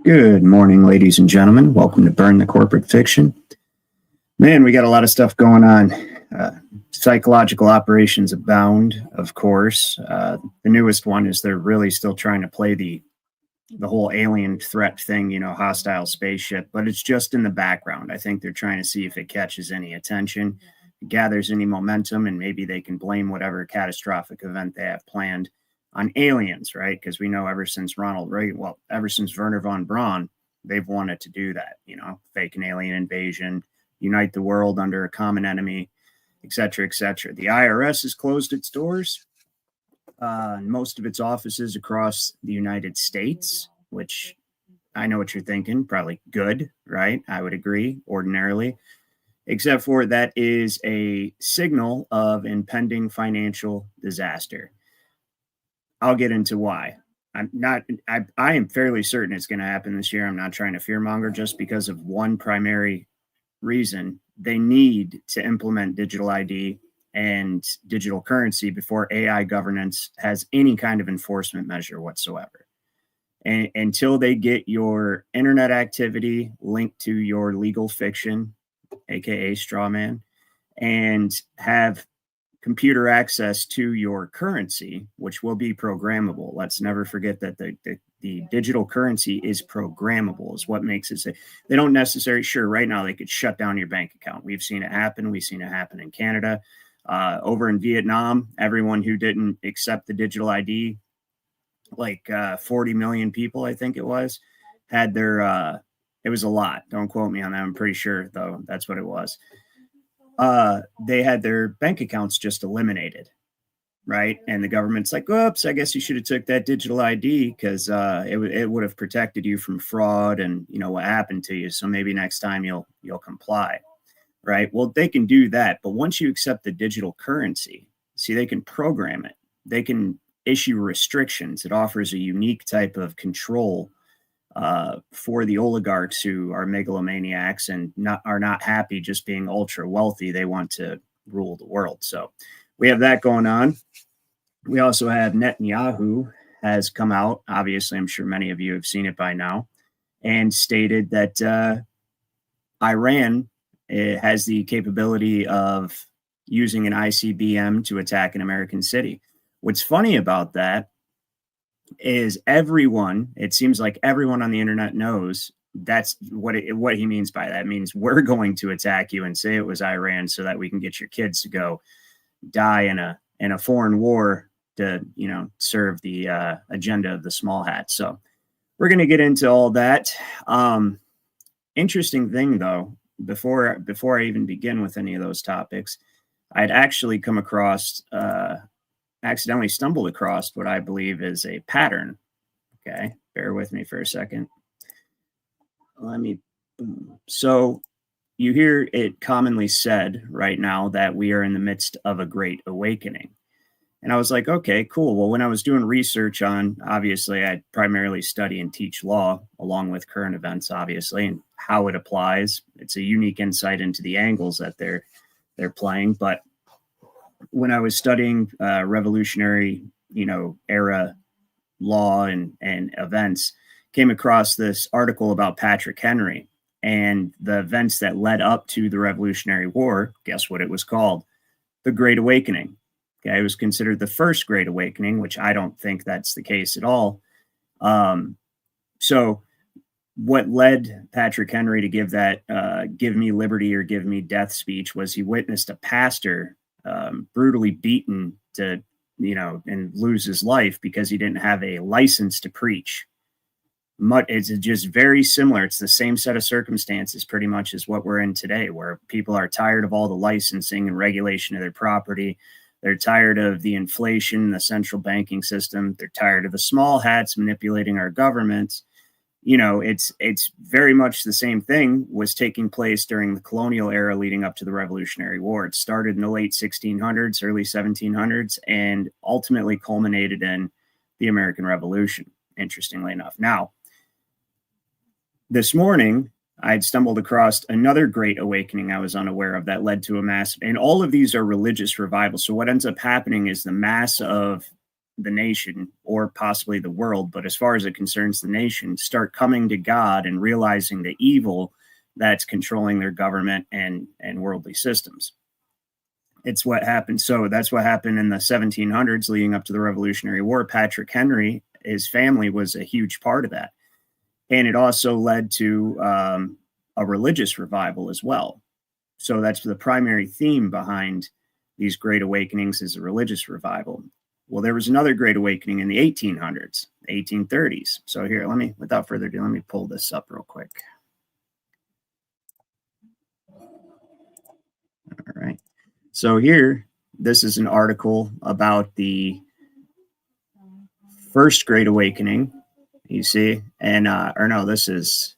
Good morning, ladies and gentlemen. Welcome to Burn the Corporate Fiction. Man, we got a lot of stuff going on. Psychological operations abound, of course. The newest one is they're really still trying to play the whole alien threat thing, hostile spaceship, but it's just in the background. I think they're trying to see if it catches any attention, gathers any momentum, and maybe they can blame whatever catastrophic event they have planned on aliens, right? Because we know ever since Ronald Reagan, ever since Wernher von Braun, they've wanted to do that, fake an alien invasion, unite the world under a common enemy, et cetera, et cetera. The IRS has closed its doors, most of its offices across the United States, which I know what you're thinking, probably good, right? I would agree ordinarily, except for that is a signal of impending financial disaster. I'll get into why. I am fairly certain it's going to happen this year. I'm not trying to fearmonger just because of one primary reason. They need to implement digital ID and digital currency before AI governance has any kind of enforcement measure whatsoever. And until they get your internet activity linked to your legal fiction, aka straw man, and have computer access to your currency, which will be programmable. Let's never forget that the digital currency is programmable, is what makes it say. They don't necessarily, sure, right now they could shut down your bank account. We've seen it happen. We've seen it happen in Canada. Over in Vietnam, everyone who didn't accept the digital ID, like 40 million people, I think it was, had their, it was a lot. Don't quote me on that. I'm pretty sure, though, that's what it was. They had their bank accounts just eliminated, right? And the government's like, oops, I guess you should have took that digital ID because it would have protected you from fraud and what happened to you. So maybe next time you'll comply, right? Well, they can do that, but once you accept the digital currency, see, they can program it. They can issue restrictions. It offers a unique type of control for the oligarchs who are megalomaniacs and are not happy just being ultra wealthy. They want to rule the world. So we have that going on. We also have Netanyahu has come out. Obviously, I'm sure many of you have seen it by now, and stated that Iran has the capability of using an ICBM to attack an American city. What's funny about that is it seems like everyone on the internet knows that's what he means by that. It means we're going to attack you and say it was Iran so that we can get your kids to go die in a foreign war to, serve the agenda of the small hat. So we're going to get into all that. Interesting thing, though, before I even begin with any of those topics, I'd actually accidentally stumbled across what I believe is a pattern. Okay, bear with me for a second. So you hear it commonly said right now that we are in the midst of a great awakening. And I was like, okay, cool. Well, when I was doing research on, obviously, I primarily study and teach law along with current events, obviously, and how it applies. It's a unique insight into the angles that they're playing. But when I was studying revolutionary, era law and events, came across this article about Patrick Henry and the events that led up to the Revolutionary War. Guess what it was called? The Great Awakening. Okay, it was considered the first Great Awakening, which I don't think that's the case at all. So what led Patrick Henry to give that give me liberty or give me death speech was he witnessed a pastor brutally beaten to, and lose his life because he didn't have a license to preach. It's just very similar. It's the same set of circumstances pretty much as what we're in today, where people are tired of all the licensing and regulation of their property. They're tired of the inflation, the central banking system. They're tired of the small hats manipulating our government. It's very much the same thing was taking place during the colonial era leading up to the Revolutionary War. It started in the late 1600s, early 1700s, and ultimately culminated in the American Revolution, interestingly enough. Now, this morning, I'd stumbled across another great awakening I was unaware of that led to a mass, and all of these are religious revivals. So what ends up happening is the mass of the nation or possibly the world, but as far as it concerns the nation, start coming to God and realizing the evil that's controlling their government and worldly systems. It's what happened. So that's what happened in the 1700s leading up to the Revolutionary War. Patrick Henry, his family was a huge part of that. And it also led to a religious revival as well. So that's the primary theme behind these great awakenings, is a religious revival. Well, there was another great awakening in the 1800s, 1830s. So here, without further ado, let me pull this up real quick. All right. So here, this is an article about the first great awakening, you see, and or no, this is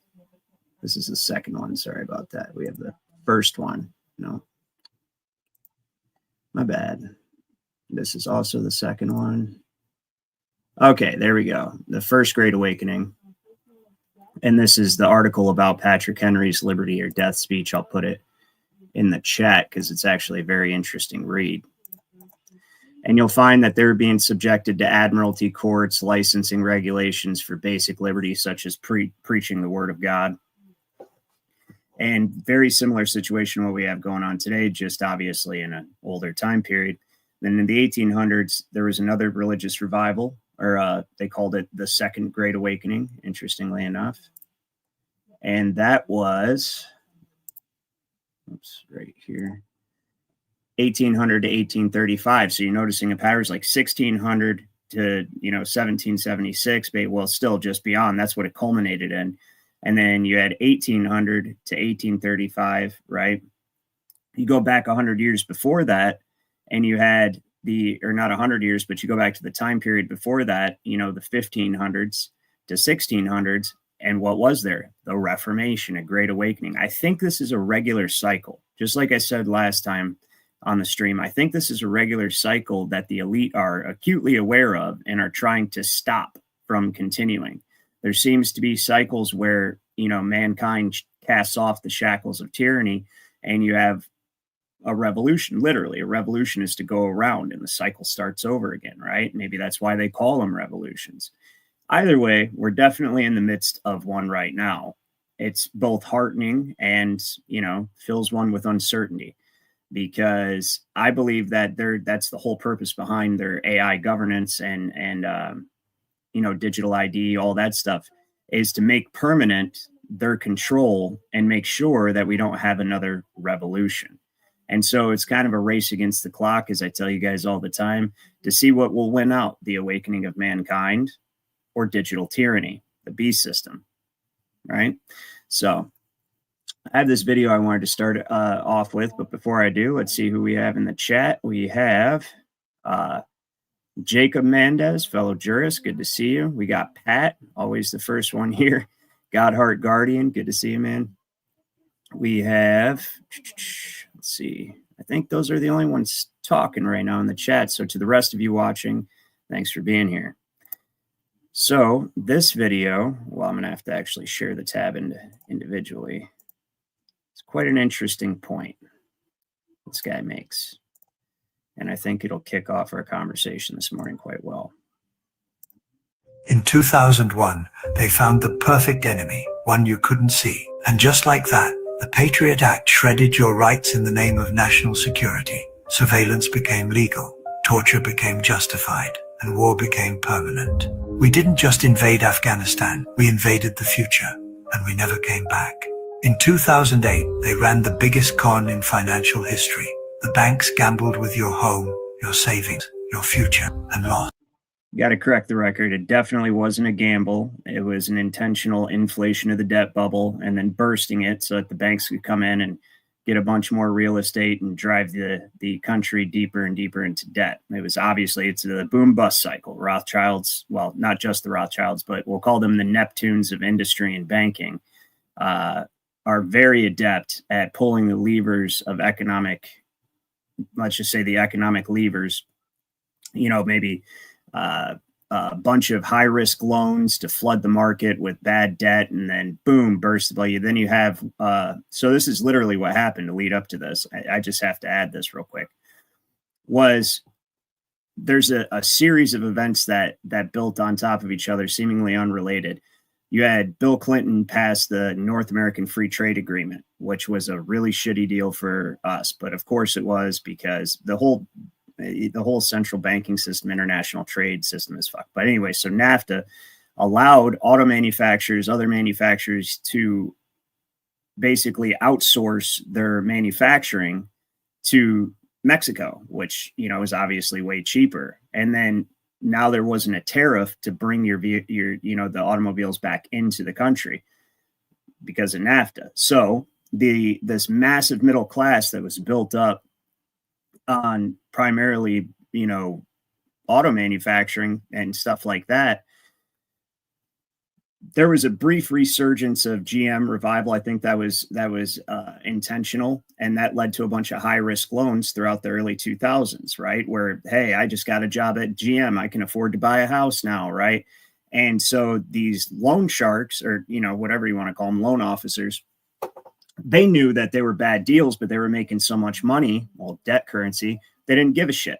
the second one. Sorry about that. We have the first one. No, my bad. This is also the second one. Okay, there we go. The first great awakening. And this is the article about Patrick Henry's Liberty or Death speech. I'll put it in the chat because it's actually a very interesting read. And you'll find that they're being subjected to admiralty courts, licensing regulations for basic liberties, such as preaching the word of God. And very similar situation what we have going on today, just obviously in an older time period. Then in the 1800s, there was another religious revival, or they called it the Second Great Awakening, interestingly enough. And that was, right here, 1800 to 1835. So you're noticing a pattern like 1600 to 1776, but well, still just beyond. That's what it culminated in. And then you had 1800 to 1835, right? You go back 100 years before that, and you had or not 100 years, but you go back to the time period before that, the 1500s to 1600s. And what was there? The Reformation, a great awakening. I think this is a regular cycle. Just like I said last time on the stream, I think this is a regular cycle that the elite are acutely aware of and are trying to stop from continuing. There seems to be cycles where, mankind casts off the shackles of tyranny, and you have a revolution. Literally, a revolution is to go around and the cycle starts over again, right? Maybe that's why they call them revolutions. Either way, we're definitely in the midst of one right now. It's both heartening and, fills one with uncertainty, because I believe that that's the whole purpose behind their AI governance and digital ID, all that stuff, is to make permanent their control and make sure that we don't have another revolution. And so it's kind of a race against the clock, as I tell you guys all the time, to see what will win out, the awakening of mankind or digital tyranny, the beast system, right? So I have this video I wanted to start off with, but before I do, let's see who we have in the chat. We have Jacob Mendez, fellow jurist. Good to see you. We got Pat, always the first one here. Godheart Guardian. Good to see you, man. We have, let's see, I think those are the only ones talking right now in the chat. So to the rest of you watching, thanks for being here. So this video, well, I'm going to have to actually share the tab individually. It's quite an interesting point this guy makes. And I think it'll kick off our conversation this morning quite well. In 2001, they found the perfect enemy, one you couldn't see. And just like that, the Patriot Act shredded your rights in the name of national security. Surveillance became legal, torture became justified, and war became permanent. We didn't just invade Afghanistan, we invaded the future, and we never came back. In 2008, they ran the biggest con in financial history. The banks gambled with your home, your savings, your future, and lost. Got to correct the record. It definitely wasn't a gamble. It was an intentional inflation of the debt bubble and then bursting it so that the banks could come in and get a bunch more real estate and drive the country deeper and deeper into debt. It was obviously, it's the boom bust cycle. Rothschilds, well, not just the Rothschilds, but we'll call them the Neptunes of industry and banking, are very adept at pulling the levers of economic, let's just say the economic levers, maybe a bunch of high risk loans to flood the market with bad debt, and then boom, burst the value. Then you have, so this is literally what happened to lead up to this. I just have to add this real quick, was there's a series of events that built on top of each other, seemingly unrelated. You had Bill Clinton pass the North American Free Trade Agreement, which was a really shitty deal for us. But of course it was, because the whole central banking system, international trade system is fucked. But anyway, so NAFTA allowed auto manufacturers, other manufacturers, to basically outsource their manufacturing to Mexico, which, is obviously way cheaper. And then now there wasn't a tariff to bring your the automobiles back into the country because of NAFTA. So this massive middle class that was built up on primarily, auto manufacturing and stuff like that, there was a brief resurgence of GM revival. I think that was intentional, and that led to a bunch of high risk loans throughout the early 2000s, right? Where, hey, I just got a job at GM, I can afford to buy a house now, right? And so these loan sharks, or whatever you want to call them, loan officers, they knew that they were bad deals, but they were making so much money, well, debt currency, they didn't give a shit.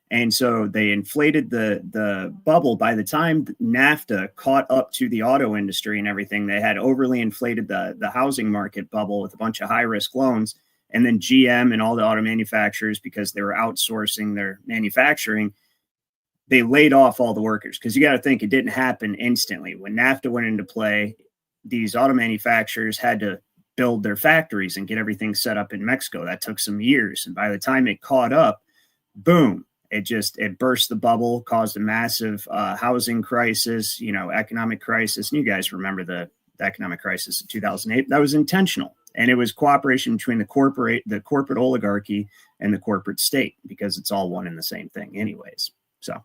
And so they inflated the bubble. By the time NAFTA caught up to the auto industry and everything, they had overly inflated the housing market bubble with a bunch of high risk loans. And then GM and all the auto manufacturers, because they were outsourcing their manufacturing, they laid off all the workers. Because you got to think, it didn't happen instantly. When NAFTA went into play, these auto manufacturers had to build their factories and get everything set up in Mexico. That took some years. And by the time it caught up, boom. It burst the bubble, caused a massive housing crisis, economic crisis. And you guys remember the economic crisis of 2008. That was intentional. And it was cooperation between the corporate oligarchy and the corporate state, because it's all one and the same thing anyways. So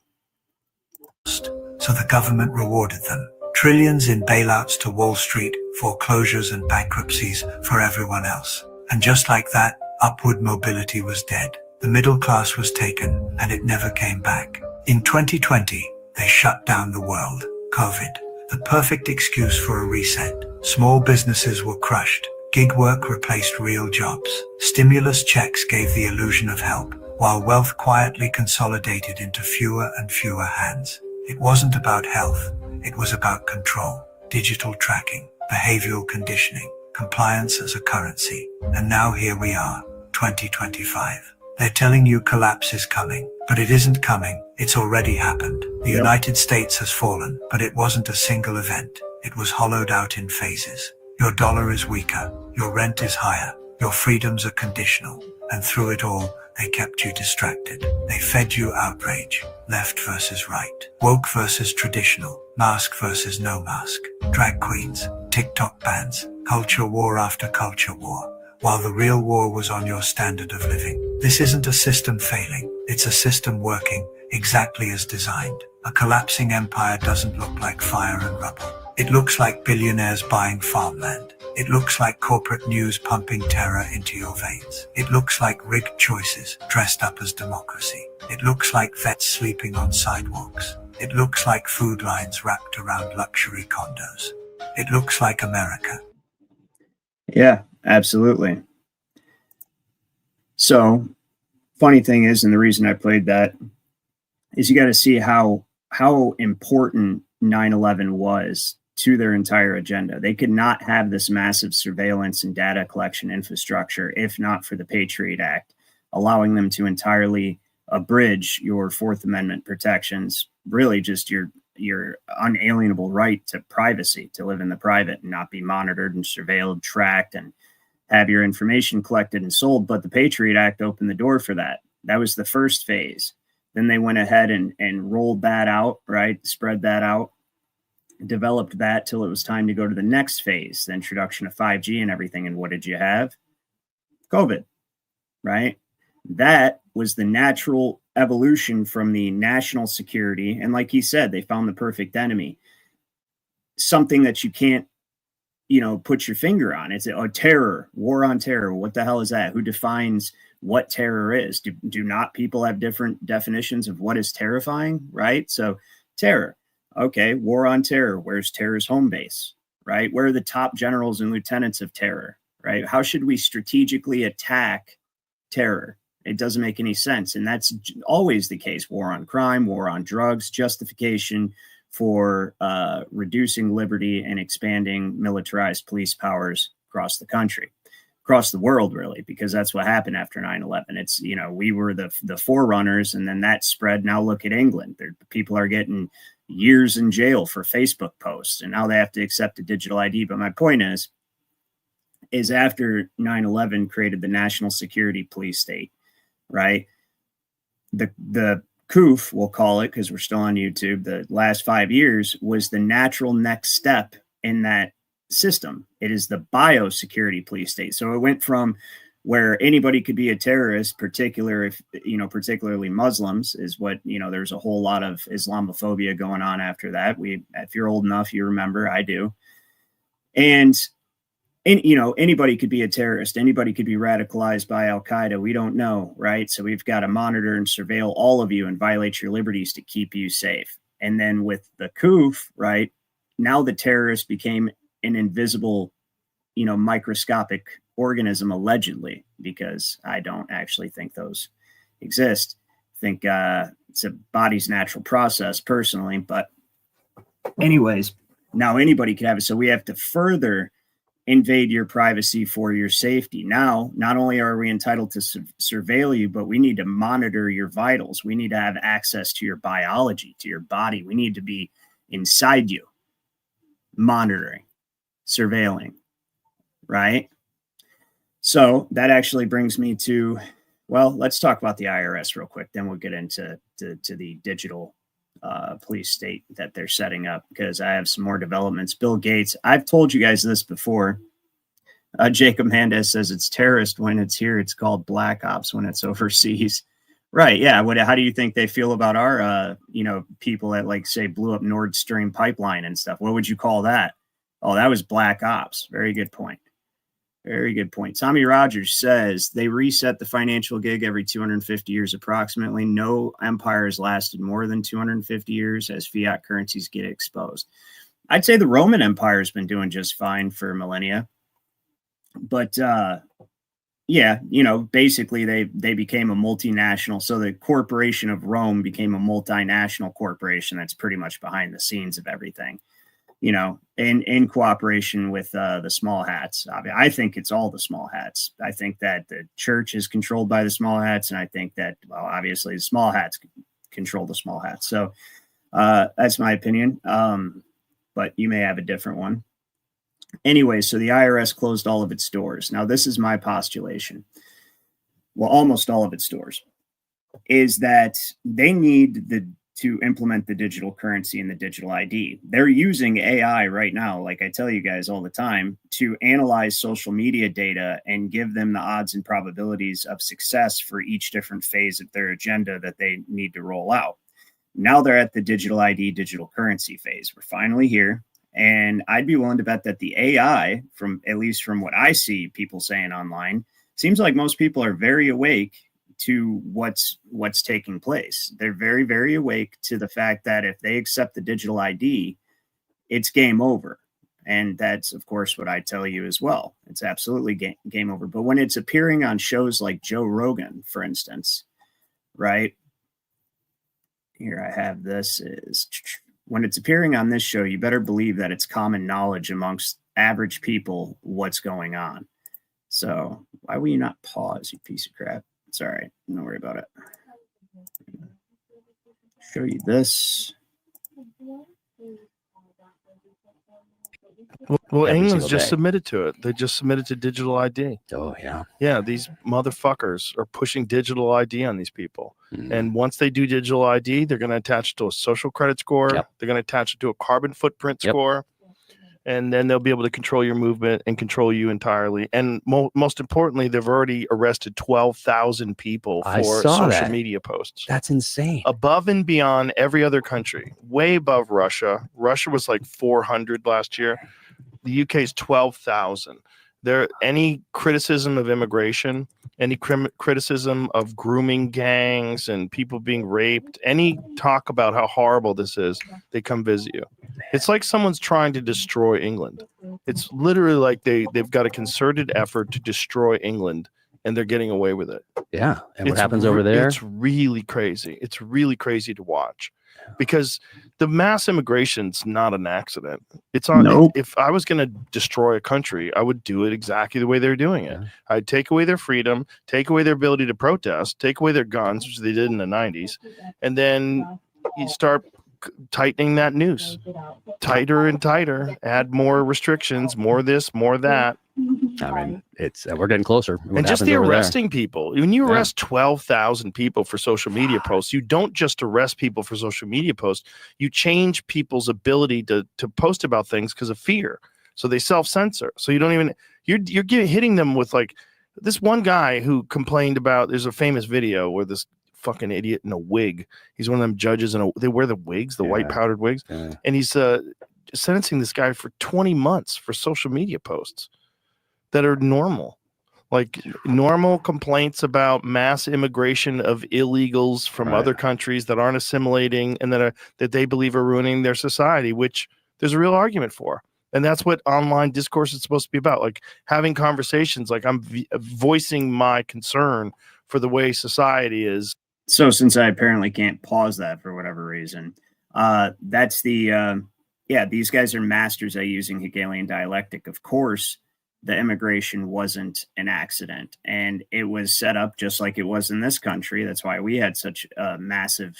the government rewarded them. Trillions in bailouts to Wall Street, foreclosures and bankruptcies for everyone else. And just like that, upward mobility was dead. The middle class was taken, and it never came back. In 2020, they shut down the world. COVID, the perfect excuse for a reset. Small businesses were crushed. Gig work replaced real jobs. Stimulus checks gave the illusion of help, while wealth quietly consolidated into fewer and fewer hands. It wasn't about health. It was about control, digital tracking, behavioral conditioning, compliance as a currency. And now here we are, 2025. They're telling you collapse is coming, but it isn't coming. It's already happened. The United States has fallen, but it wasn't a single event. It was hollowed out in phases. Your dollar is weaker. Your rent is higher. Your freedoms are conditional. And through it all, they kept you distracted. They fed you outrage. Left versus right. Woke versus traditional. Mask versus no mask. Drag queens. TikTok bans. Culture war after culture war. While the real war was on your standard of living. This isn't a system failing. It's a system working exactly as designed. A collapsing empire doesn't look like fire and rubble. It looks like billionaires buying farmland. It looks like corporate news pumping terror into your veins. It looks like rigged choices dressed up as democracy. It looks like vets sleeping on sidewalks. It looks like food lines wrapped around luxury condos. It looks like America. Yeah, absolutely. So, funny thing is, and the reason I played that is you got to see how important 9/11 was to their entire agenda. They could not have this massive surveillance and data collection infrastructure if not for the Patriot Act, allowing them to entirely abridge your Fourth Amendment protections, really just your unalienable right to privacy, to live in the private and not be monitored and surveilled, tracked, and have your information collected and sold. But the Patriot Act opened the door for that. That was the first phase. Then they went ahead and rolled that out, right? Spread that out, developed that till it was time to go to the next phase, the introduction of 5G and everything. And what did you have? COVID, right? That was the natural evolution from the national security. And like he said, they found the perfect enemy, something that you can't, put your finger on. It's terror, war on terror. What the hell is that? Who defines what terror is? Do not people have different definitions of what is terrifying, right? So terror. Okay, war on terror. Where's terror's home base, right? Where are the top generals and lieutenants of terror, right? How should we strategically attack terror, It doesn't make any sense. And that's always the case. War on crime, war on drugs, justification for reducing liberty and expanding militarized police powers across the country, across the world, really, because that's what happened after 9/11. It's, we were the forerunners, and then that spread. Now look at England. People are getting years in jail for Facebook posts, and now they have to accept a digital ID. But my point is after 9/11 created the national security police state, right? The COOF, we'll call it, because we're still on YouTube, the last 5 years was the natural next step in that system. It is the biosecurity police state. So it went from where anybody could be a terrorist, particularly Muslims, is what, there's a whole lot of Islamophobia going on after that. If you're old enough, you remember, I do. And anybody could be a terrorist. Anybody could be radicalized by Al-Qaeda. We don't know, right? So we've got to monitor and surveil all of you and violate your liberties to keep you safe. And then with the COOF, right, now the terrorist became an invisible, microscopic organism, allegedly, because I don't actually think those exist. I think it's a body's natural process, personally. But anyways, now anybody can have it. So we have to further invade your privacy for your safety. Now, not only are we entitled to surveil you, but we need to monitor your vitals. We need to have access to your biology, to your body. We need to be inside you, monitoring, surveilling, right? So that actually brings me to, let's talk about the IRS real quick. Then we'll get into the digital police state that they're setting up, because I have some more developments. Bill Gates, I've told you guys this before. Jacob Mendez says it's terrorist when it's here. It's called black ops when it's overseas. Right. Yeah. How do you think they feel about our, people that say blew up Nord Stream pipeline and stuff? What would you call that? Oh, that was black ops. Very good point. Very good point. Tommy Rogers says they reset the financial gig every 250 years approximately. No empire has lasted more than 250 years as fiat currencies get exposed. I'd say the Roman Empire has been doing just fine for millennia. But basically they became a multinational. So the corporation of Rome became a multinational corporation that's pretty much behind the scenes of everything. In cooperation with the small hats. I think it's all the small hats. I think that the church is controlled by the small hats, and I think that, obviously the small hats control the small hats. So that's my opinion, but you may have a different one. Anyway, so the IRS closed all of its doors. Now, this is my postulation. Well, almost all of its doors, is that they need to implement the digital currency and the digital ID. They're using AI right now, like I tell you guys all the time, to analyze social media data and give them the odds and probabilities of success for each different phase of their agenda that they need to roll out. Now they're at the digital ID, digital currency phase. We're finally here. And I'd be willing to bet that the AI, at least from what I see people saying online, seems like most people are very awake to what's taking place. They're very, very awake to the fact that if they accept the digital ID, it's game over. And that's, of course, what I tell you as well. It's absolutely game over. But when it's appearing on shows like Joe Rogan, for instance, right? Here I have this is when it's appearing on this show, you better believe that it's common knowledge amongst average people what's going on. So why will you not pause, you piece of crap? It's all right. Don't worry about it. Show you this. Well, England's just submitted to it. They just submitted to digital ID. Oh, yeah. Yeah, these motherfuckers are pushing digital ID on these people. And once they do digital ID, they're going to attach it to a social credit score. Yep. They're going to attach it to a carbon footprint score. And then they'll be able to control your movement and control you entirely. And most importantly, they've already arrested 12,000 people for social media posts. That's insane. Above and beyond every other country, way above Russia. Russia was like 400 last year. The UK is 12,000. Any criticism of immigration, any criticism of grooming gangs and people being raped, any talk about how horrible this is, they come visit you. It's like someone's trying to destroy England. It's literally like they've got a concerted effort to destroy England and they're getting away with it. Yeah. And what happens over there? It's really crazy. It's really crazy to watch, because the mass immigration's not an accident. It's on. Nope. If I was going to destroy a country, I would do it exactly the way they're doing it. Yeah. I'd take away their freedom, take away their ability to protest, take away their guns, which they did in the 90s, and then you start tightening that noose tighter and tighter, add more restrictions, more this, more that. I mean, it's we're getting closer. What and just happens the over there? arresting people. When you arrest 12,000 people for social media posts, you don't just arrest people for social media posts. You change people's ability to post about things because of fear. So they self-censor. So you don't even you're hitting them with, like, this one guy who complained about. There's a famous video where this fucking idiot in a wig. He's one of them judges, and they wear the wigs, the white powdered wigs, and he's sentencing this guy for 20 months for social media posts that are normal, like normal complaints about mass immigration of illegals from other countries that aren't assimilating and that they believe are ruining their society, which there's a real argument for. And that's what online discourse is supposed to be about, like having conversations, like I'm voicing my concern for the way society is. So since I apparently can't pause that for whatever reason, that's the, these guys are masters at using Hegelian dialectic. Of course, the immigration wasn't an accident, and it was set up just like it was in this country. That's why we had such a massive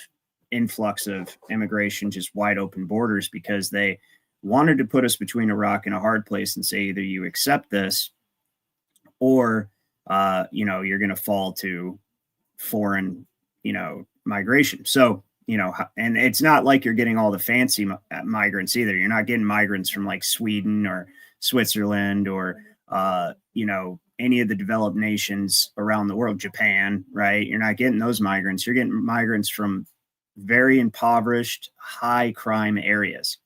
influx of immigration, just wide open borders, because they wanted to put us between a rock and a hard place and say, either you accept this or, you're going to fall to foreign, migration. So, and it's not like you're getting all the fancy migrants either. You're not getting migrants from like Sweden or Switzerland or, any of the developed nations around the world, Japan, right? You're not getting those migrants. You're getting migrants from very impoverished, high crime areas,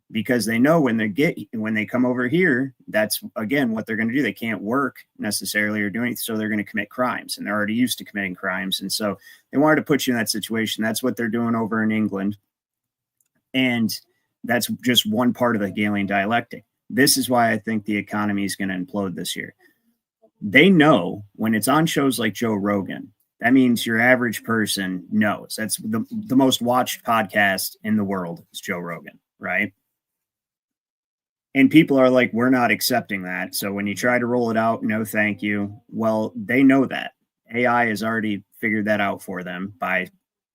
because they know when they come over here, that's again what they're going to do. They can't work necessarily or do anything, so they're going to commit crimes, and they're already used to committing crimes. And so they wanted to put you in that situation. That's what they're doing over in England. And that's just one part of the Hegelian dialectic. This is why I think the economy is going to implode this year. They know when it's on shows like Joe Rogan, that means your average person knows. That's the most watched podcast in the world is Joe Rogan, right? And people are like, we're not accepting that. So when you try to roll it out, no, thank you. Well, they know that. AI has already figured that out for them by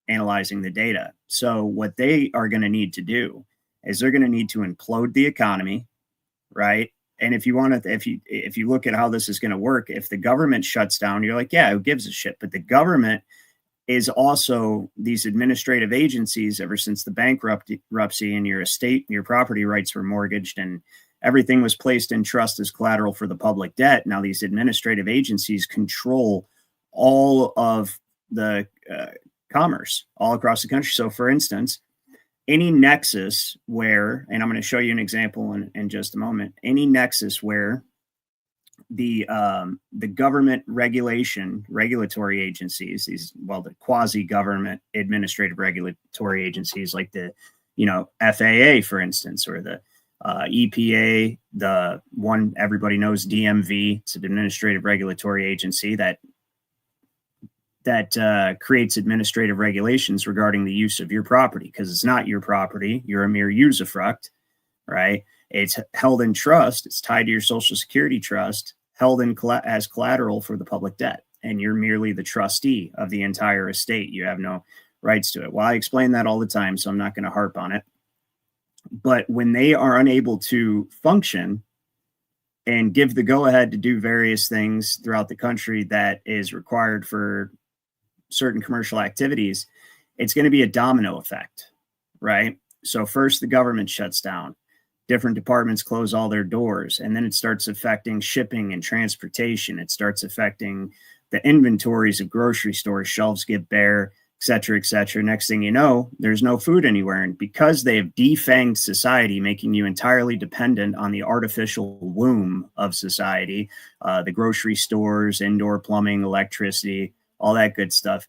analyzing the data. So what they are going to need to do is they're going to need to implode the economy, right? And if you want to, if you look at how this is going to work, if the government shuts down, you're like, yeah, who gives a shit? But the government is also these administrative agencies. Ever since the bankruptcy and your estate, your property rights were mortgaged and everything was placed in trust as collateral for the public debt. Now these administrative agencies control all of the commerce all across the country. So for instance, any nexus where, and I'm going to show you an example in just a moment, any nexus where the government regulatory agencies, the quasi-government administrative regulatory agencies like the, FAA, for instance, or the EPA, the one everybody knows, DMV, it's an administrative regulatory agency that creates administrative regulations regarding the use of your property, because it's not your property. You're a mere usufruct, right? It's held in trust. It's tied to your Social Security trust, held in as collateral for the public debt. And you're merely the trustee of the entire estate. You have no rights to it. Well, I explain that all the time, so I'm not going to harp on it. But when they are unable to function and give the go-ahead to do various things throughout the country that is required for certain commercial activities, it's going to be a domino effect, right? So first the government shuts down, different departments close all their doors, and then it starts affecting shipping and transportation. It starts affecting the inventories of grocery stores, shelves get bare, et cetera, et cetera. Next thing you know, there's no food anywhere. And because they have defanged society, making you entirely dependent on the artificial womb of society, the grocery stores, indoor plumbing, electricity, all that good stuff,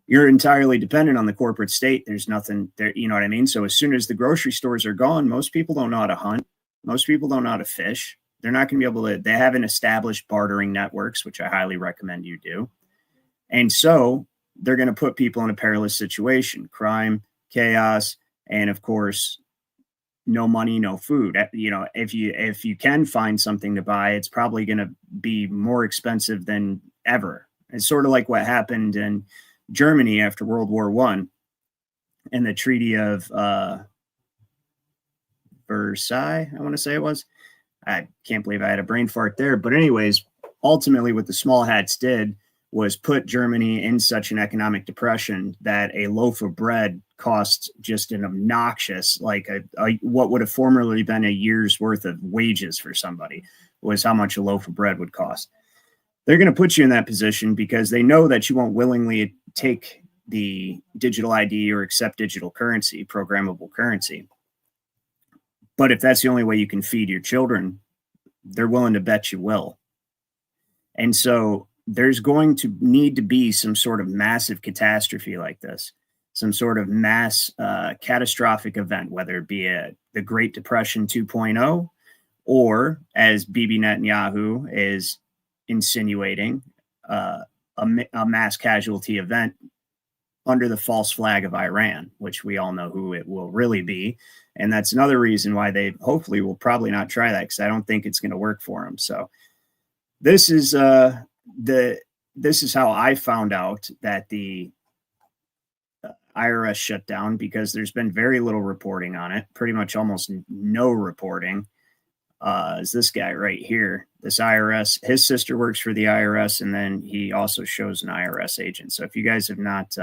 you're entirely dependent on the corporate state. There's nothing there. You know what I mean? So as soon as the grocery stores are gone, most people don't know how to hunt. Most people don't know how to fish. They're not going to be able to, they haven't established bartering networks, which I highly recommend you do. And so they're going to put people in a perilous situation, crime, chaos, and of course, no money, no food. You know, if you can find something to buy, it's probably going to be more expensive than ever. It's sort of like what happened in Germany after World War I and the Treaty of Versailles, I want to say it was. I can't believe I had a brain fart there. But anyways, ultimately what the small hats did was put Germany in such an economic depression that a loaf of bread cost just an obnoxious, like what would have formerly been a year's worth of wages for somebody was how much a loaf of bread would cost. They're going to put you in that position because they know that you won't willingly take the digital ID or accept digital currency, programmable currency. But if that's the only way you can feed your children, they're willing to bet you will. And so there's going to need to be some sort of massive catastrophe like this, some sort of mass catastrophic event, whether it be the Great Depression 2.0, or as Bibi Netanyahu is insinuating, a mass casualty event under the false flag of Iran, which we all know who it will really be. And that's another reason why they hopefully will probably not try that, because I don't think it's going to work for them. So this is this is how I found out that the IRS shut down, because there's been very little reporting on it, pretty much almost no reporting. Is this guy right here, this IRS, his sister works for the IRS, and then he also shows an IRS agent. So if you guys have not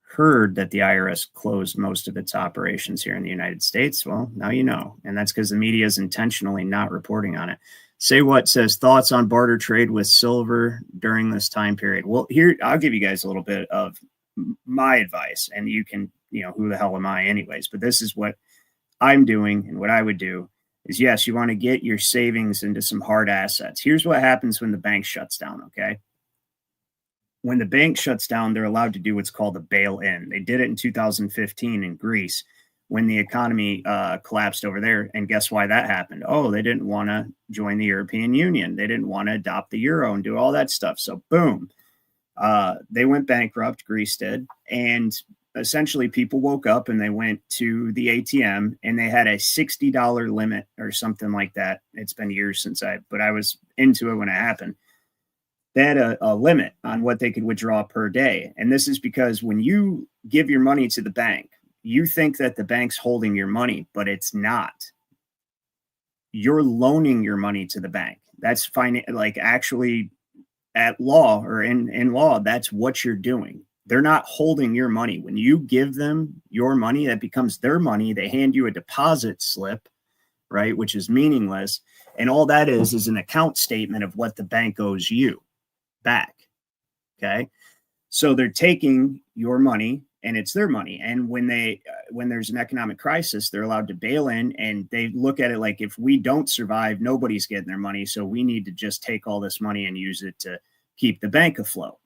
heard that the IRS closed most of its operations here in the United States, well, now you know. And that's because the media is intentionally not reporting on it. Say What says thoughts on barter trade with silver during this time period. Well, here, I'll give you guys a little bit of my advice, and you can, you know, who the hell am I anyways, but this is what I'm doing. And what I would do is, yes, you want to get your savings into some hard assets. Here's what happens when the bank shuts down. Okay. When the bank shuts down, they're allowed to do what's called a bail-in. They did it in 2015 in Greece when the economy collapsed over there. And guess why that happened? Oh, they didn't want to join the European Union. They didn't want to adopt the euro and do all that stuff. So boom, they went bankrupt. Greece did. And essentially people woke up and they went to the ATM and they had a $60 limit or something like that. It's been years since but I was into it when it happened. They had a limit on what they could withdraw per day. And this is because when you give your money to the bank, you think that the bank's holding your money, but it's not. You're loaning your money to the bank. That's fine. Like actually at law or in law, that's what you're doing. They're not holding your money. When you give them your money, that becomes their money. They hand you a deposit slip, right? Which is meaningless. And all that is an account statement of what the bank owes you back. Okay. So they're taking your money and it's their money. And when there's an economic crisis, they're allowed to bail in, and they look at it like, if we don't survive, nobody's getting their money. So we need to just take all this money and use it to keep the bank afloat.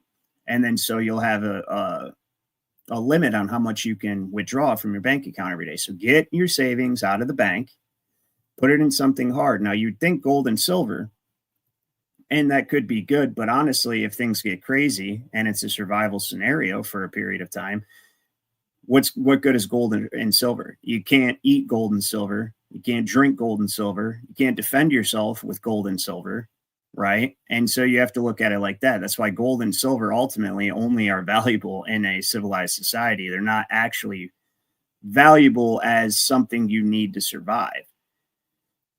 And then so you'll have a limit on how much you can withdraw from your bank account every day. So get your savings out of the bank, put it in something hard. Now you'd think gold and silver, and that could be good. But honestly, if things get crazy and it's a survival scenario for a period of time, what good is gold and silver? You can't eat gold and silver. You can't drink gold and silver. You can't defend yourself with gold and silver. Right. And so you have to look at it like that. That's why gold and silver ultimately only are valuable in a civilized society. They're not actually valuable as something you need to survive.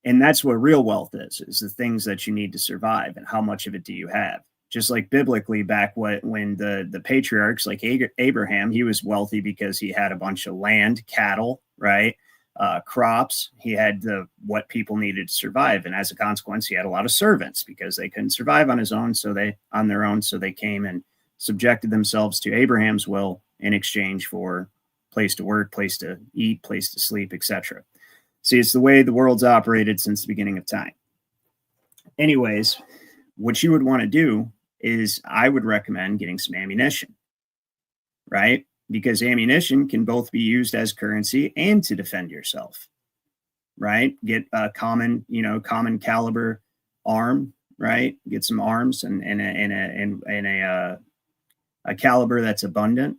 And that's what real wealth is the things that you need to survive, and how much of it do you have? Just like biblically back when the patriarchs like Abraham, he was wealthy because he had a bunch of land, cattle, right? Crops. He had what people needed to survive. And as a consequence, he had a lot of servants because they couldn't survive on their own. So they came and subjected themselves to Abraham's will in exchange for place to work, place to eat, place to sleep, etc. See, it's the way the world's operated since the beginning of time. Anyways, what you would want to do is I would recommend getting some ammunition, right? Because ammunition can both be used as currency and to defend yourself. right? Get a common caliber arm, right? Get some arms and a caliber that's abundant,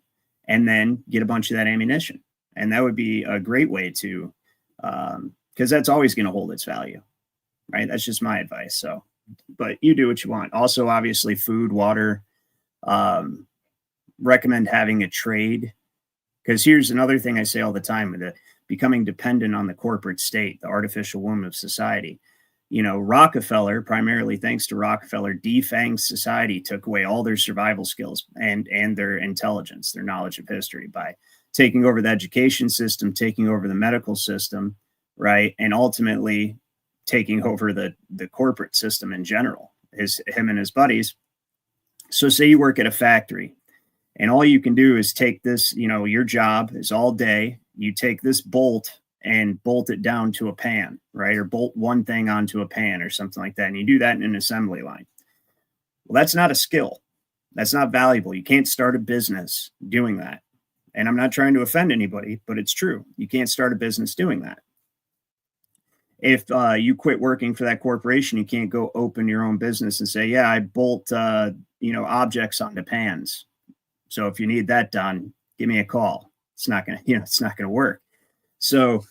and then get a bunch of that ammunition. And that would be a great way to, because that's always going to hold its value, right? That's just my advice. So, but you do what you want. Also, obviously, food, water. Recommend having a trade, because here's another thing I say all the time with becoming dependent on the corporate state, the artificial womb of society. Rockefeller, primarily thanks to Rockefeller, defanged society, took away all their survival skills and their intelligence, their knowledge of history, by taking over the education system, taking over the medical system, right? And ultimately taking over the corporate system in general, him and his buddies. So say you work at a factory, and all you can do is take this, your job is all day. You take this bolt and bolt it down to a pan, right? Or bolt one thing onto a pan or something like that. And you do that in an assembly line. Well, that's not a skill. That's not valuable. You can't start a business doing that. And I'm not trying to offend anybody, but it's true. You can't start a business doing that. If you quit working for that corporation, you can't go open your own business and say, yeah, I bolt, objects onto pans. So if you need that done, give me a call. It's not going to work. So,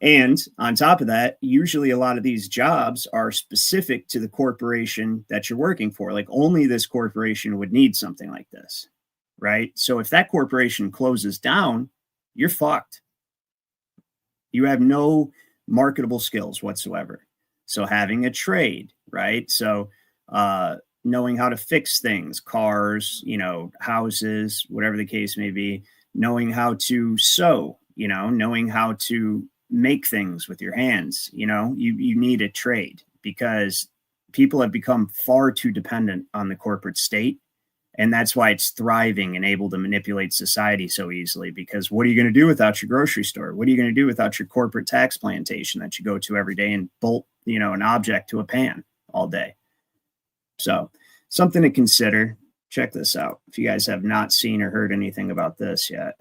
and on top of that, usually a lot of these jobs are specific to the corporation that you're working for. Like only this corporation would need something like this, right? So if that corporation closes down, you're fucked. You have no marketable skills whatsoever. So having a trade, right? So, knowing how to fix things, cars, houses, whatever the case may be, knowing how to sew, knowing how to make things with your hands, you need a trade, because people have become far too dependent on the corporate state. And that's why it's thriving and able to manipulate society so easily, because what are you going to do without your grocery store? What are you going to do without your corporate tax plantation that you go to every day and bolt, an object to a pan all day? So something to consider. Check this out if you guys have not seen or heard anything about this yet.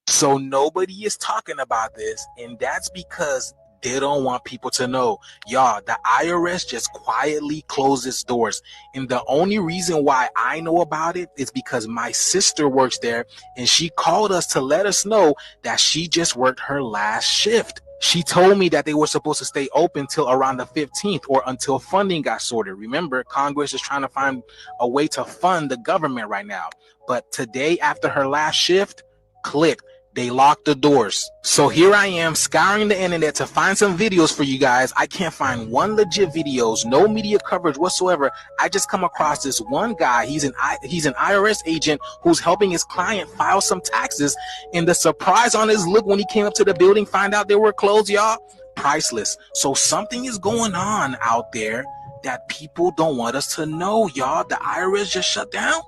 So nobody is talking about this, and that's because they don't want people to know. Y'all, the IRS just quietly closed its doors. And the only reason why I know about it is because my sister works there, and she called us to let us know that she just worked her last shift. She told me that they were supposed to stay open till around the 15th or until funding got sorted. Remember, Congress is trying to find a way to fund the government right now. But today, after her last shift, click. They locked the doors. So here I am scouring the internet to find some videos for you guys. I can't find one legit videos, no media coverage whatsoever. I just come across this one guy. He's an IRS agent who's helping his client file some taxes. And the surprise on his look when he came up to the building, find out they were closed, y'all, priceless. So something is going on out there that people don't want us to know, y'all. The IRS just shut down.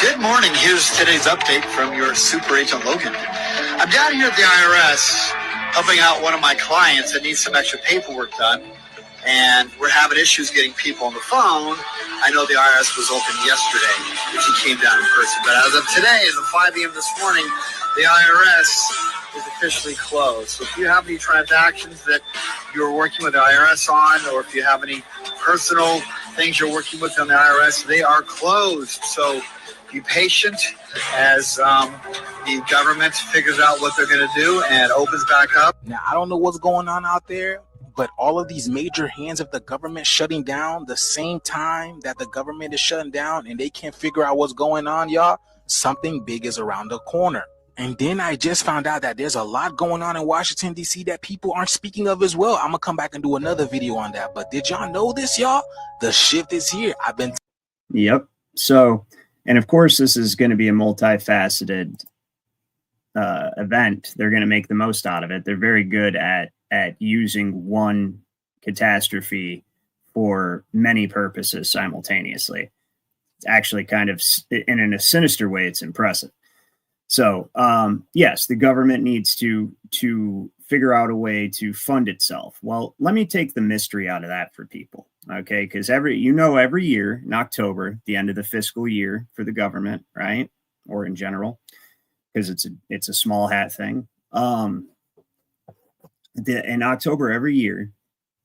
Good morning. Here's today's update from your super agent Logan. I'm down here at the IRS helping out one of my clients that needs some extra paperwork done, and we're having issues getting people on the phone. I know the IRS was open yesterday if you came down in person, but as of today, as of 5 a.m. this morning, the IRS is officially closed. So if you have any transactions that you're working with the IRS on, or if you have any personal things you're working with on the IRS, they are closed. So be patient as the government figures out what they're going to do and opens back up. Now, I don't know what's going on out there, but all of these major hands of the government shutting down the same time that the government is shutting down and they can't figure out what's going on, y'all, something big is around the corner. And then I just found out that there's a lot going on in Washington, D.C. that people aren't speaking of as well. I'm going to come back and do another video on that. But did y'all know this, y'all? The shift is here. Yep. So, and of course, this is going to be a multifaceted event. They're going to make the most out of it. They're very good at using one catastrophe for many purposes simultaneously. It's actually kind of, in a sinister way, it's impressive. So, yes, the government needs to figure out a way to fund itself. Well, let me take the mystery out of that for people, okay? Because every year in October, the end of the fiscal year for the government, right, or in general, because it's a small hat thing. in October every year,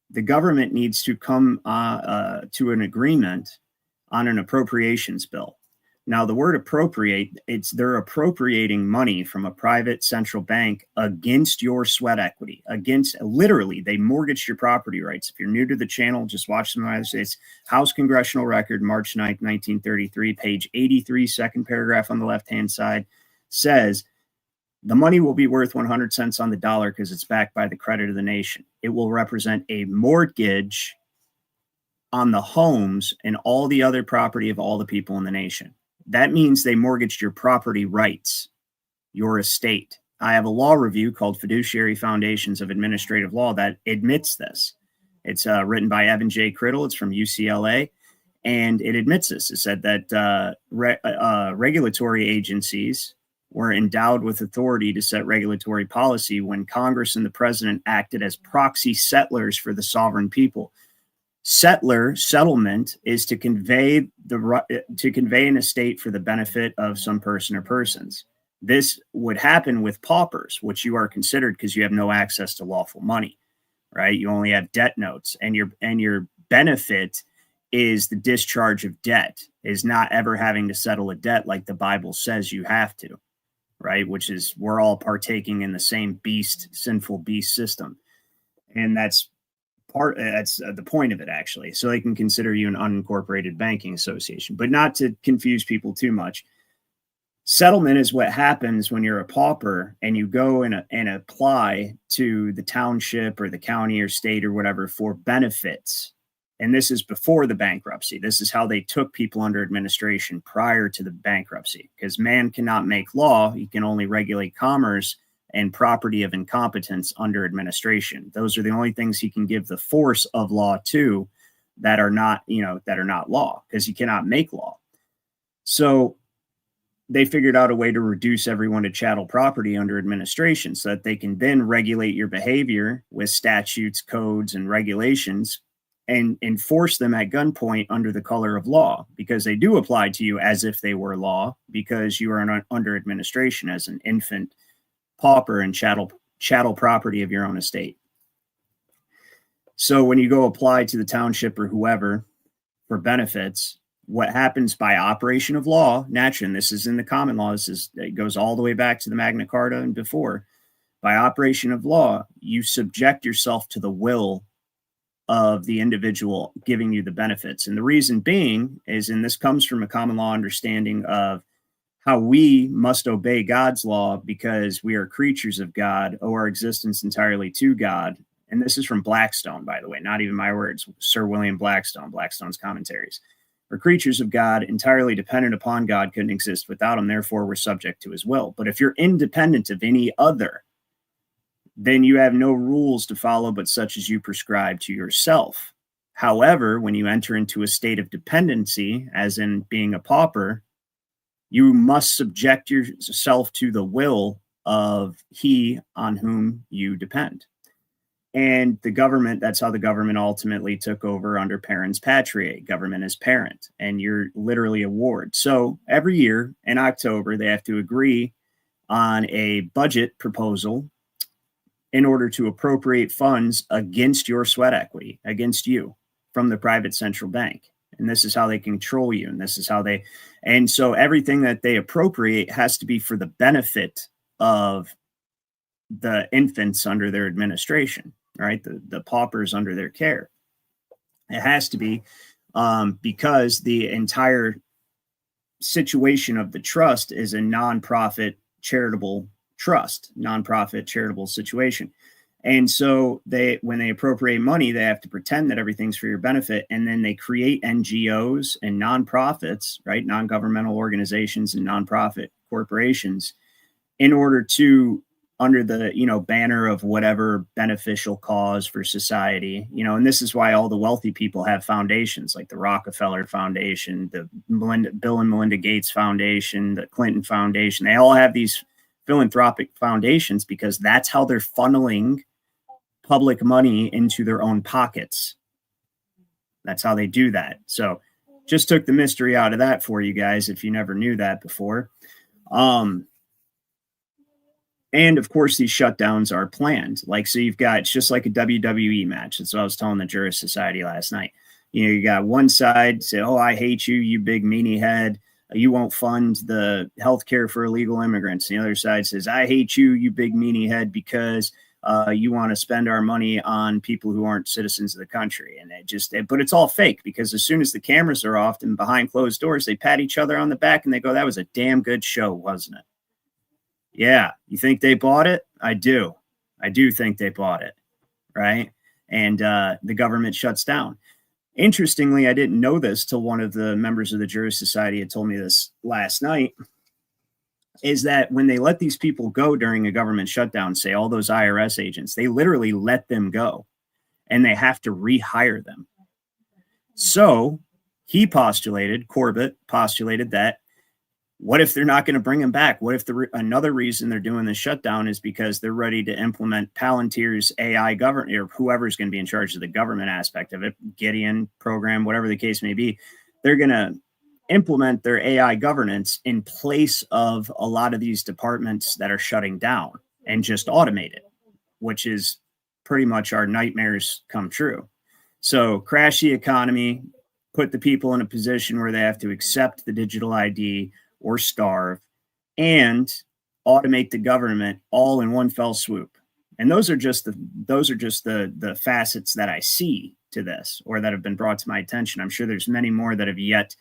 the government needs to come to an agreement on an appropriations bill. Now, the word appropriate, they're appropriating money from a private central bank against your sweat equity, literally, they mortgaged your property rights. If you're new to the channel, just watch some of this. House Congressional Record, March 9th, 1933, page 83, second paragraph on the left-hand side, says, the money will be worth 100 cents on the dollar because it's backed by the credit of the nation. It will represent a mortgage on the homes and all the other property of all the people in the nation. That means they mortgaged your property rights, your estate. I have a law review called Fiduciary Foundations of Administrative Law that admits this. It's written by Evan J. Criddle. It's from UCLA. And it admits this. It said that regulatory agencies were endowed with authority to set regulatory policy when Congress and the president acted as proxy settlers for the sovereign people. Settlement is to convey an estate for the benefit of some person or persons. This would happen with paupers, which you are considered because you have no access to lawful money, right? You only have debt notes, and your benefit is the discharge of debt, is not ever having to settle a debt like the Bible says you have to, right? Which is, we're all partaking in the same sinful beast system. And that's the point of it, actually. So they can consider you an unincorporated banking association, but not to confuse people too much. Settlement is what happens when you're a pauper and you go and apply to the township or the county or state or whatever for benefits. And this is before the bankruptcy. This is how they took people under administration prior to the bankruptcy, because man cannot make law. He can only regulate commerce and property of incompetence under administration. Those are the only things he can give the force of law to that are not law, because he cannot make law. So they figured out a way to reduce everyone to chattel property under administration so that they can then regulate your behavior with statutes, codes, and regulations and enforce them at gunpoint under the color of law, because they do apply to you as if they were law, because you are under administration as an infant pauper and chattel property of your own estate. So when you go apply to the township or whoever for benefits, what happens by operation of law, naturally, and this is in the common law, it goes all the way back to the Magna Carta and before, by operation of law, you subject yourself to the will of the individual giving you the benefits. And the reason being is, and this comes from a common law understanding of how we must obey God's law because we are creatures of God, owe our existence entirely to God. And this is from Blackstone, by the way, not even my words, Sir William Blackstone, Blackstone's commentaries. We're creatures of God, entirely dependent upon God, couldn't exist without him, therefore we're subject to his will. But if you're independent of any other, then you have no rules to follow but such as you prescribe to yourself. However, when you enter into a state of dependency, as in being a pauper, you must subject yourself to the will of he on whom you depend. And the government, that's how the government ultimately took over under parens patriae. Government is parent, and you're literally a ward. So every year in October, they have to agree on a budget proposal in order to appropriate funds against your sweat equity, against you, from the private central bank. And this is how they control you. And this is how and so everything that they appropriate has to be for the benefit of the infants under their administration, right? The paupers under their care. It has to be because the entire situation of the trust is a nonprofit charitable trust, nonprofit charitable situation. And so when they appropriate money, they have to pretend that everything's for your benefit. And then they create NGOs and nonprofits, right? Non-governmental organizations and nonprofit corporations in order to, under the, banner of whatever beneficial cause for society, and this is why all the wealthy people have foundations like the Rockefeller Foundation, the Bill and Melinda Gates Foundation, the Clinton Foundation. They all have these philanthropic foundations because that's how they're funneling public money into their own pockets. That's how they do that. So just took the mystery out of that for you guys if you never knew that before. And of course, these shutdowns are planned. Like, so you've got, it's just like a WWE match. That's what I was telling the Jurist Society last night. You know, you got one side say, oh, I hate you, you big meanie head. You won't fund the health care for illegal immigrants. The other side says, I hate you, you big meanie head, because you want to spend our money on people who aren't citizens of the country. And but it's all fake, because as soon as the cameras are off and behind closed doors, they pat each other on the back and they go, that was a damn good show, wasn't it? Yeah. You think they bought it? I do. I do think they bought it. Right. And the government shuts down. Interestingly, I didn't know this till one of the members of the Jurist Society had told me this last night, is that when they let these people go during a government shutdown, say all those IRS agents, they literally let them go and they have to rehire them. So Corbett postulated that, what if they're not going to bring them back? What if another reason they're doing the shutdown is because they're ready to implement Palantir's AI government, or whoever's going to be in charge of the government aspect of it, Gideon program, whatever the case may be. They're going to implement their AI governance in place of a lot of these departments that are shutting down, and just automate it, which is pretty much our nightmares come true. So crash the economy, put the people in a position where they have to accept the digital ID or starve, and automate the government all in one fell swoop. And those are just the facets that I see to this, or that have been brought to my attention. I'm sure there's many more that have yet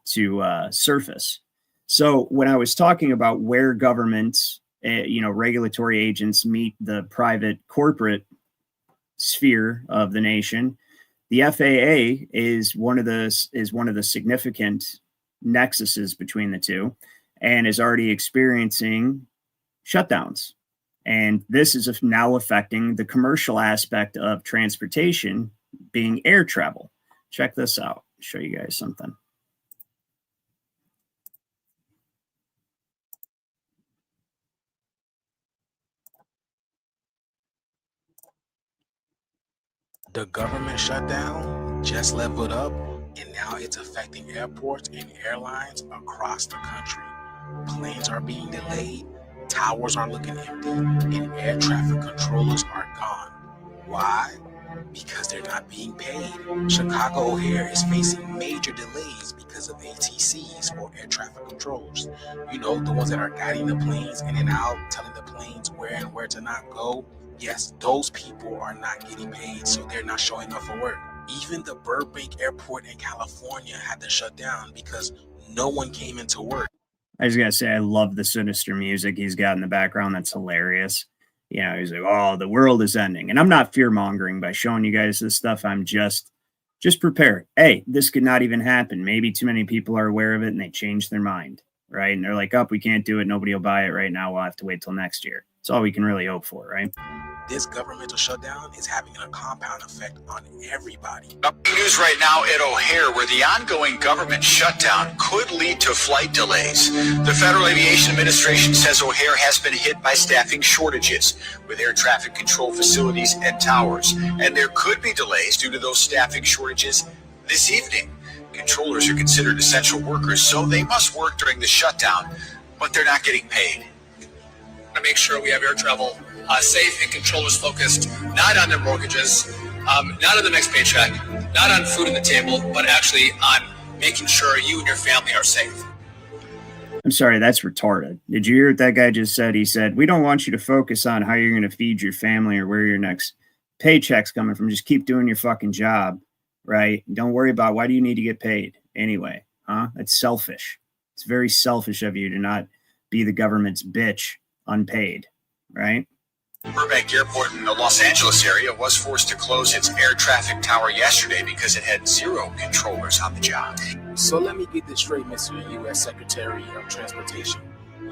to surface. So when I was talking about where governments, regulatory agents meet the private corporate sphere of the nation, the FAA is one of the significant nexuses between the two, and is already experiencing shutdowns. And this is now affecting the commercial aspect of transportation, being air travel. Check this out. I'll show you guys something. The government shutdown just leveled up, and now it's affecting airports and airlines across the country. Planes are being delayed, towers are looking empty, and air traffic controllers are gone. Why? Because they're not being paid. Chicago O'Hare is facing major delays because of ATCs, or air traffic controllers. You know, the ones that are guiding the planes in and out, telling the planes where and where to not go. Yes, those people are not getting paid, so they're not showing up for work. Even the Burbank Airport in California had to shut down because no one came into work. I just gotta say, I love the sinister music he's got in the background. That's hilarious. You know, he's like, oh, the world is ending. And I'm not fear mongering by showing you guys this stuff. I'm just prepared. Hey, this could not even happen. Maybe too many people are aware of it and they change their mind, right? And they're like, oh, we can't do it. Nobody will buy it right now. We'll have to wait till next year. It's all we can really hope for, right? This governmental shutdown is having a compound effect on everybody. News right now at O'Hare, where the ongoing government shutdown could lead to flight delays. The Federal Aviation Administration says O'Hare has been hit by staffing shortages with air traffic control facilities and towers, and there could be delays due to those staffing shortages this evening. Controllers are considered essential workers, so they must work during the shutdown, but they're not getting paid. To make sure we have air travel safe and controllers focused, not on their mortgages, not on the next paycheck, not on food on the table, but actually on making sure you and your family are safe. I'm sorry, that's retarded. Did you hear what that guy just said? He said, we don't want you to focus on how you're going to feed your family or where your next paycheck's coming from. Just keep doing your fucking job, right? Don't worry about why do you need to get paid anyway, huh? That's selfish. It's very selfish of you to not be the government's bitch unpaid, right? Burbank Airport in the Los Angeles area was forced to close its air traffic tower yesterday because it had 0 controllers on the job. So let me get this straight, Mr. U.S. Secretary of Transportation.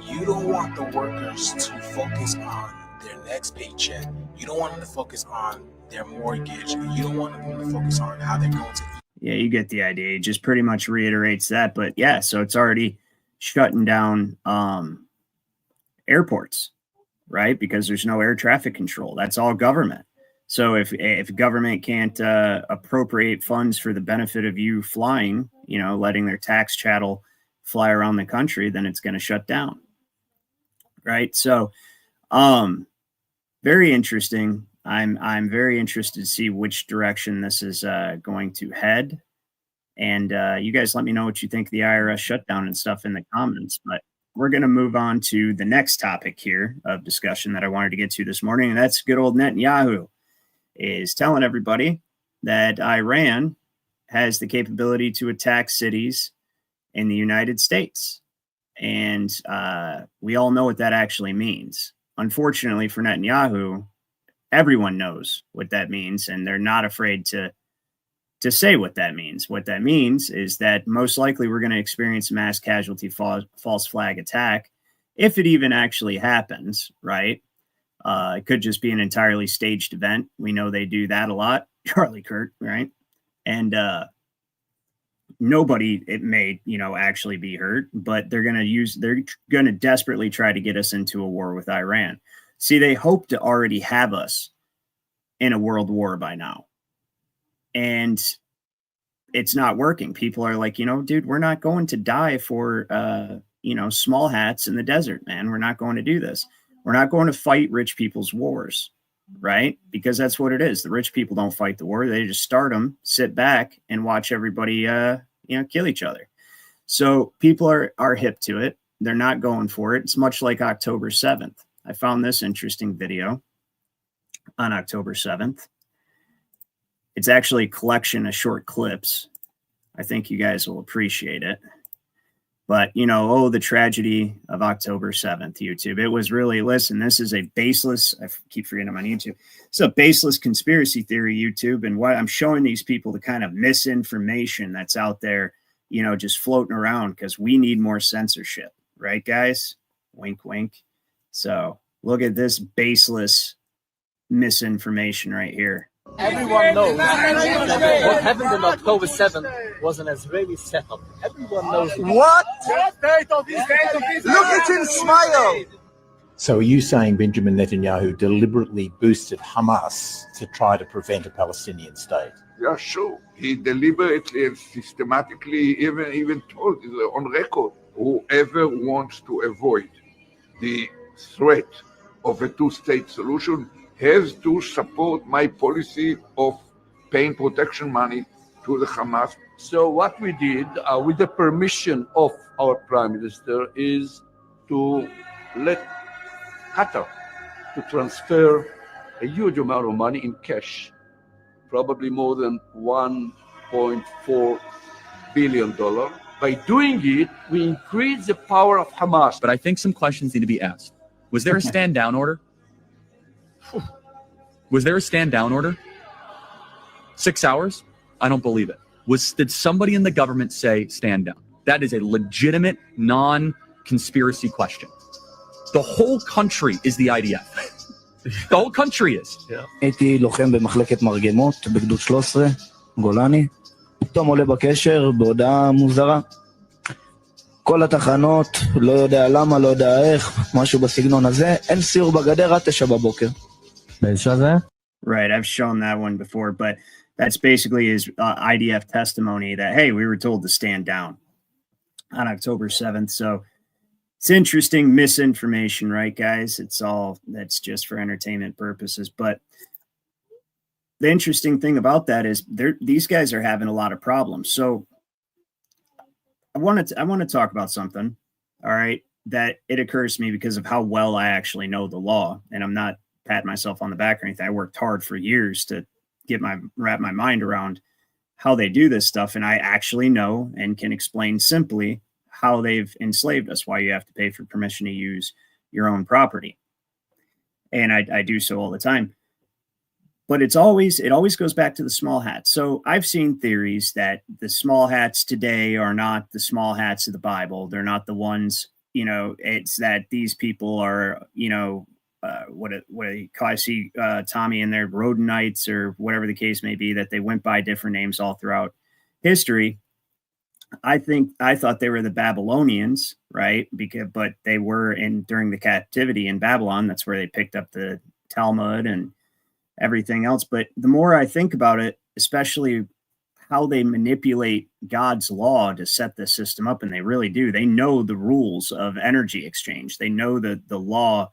You don't want the workers to focus on their next paycheck. You don't want them to focus on their mortgage. You don't want them to focus on how they're going to eat. Yeah, you get the idea. It just pretty much reiterates that. But yeah, so it's already shutting down airports, right? Because there's no air traffic control. That's all government. So if government can't appropriate funds for the benefit of you flying, you know, letting their tax chattel fly around the country, then it's going to shut down, right? So Very interesting. I'm very interested to see which direction this is going to head. And you guys let me know what you think of the IRS shutdown and stuff in the comments. But we're going to move on to the next topic here of discussion that I wanted to get to this morning. And that's good old Netanyahu is telling everybody that Iran has the capability to attack cities in the United States. And we all know what that actually means. Unfortunately for Netanyahu, everyone knows what that means, and they're not afraid to say what that means. What that means is that most likely we're going to experience a mass casualty false flag attack, if it even actually happens, right? It could just be an entirely staged event. We know they do that a lot. Charlie Kirk, right? And nobody, it may, actually be hurt, but they're going to desperately try to get us into a war with Iran. See, they hope to already have us in a world war by now. And it's not working. People are like, dude, we're not going to die for, small hats in the desert, man. We're not going to do this. We're not going to fight rich people's wars, right? Because that's what it is. The rich people don't fight the war. They just start them, sit back, and watch everybody, kill each other. So people are hip to it. They're not going for it. It's much like October 7th. I found this interesting video on October 7th. It's actually a collection of short clips. I think you guys will appreciate it. But, the tragedy of October 7th, YouTube. It was really, listen, this is a baseless, I keep forgetting I'm on YouTube. It's a baseless conspiracy theory, YouTube. And what I'm showing these people, the kind of misinformation that's out there, just floating around, because we need more censorship. Right, guys? Wink, wink. So look at this baseless misinformation right here. Everyone knows that what happened on October 7th was an Israeli setup. Everyone knows. What? Look at him smile. So are you saying Benjamin Netanyahu deliberately boosted Hamas to try to prevent a Palestinian state? Yeah, sure. He deliberately and systematically even told on record, whoever wants to avoid the threat of a two-state solution has to support my policy of paying protection money to the Hamas. So what we did, with the permission of our Prime Minister, is to let Qatar to transfer a huge amount of money in cash, probably more than $1.4 billion. By doing it, we increase the power of Hamas. But I think some questions need to be asked. Was there a stand down order? Was there a stand down order? 6 hours? I don't believe it. Did somebody in the government say stand down? That is a legitimate non-conspiracy question. The whole country is the IDF. The whole country is. הייתי לוחם במחלקת מרגמות בגדוד 13, גולני. פתאום עולה בקשר בהודעה מוזרה. כל התחנות, לא יודע למה, לא יודע איך, משהו בסגנון הזה. אין סיור בגדר עד 9 בבוקר. Right, I've shown that one before, but that's basically his IDF testimony that, hey, we were told to stand down on October 7th. So it's interesting misinformation, right, guys? That's just for entertainment purposes. But the interesting thing about that is these guys are having a lot of problems. So I want to talk about something, all right, that it occurs to me because of how well I actually know the law, and I'm not pat myself on the back or anything. I worked hard for years to wrap my mind around how they do this stuff. And I actually know and can explain simply how they've enslaved us, why you have to pay for permission to use your own property. And I do so all the time. But it always goes back to the small hats. So I've seen theories that the small hats today are not the small hats of the Bible. They're not the ones, it's that these people are, I see Tommy and their Rodenites or whatever the case may be, that they went by different names all throughout history. I thought they were the Babylonians, right? But they were during the captivity in Babylon. That's where they picked up the Talmud and everything else. But the more I think about it, especially how they manipulate God's law to set the system up, and they really do. They know the rules of energy exchange. They know the law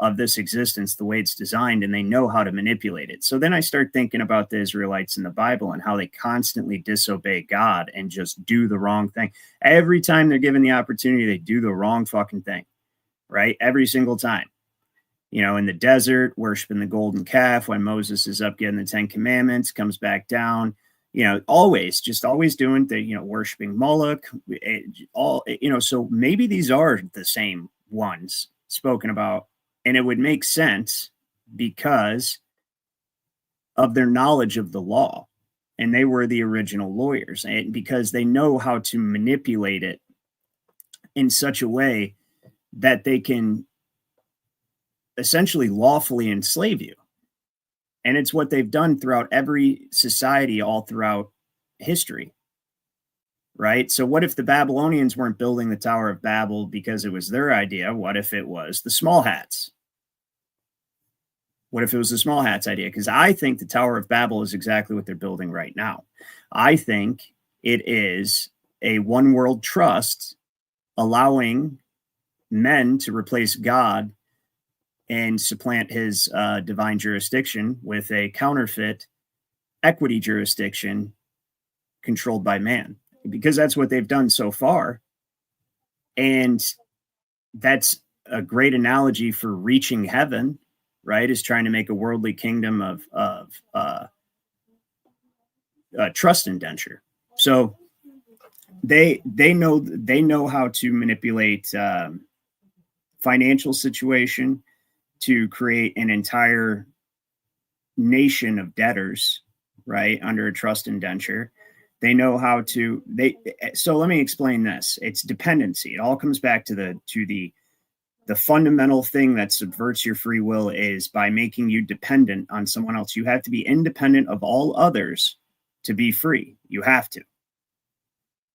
of this existence the way it's designed, and they know how to manipulate it. So then I start thinking about the Israelites in the Bible and how they constantly disobey God and just do the wrong thing. Every time they're given the opportunity, they do the wrong fucking thing, right? Every single time. You know, in the desert, worshiping the golden calf, when Moses is up getting the 10 Commandments, comes back down, you know, always doing the, you know, worshiping Moloch, so maybe these are the same ones spoken about. And it would make sense because of their knowledge of the law. And they were the original lawyers, and because they know how to manipulate it in such a way that they can essentially lawfully enslave you. And it's what they've done throughout every society all throughout history. Right? So what if the Babylonians weren't building the Tower of Babel because it was their idea? What if it was the small hats? What if it was the small hats idea? Because I think the Tower of Babel is exactly what they're building right now. I think it is a one world trust allowing men to replace God and supplant his divine jurisdiction with a counterfeit equity jurisdiction controlled by man, because that's what they've done so far. And that's a great analogy for reaching heaven, right? Is trying to make a worldly kingdom of trust indenture. So they know how to manipulate financial situation to create an entire nation of debtors, right, under a trust indenture. They know how to so let me explain this. It's dependency. It all comes back to the fundamental thing that subverts your free will is by making you dependent on someone else. You have to be independent of all others to be free. You have to.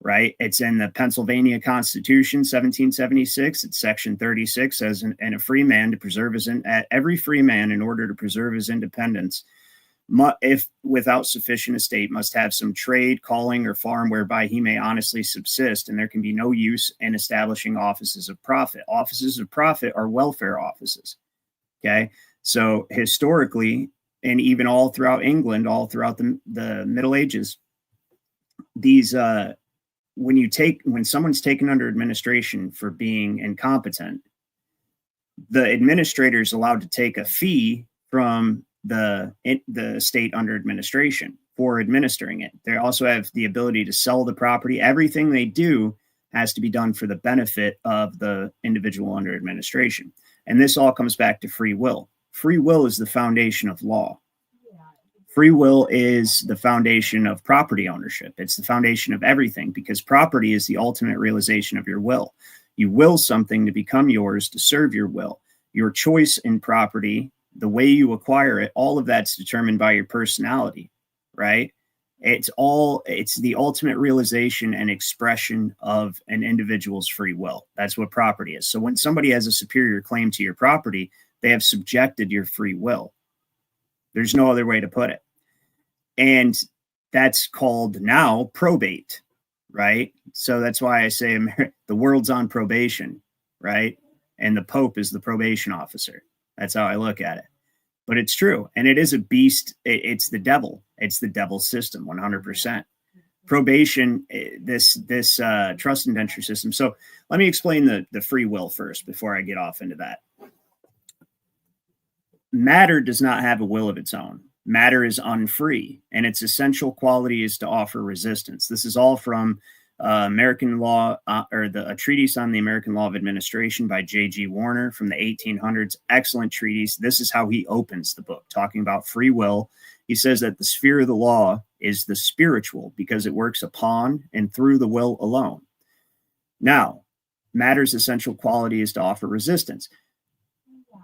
Right? It's in the Pennsylvania Constitution, 1776. It's section 36 says, and a free man to preserve his every free man in order to preserve his independence, if without sufficient estate, must have some trade, calling, or farm whereby he may honestly subsist, and there can be no use in establishing offices of profit. Offices of profit are welfare offices. Okay, so historically, and even all throughout England, all throughout the Middle Ages, these when someone's taken under administration for being incompetent, the administrator is allowed to take a fee from the state under administration for administering it. They also have the ability to sell the property. Everything they do has to be done for the benefit of the individual under administration. And this all comes back to free will. Free will is the foundation of law. Free will is the foundation of property ownership. It's the foundation of everything, because property is the ultimate realization of your will. You will something to become yours to serve your will. Your choice in property, the way you acquire it, all of that's determined by your personality, right? It's the ultimate realization and expression of an individual's free will. That's what property is. So when somebody has a superior claim to your property, they have subjected your free will. There's no other way to put it. And that's called now probate, right? So that's why I say the world's on probation, right? And the Pope is the probation officer. That's how I look at it. But it's true. And it is a beast. It's the devil. It's the devil's system, 100%. Probation, this trust indenture system. So let me explain the free will first before I get off into that. Matter does not have a will of its own. Matter is unfree, and its essential quality is to offer resistance. This is all from American law, a treatise on the American law of administration by J.G. Warner from the 1800s. Excellent treatise. This is how he opens the book, talking about free will. He says that the sphere of the law is the spiritual because it works upon and through the will alone. Now, matter's essential quality is to offer resistance.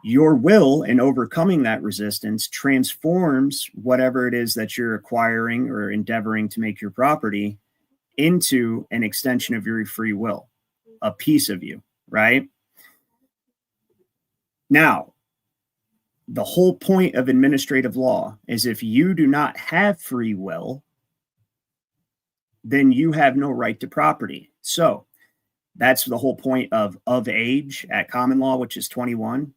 Your will, in overcoming that resistance, transforms whatever it is that you're acquiring or endeavoring to make your property into an extension of your free will, a piece of you, right? Now, the whole point of administrative law is if you do not have free will, then you have no right to property. So that's the whole point of age at common law, which is 21.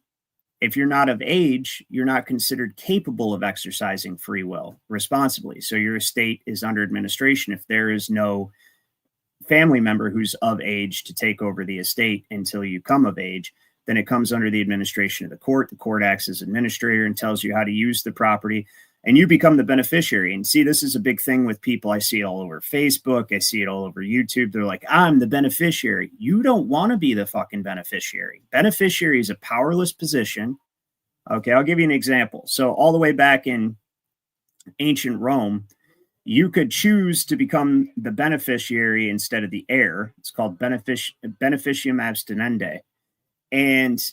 If you're not of age, you're not considered capable of exercising free will responsibly. So your estate is under administration if there is no family member who's of age to take over the estate until you come of age. Then it comes under the administration of the court. The court acts as administrator and tells you how to use the property, and you become the beneficiary. And see, this is a big thing with people. I see it all over Facebook. I see it all over YouTube. They're like, I'm the beneficiary. You don't want to be the fucking beneficiary. Beneficiary is a powerless position. Okay, I'll give you an example. So all the way back in ancient Rome, you could choose to become the beneficiary instead of the heir. It's called beneficium abstinende. And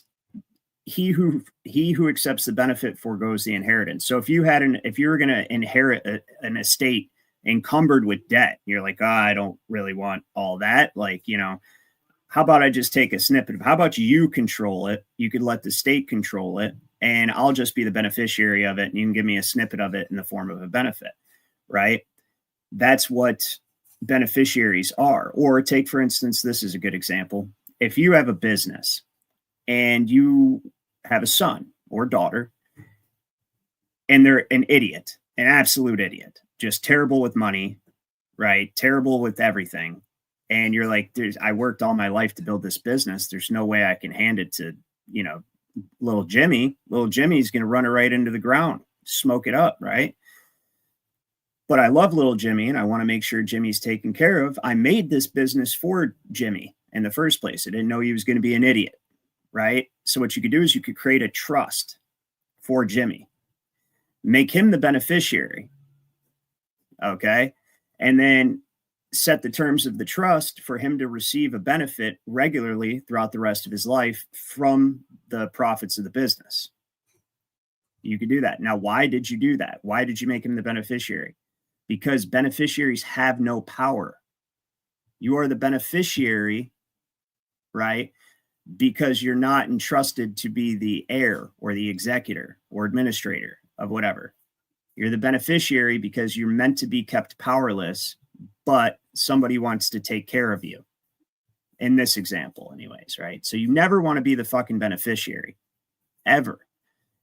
he who accepts the benefit forgoes the inheritance. So if you were going to inherit an estate encumbered with debt, you're like, I don't really want all that. Like, how about I just take a snippet of, how about you control it? You could let the state control it, and I'll just be the beneficiary of it. And you can give me a snippet of it in the form of a benefit, right? That's what beneficiaries are. Or take, for instance, this is a good example. If you have a business and you have a son or daughter, and they're an idiot, an absolute idiot, just terrible with money, right? Terrible with everything. And you're like, I worked all my life to build this business. There's no way I can hand it to, little Jimmy. Little Jimmy's going to run it right into the ground, smoke it up, right? But I love little Jimmy, and I want to make sure Jimmy's taken care of. I made this business for Jimmy in the first place. I didn't know he was going to be an idiot, right? So what you could do is you could create a trust for Jimmy, make him the beneficiary, okay? And then set the terms of the trust for him to receive a benefit regularly throughout the rest of his life from the profits of the business. You could do that. Now, why did you do that? Why did you make him the beneficiary? Because beneficiaries have no power. You are the beneficiary, right? Because you're not entrusted to be the heir or the executor or administrator of whatever. You're the beneficiary because you're meant to be kept powerless, but somebody wants to take care of you. In this example, anyways, right? So you never want to be the fucking beneficiary, ever.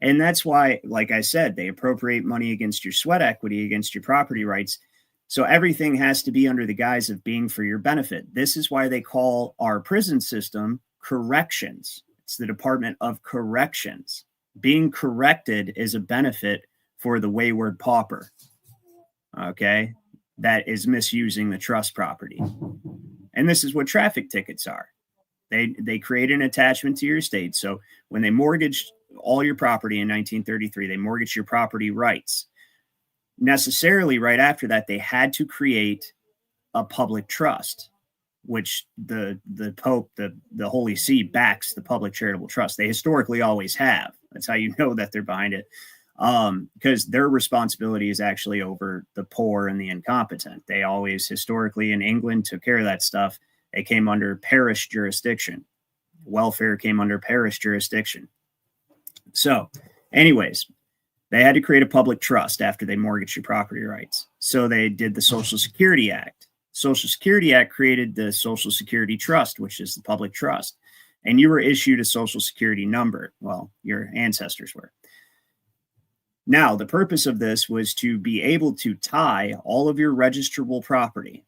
And that's why, like I said, they appropriate money against your sweat equity, against your property rights. So everything has to be under the guise of being for your benefit. This is why they call our prison system corrections. It's the Department of Corrections. Being corrected is a benefit for the wayward pauper, okay, that is misusing the trust property. And this is what traffic tickets are. They create an attachment to your estate. So when they mortgaged all your property in 1933, they mortgaged your property rights. Necessarily, right after that, they had to create a public trust, which the Pope, the Holy See, backs the public charitable trust. They historically always have. That's how you know that they're behind it, because their responsibility is actually over the poor and the incompetent. They always historically in England took care of that stuff. They came under parish jurisdiction. Welfare came under parish jurisdiction. So, anyways, they had to create a public trust after they mortgaged your property rights. So they did the Social Security Act. Social Security Act created the Social Security Trust, which is the public trust. And you were issued a Social Security number. Well, your ancestors were. Now, the purpose of this was to be able to tie all of your registrable property.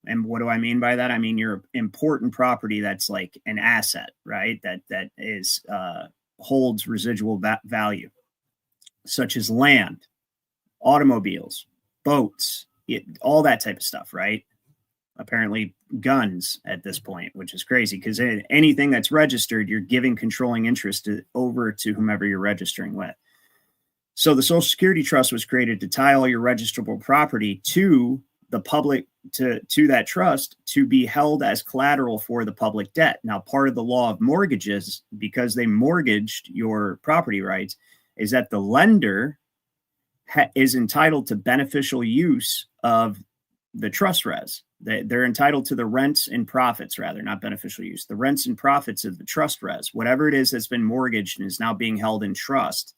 And what do I mean by that? I mean your important property that's like an asset, right? That is holds residual value, such as land, automobiles, boats, all that type of stuff, right? Apparently guns at this point, which is crazy because anything that's registered, you're giving controlling interest over to whomever you're registering with. So the Social Security Trust was created to tie all your registrable property to the public, to that trust, to be held as collateral for the public debt. Now, part of the law of mortgages, because they mortgaged your property rights, is that the lender is entitled to beneficial use of the trust res. They're entitled to the rents and profits, rather, not beneficial use. The rents and profits of the trust res, whatever it is that's been mortgaged and is now being held in trust,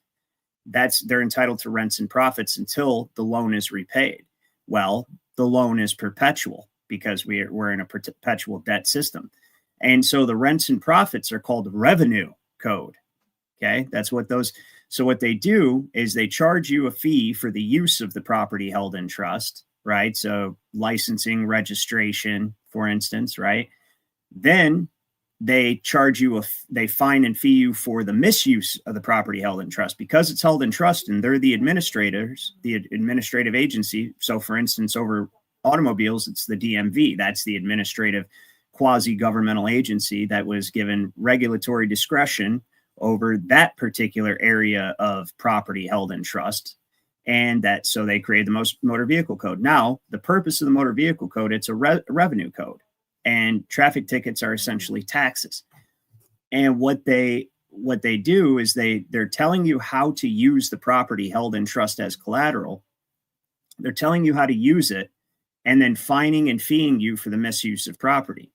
they're entitled to rents and profits until the loan is repaid. Well, the loan is perpetual because we're in a perpetual debt system. And so the rents and profits are called revenue code. Okay. That's what those, so what they do is they charge you a fee for the use of the property held in trust, right? So licensing, registration, for instance, right? Then they charge you they fine and fee you for the misuse of the property held in trust because it's held in trust and they're the administrators, the administrative agency. So for instance, over automobiles, it's the DMV. That's the administrative quasi-governmental agency that was given regulatory discretion over that particular area of property held in trust. And that, so they created the motor vehicle code. Now, the purpose of the motor vehicle code, it's a revenue code. And traffic tickets are essentially taxes. And what they do is they're telling you how to use the property held in trust as collateral. They're telling you how to use it and then fining and feeing you for the misuse of property.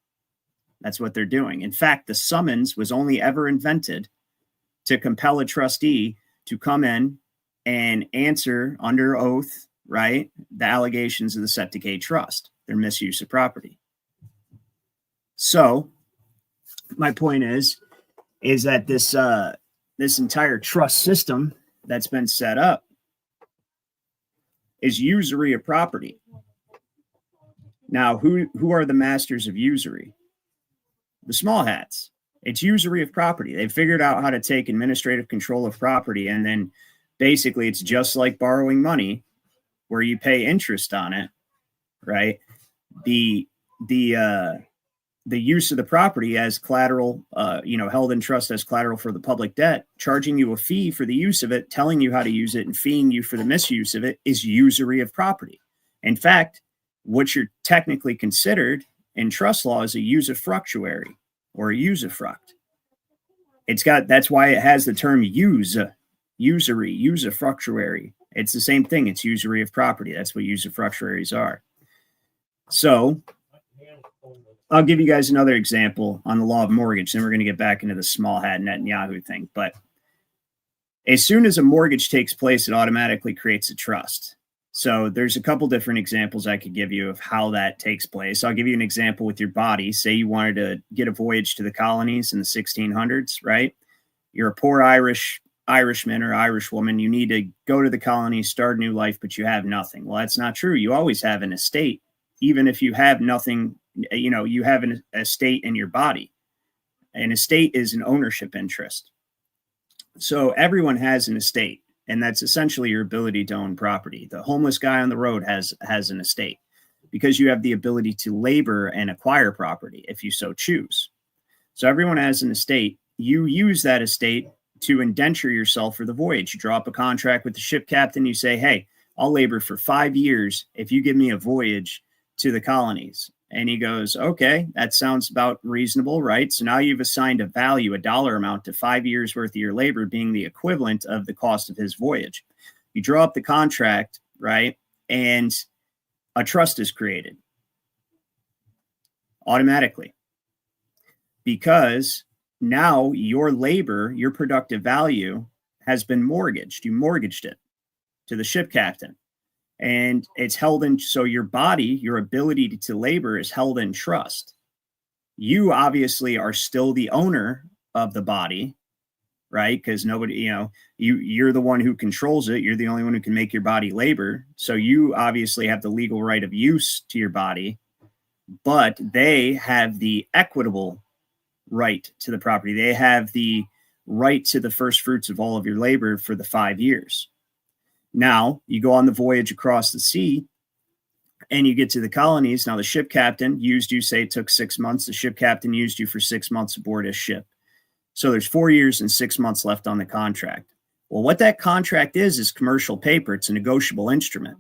That's what they're doing. In fact, the summons was only ever invented to compel a trustee to come in and answer under oath, right, the allegations of the septic A trust, their misuse of property. So my point is that this entire trust system that's been set up is usury of property. Now, who are the masters of usury? The small hats. It's usury of property. They've figured out how to take administrative control of property, and then basically it's just like borrowing money where you pay interest on it, right? The use of the property as collateral, held in trust as collateral for the public debt, charging you a fee for the use of it, telling you how to use it, and feeing you for the misuse of it is usury of property. In fact, what you're technically considered in trust law is a usufructuary or a usufruct. That's why it has the term usury, usufructuary. It's the same thing. It's usury of property. That's what usufructuaries are. So I'll give you guys another example on the law of mortgage. Then we're going to get back into the small hat Netanyahu thing. But as soon as a mortgage takes place, it automatically creates a trust. So there's a couple different examples I could give you of how that takes place. I'll give you an example with your body. Say you wanted to get a voyage to the colonies in the 1600s, right? You're a poor Irishman or Irish woman. You need to go to the colonies, start a new life, but you have nothing. Well, that's not true. You always have an estate. Even if you have nothing, you have an estate in your body. An estate is an ownership interest. So everyone has an estate. And that's essentially your ability to own property. The homeless guy on the road has an estate because you have the ability to labor and acquire property if you so choose. So everyone has an estate. You use that estate to indenture yourself for the voyage. You draw up a contract with the ship captain. You say, hey, I'll labor for 5 years if you give me a voyage to the colonies. And he goes, okay, that sounds about reasonable, right? So now you've assigned a value, a dollar amount to 5 years worth of your labor being the equivalent of the cost of his voyage. You draw up the contract, right? And a trust is created automatically because now your labor, your productive value has been mortgaged. You mortgaged it to the ship captain. And it's held in, so your body, your ability to labor is held in trust. You obviously are still the owner of the body, right? Because nobody, you're the one who controls it. You're the only one who can make your body labor. So you obviously have the legal right of use to your body, but they have the equitable right to the property. They have the right to the first fruits of all of your labor for the 5 years. Now you go on the voyage across the sea and you get to the colonies. Now the ship captain used you, say it took 6 months. The ship captain used you for 6 months aboard his ship. So there's 4 years and 6 months left on the contract. Well, what that contract is commercial paper. It's a negotiable instrument.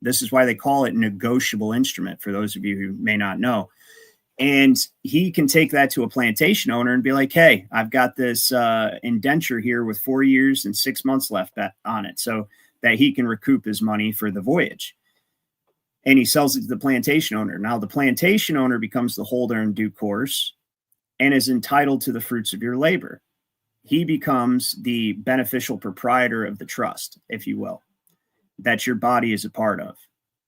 This is why they call it negotiable instrument for those of you who may not know. And he can take that to a plantation owner and be like, hey, I've got this indenture here with 4 years and 6 months left on it. So that he can recoup his money for the voyage. And he sells it to the plantation owner. Now the plantation owner becomes the holder in due course and is entitled to the fruits of your labor. He becomes the beneficial proprietor of the trust, if you will, that your body is a part of.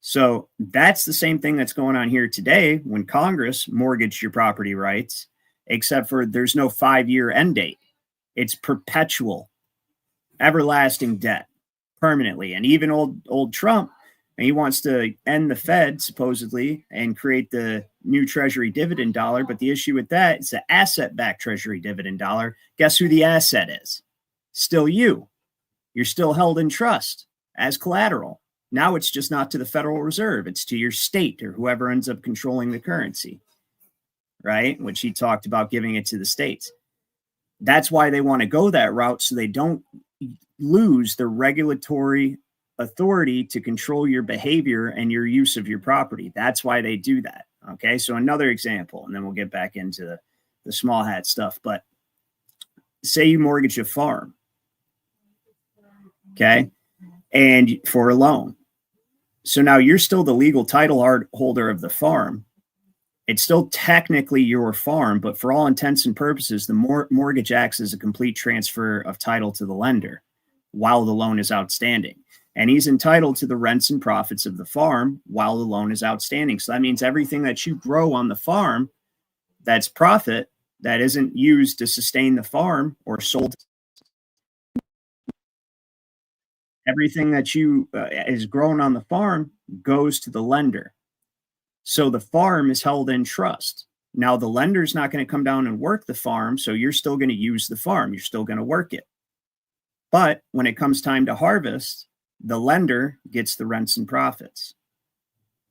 So that's the same thing that's going on here today when Congress mortgaged your property rights, except for there's no 5-year end date. It's perpetual, everlasting debt, permanently. And even old Trump, he wants to end the Fed supposedly and create the new Treasury dividend dollar. But the issue with that is the asset-backed Treasury dividend dollar. Guess who the asset is? Still you. You're still held in trust as collateral. Now it's just not to the Federal Reserve. It's to your state or whoever ends up controlling the currency, right? Which he talked about giving it to the states. That's why they want to go that route, so they don't lose the regulatory authority to control your behavior and your use of your property. That's why they do that. Okay, so another example, and then we'll get back into the small hat stuff. But say you mortgage a farm, okay, and for a loan. So now you're still the legal title holder of the farm. It's still technically your farm, but for all intents and purposes, the mortgage acts as a complete transfer of title to the lender while the loan is outstanding. And he's entitled to the rents and profits of the farm while the loan is outstanding. So that means everything that you grow on the farm, that's profit, that isn't used to sustain the farm or sold. Everything that you is grown on the farm goes to the lender. So the farm is held in trust. Now the lender's not going to come down and work the farm, so you're still going to use the farm. You're still going to work it. But when it comes time to harvest, the lender gets the rents and profits.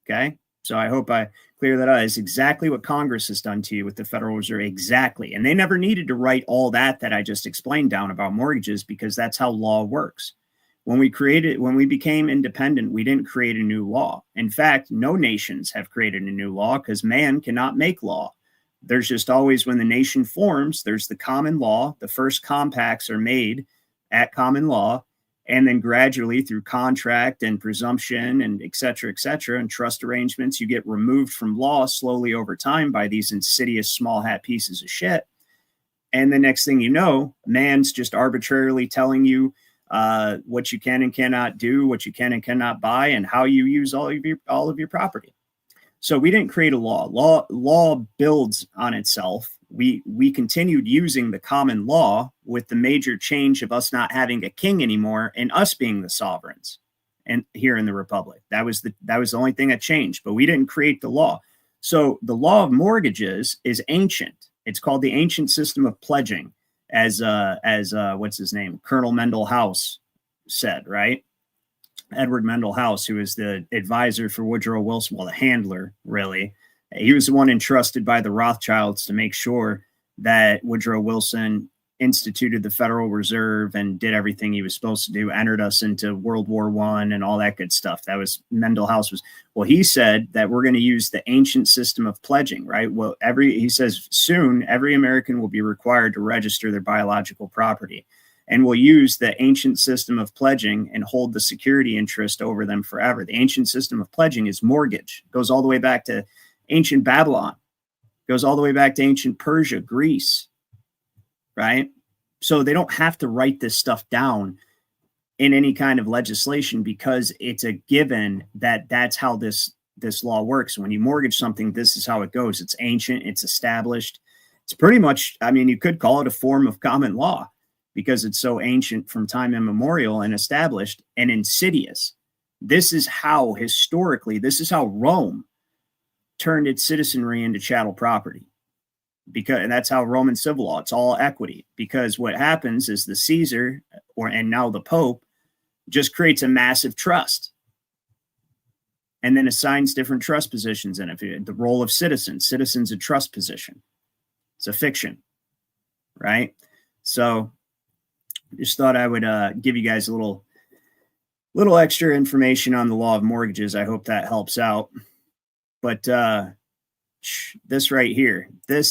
Okay? So I hope I clear that out. It's exactly what Congress has done to you with the Federal Reserve. Exactly. And they never needed to write all that I just explained down about mortgages, because that's how law works. When we became independent, we didn't create a new law. In fact, no nations have created a new law, because man cannot make law. There's just always, when the nation forms, there's the common law. The first compacts are made at common law, and then gradually through contract and presumption and et cetera, and trust arrangements, you get removed from law slowly over time by these insidious small hat pieces of shit. And the next thing you know, man's just arbitrarily telling you what you can and cannot do, what you can and cannot buy, and how you use all of your property. So we didn't create a law. Law builds on itself. We continued using the common law, with the major change of us not having a king anymore and us being the sovereigns, and here in the Republic. That was the only thing that changed, but we didn't create the law. So the law of mortgages is ancient. It's called the ancient system of pledging, as what's his name? Colonel Mendel House said, right? Edward Mendel House, who is the advisor for Woodrow Wilson, well, the handler, really. He was the one entrusted by the Rothschilds to make sure that Woodrow Wilson instituted the Federal Reserve and did everything he was supposed to do, entered us into World War I and all that good stuff. That was Mendel House. He said that we're going to use the ancient system of pledging, right? Well, he says soon every American will be required to register their biological property, and we'll use the ancient system of pledging and hold the security interest over them forever. The ancient system of pledging is mortgage. It goes all the way back to ancient Babylon, goes all the way back to ancient Persia, Greece, right? So they don't have to write this stuff down in any kind of legislation, because it's a given that that's how this law works. When you mortgage something, this is how it goes. It's ancient, it's established. It's pretty much, I mean, you could call it a form of common law, because it's so ancient from time immemorial and established and insidious. This is how Rome turned its citizenry into chattel property, and that's how Roman civil law, it's all equity. Because what happens is the Caesar, and now the Pope, just creates a massive trust and then assigns different trust positions in it. The role of citizen's a trust position. It's a fiction, right? So just thought I would give you guys a little extra information on the law of mortgages. I hope that helps out. But this right here, the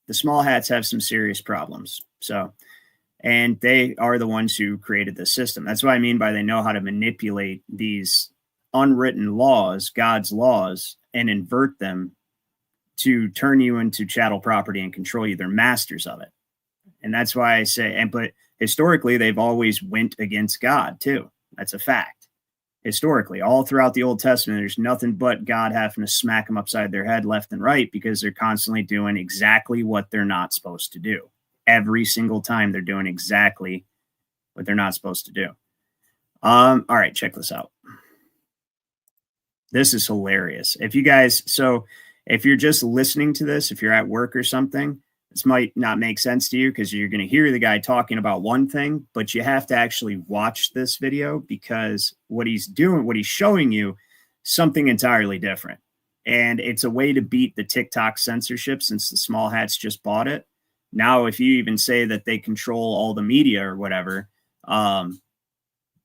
small hats have some serious problems. So, and they are the ones who created the system. That's what I mean by they know how to manipulate these unwritten laws, God's laws, and invert them to turn you into chattel property and control you. They're masters of it. And that's why I say, but historically, they've always went against God too. That's a fact. Historically, all throughout the Old Testament, there's nothing but God having to smack them upside their head left and right, because they're constantly doing exactly what they're not supposed to do. every single time they're doing exactly what they're not supposed to do. All right, check this out. This is hilarious. If you're just listening to this, if you're at work or something, this might not make sense to you because you're going to hear the guy talking about one thing, but you have to actually watch this video because what he's showing you, something entirely different. And it's a way to beat the TikTok censorship since the small hats just bought it. Now, if you even say that they control all the media or whatever,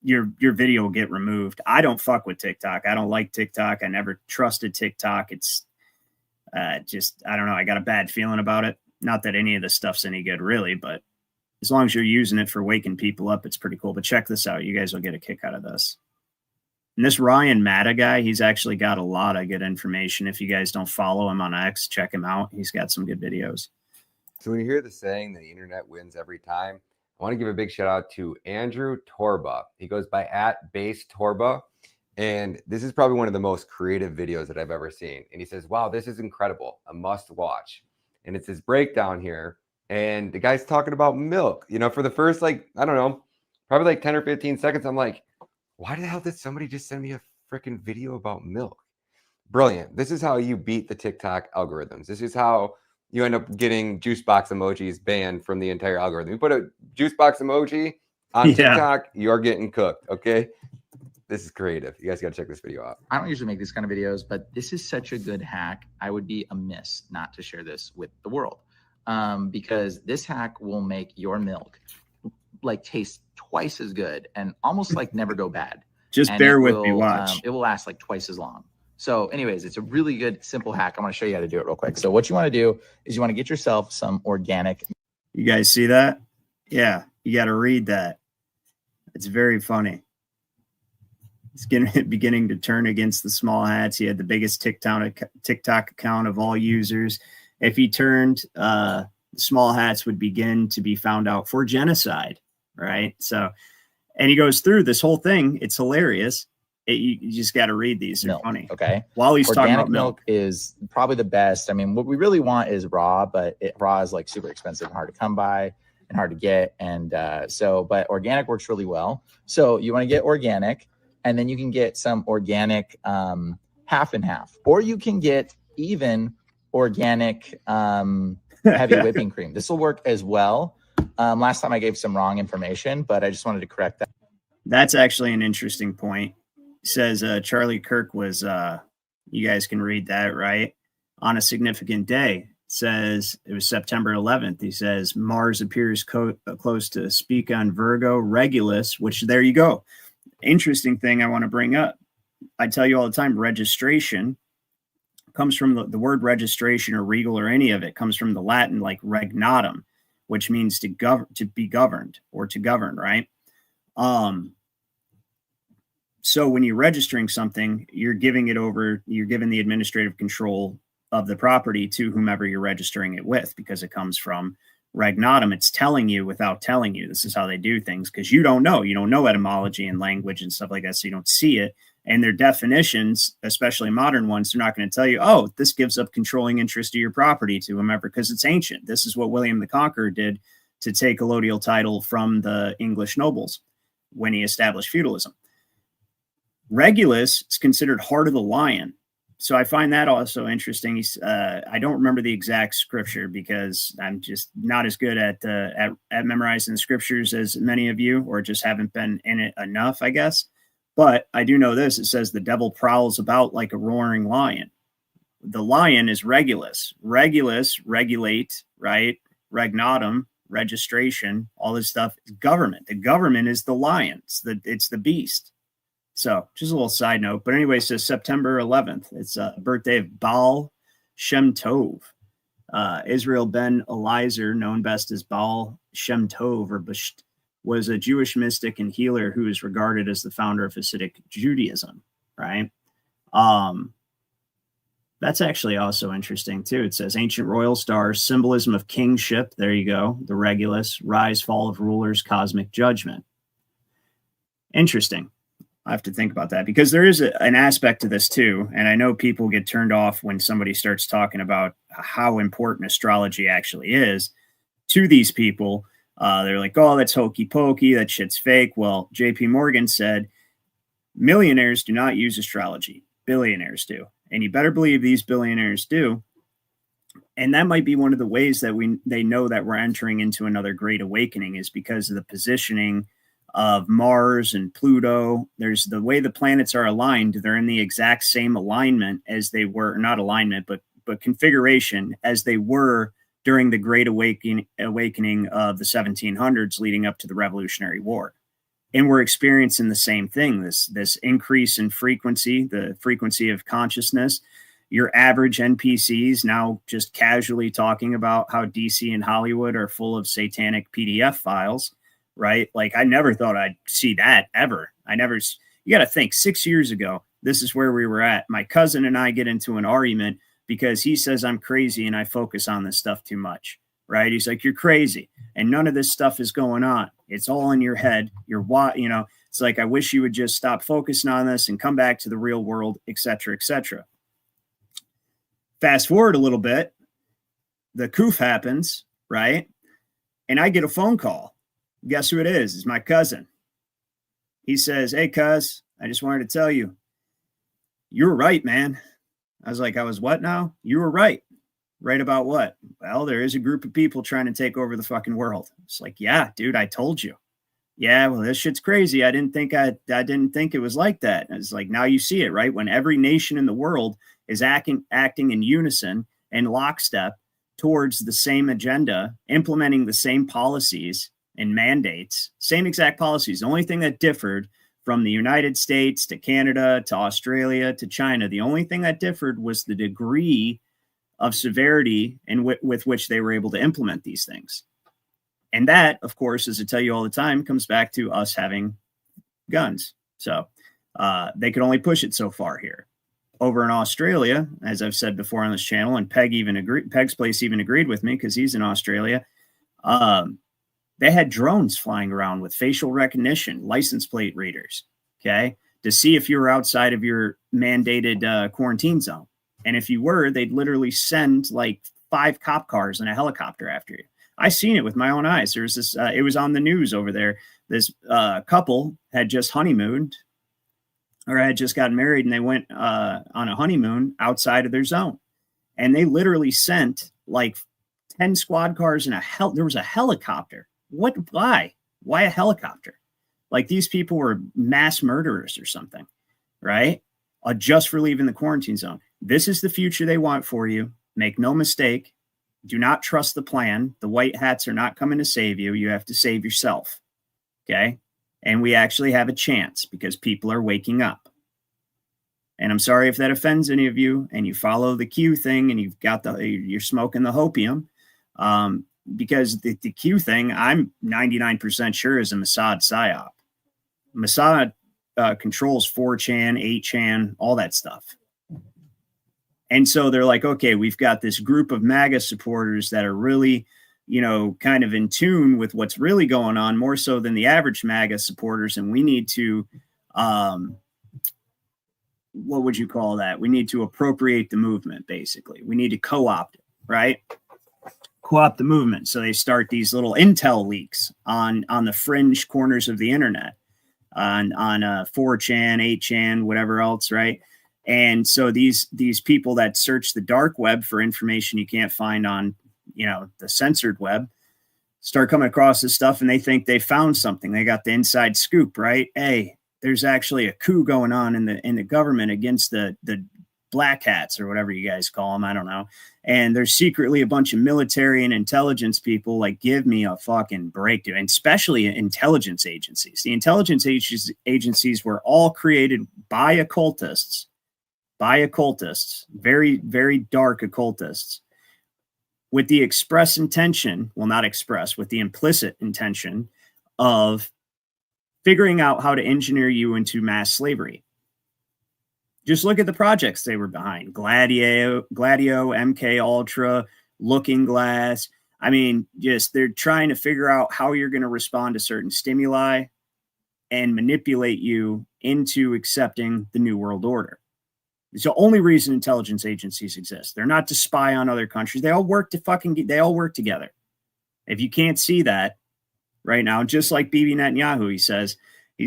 your video will get removed. I don't fuck with TikTok. I don't like TikTok. I never trusted TikTok. It's just, I don't know. I got a bad feeling about it. Not that any of this stuff's any good really, but as long as you're using it for waking people up, it's pretty cool. But check this out. You guys will get a kick out of this. And this Ryan Matta guy, he's actually got a lot of good information. If you guys don't follow him on X, check him out. He's got some good videos. So when you hear the saying, the internet wins every time, I want to give a big shout out to Andrew Torba. He goes by @basetorba. And this is probably one of the most creative videos that I've ever seen. And he says, wow, this is incredible. A must watch. And it's his breakdown here. And the guy's talking about milk. You know, for the first, like, I don't know, probably like 10 or 15 seconds, I'm like, why the hell did somebody just send me a freaking video about milk? Brilliant. This is how you beat the TikTok algorithms. This is how you end up getting juice box emojis banned from the entire algorithm. You put a juice box emoji on TikTok, you're getting cooked, okay? This is creative. You guys got to check this video out. I don't usually make these kind of videos, but this is such a good hack. I would be amiss not to share this with the world because this hack will make your milk like taste twice as good and almost like never go bad. Just bear with me, watch. It will last like twice as long. So anyways, it's a really good, simple hack. I'm going to show you how to do it real quick. So what you want to do is you want to get yourself some organic. You guys see that? Yeah, you got to read that. It's very funny. It's beginning to turn against the small hats. He had the biggest TikTok account of all users. If he turned, small hats would begin to be found out for genocide, right? So, and he goes through this whole thing. It's hilarious. You just got to read these. They're funny. Okay. While he's Organic talking about milk is probably the best. I mean, what we really want is raw, but raw is like super expensive and hard to come by and hard to get. And but organic works really well. So you want to get organic. And then you can get some organic half and half, or you can get even organic heavy whipping cream. This will work as well. Last time I gave some wrong information, but I just wanted to correct that. That's actually an interesting point. It says Charlie Kirk was, you guys can read that, right? On a significant day. It says it was September 11th. He says Mars appears close to speak on Virgo Regulus, which there you go. Interesting thing I want to bring up. I tell you all the time, registration comes from the word registration or regal or any of it comes from the Latin like regnatum, which means to be governed or to govern, right? So when you're registering something, you're giving the administrative control of the property to whomever you're registering it with, because it comes from regnatum. It's telling you without telling you. This is how they do things, because you don't know etymology and language and stuff like that, so you don't see it. And their definitions, especially modern ones, they're not going to tell you, oh, this gives up controlling interest of your property to whomever, because it's ancient. This is what William the Conqueror did to take allodial title from the English nobles when he established feudalism. Regulus is considered heart of the lion. So I find that also interesting. I don't remember the exact scripture because I'm just not as good at memorizing the scriptures as many of you, or just haven't been in it enough, I guess. But I do know this. It says the devil prowls about like a roaring lion. The lion is Regulus. Regulus, regulate, right? Regnatum, registration, all this stuff is government. The government is the lion. It's the beast. So just a little side note. But anyway, so September 11th, it's a birthday of Baal Shem Tov. Israel ben Eliezer, known best as Baal Shem Tov or Basht, was a Jewish mystic and healer who is regarded as the founder of Hasidic Judaism, right? That's actually also interesting too. It says ancient royal stars, symbolism of kingship. There you go. The Regulus, rise, fall of rulers, cosmic judgment. Interesting. I have to think about that, because there is an aspect to this too. And I know people get turned off when somebody starts talking about how important astrology actually is to these people. They're like, oh, that's hokey pokey. That shit's fake. Well, JP Morgan said millionaires do not use astrology. Billionaires do. And you better believe these billionaires do. And that might be one of the ways that they know that we're entering into another great awakening, is because of the positioning of Mars and Pluto. There's the way the planets are aligned. They're in the exact same alignment as they were, not alignment, but configuration as they were during the Great Awakening of the 1700s leading up to the Revolutionary War. And we're experiencing the same thing, this increase in frequency, the frequency of consciousness. Your average NPCs now just casually talking about how DC and Hollywood are full of satanic PDF files, right? Like, I never thought I'd see that ever. You got to think 6 years ago, this is where we were at. My cousin and I get into an argument because he says I'm crazy and I focus on this stuff too much, right? He's like, you're crazy. And none of this stuff is going on. It's all in your head. It's like, I wish you would just stop focusing on this and come back to the real world, et cetera, et cetera. Fast forward a little bit, the coof happens, right? And I get a phone call. Guess who it is? It's my cousin. He says, hey, cuz, I just wanted to tell you, you were right, man. I was like, I was what now? You were right. Right about what? Well, there is a group of people trying to take over the fucking world. It's like, yeah, dude, I told you. Yeah, well, this shit's crazy. I didn't think it was like that. It's like, now you see it, right? When every nation in the world is acting in unison and lockstep towards the same agenda, implementing the same policies and mandates, same exact policies. The only thing that differed from the United States to Canada to Australia to China, the only thing that differed was the degree of severity and with which they were able to implement these things. And that, of course, as I tell you all the time, comes back to us having guns. So they could only push it so far here. Over in Australia, as I've said before on this channel, and Peg's Place even agreed with me because he's in Australia. They had drones flying around with facial recognition, license plate readers, okay, to see if you were outside of your mandated quarantine zone. And if you were, they'd literally send like 5 cop cars and a helicopter after you. I seen it with my own eyes. There's this, it was on the news over there. This couple had just honeymooned, or had just gotten married, and they went on a honeymoon outside of their zone. And they literally sent like 10 squad cars and there was a helicopter. Why a helicopter? Like, these people were mass murderers or something, right? Just for leaving the quarantine zone. This is the future they want for you. Make no mistake. Do not trust the plan. The white hats are not coming to save you. You have to save yourself. Okay. And we actually have a chance because people are waking up. And I'm sorry if that offends any of you and you follow the Q thing and you're smoking the hopium. Because the Q thing, I'm 99% sure is a Mossad psyop. Mossad controls 4chan, 8chan, all that stuff. And so they're like, okay, we've got this group of MAGA supporters that are really, kind of in tune with what's really going on, more so than the average MAGA supporters. And we need to, what would you call that? We need to appropriate the movement, basically. We need to co-opt it, right? Co-opt the movement. So they start these little intel leaks on the fringe corners of the internet, on 4chan, 8chan, whatever else, right? And so these people that search the dark web for information you can't find on, the censored web, start coming across this stuff, and they think they found something. They got the inside scoop, right? Hey, there's actually a coup going on in the government against the black hats, or whatever you guys call them. I don't know. And there's secretly a bunch of military and intelligence people. Like, give me a fucking break, dude. And especially intelligence agencies. The intelligence agencies were all created by occultists, very, very dark occultists, with the express intention, well, not express, with the implicit intention of figuring out how to engineer you into mass slavery. Just look at the projects they were behind. Gladio, MK Ultra, Looking Glass. I mean, they're trying to figure out how you're going to respond to certain stimuli and manipulate you into accepting the New World Order. It's the only reason intelligence agencies exist. They're not to spy on other countries. They all work together. If you can't see that right now, just like Bibi Netanyahu, he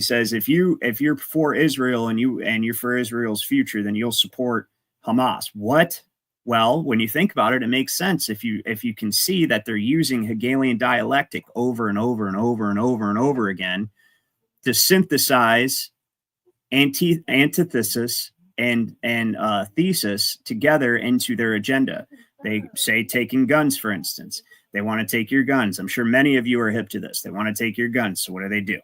says if you're for Israel and you're for Israel's future, then you'll support Hamas. What? Well, when you think about it, it makes sense. If you can see that they're using Hegelian dialectic over and over and over and over and over again to synthesize antithesis and thesis together into their agenda. They say taking guns, for instance. They want to take your guns. I'm sure many of you are hip to this. They want to take your guns. So what do?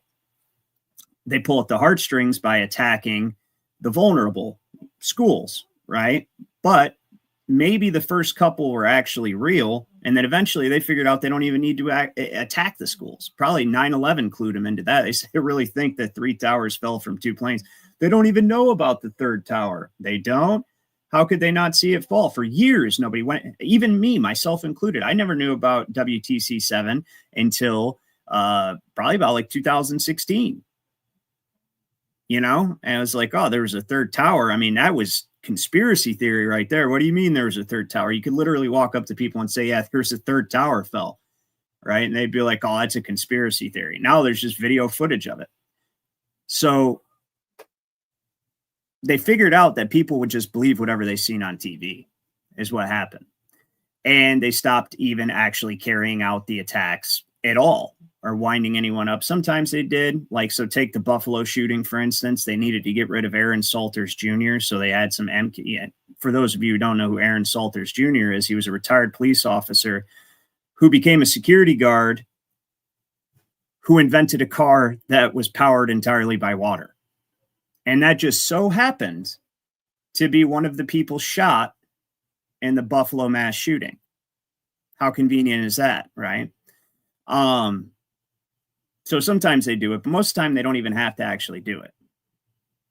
They pull at the heartstrings by attacking the vulnerable schools, right? But maybe the first couple were actually real, and then eventually they figured out they don't even need to attack the schools. Probably 9/11 clued them into that. They really think that 3 towers fell from 2 planes. They don't even know about the 3rd tower. They don't. How could they not see it fall? For years, nobody went, even me, myself included. I never knew about WTC 7 until probably about like 2016. And I was like, oh, there was a 3rd tower. I mean, that was conspiracy theory right there. What do you mean there was a 3rd tower? You could literally walk up to people and say, yeah, there's a 3rd tower fell, right? And they'd be like, oh, that's a conspiracy theory. Now there's just video footage of it. So they figured out that people would just believe whatever they seen on TV is what happened. And they stopped even actually carrying out the attacks at all or winding anyone up. Sometimes they did. Like, so take the Buffalo shooting, for instance. They needed to get rid of Aaron Salters Jr., so they had some for those of you who don't know who Aaron Salters Jr. is, he was a retired police officer who became a security guard who invented a car that was powered entirely by water. And that just so happened to be one of the people shot in the Buffalo mass shooting. How convenient is that, right? So sometimes they do it, but most of the time they don't even have to actually do it.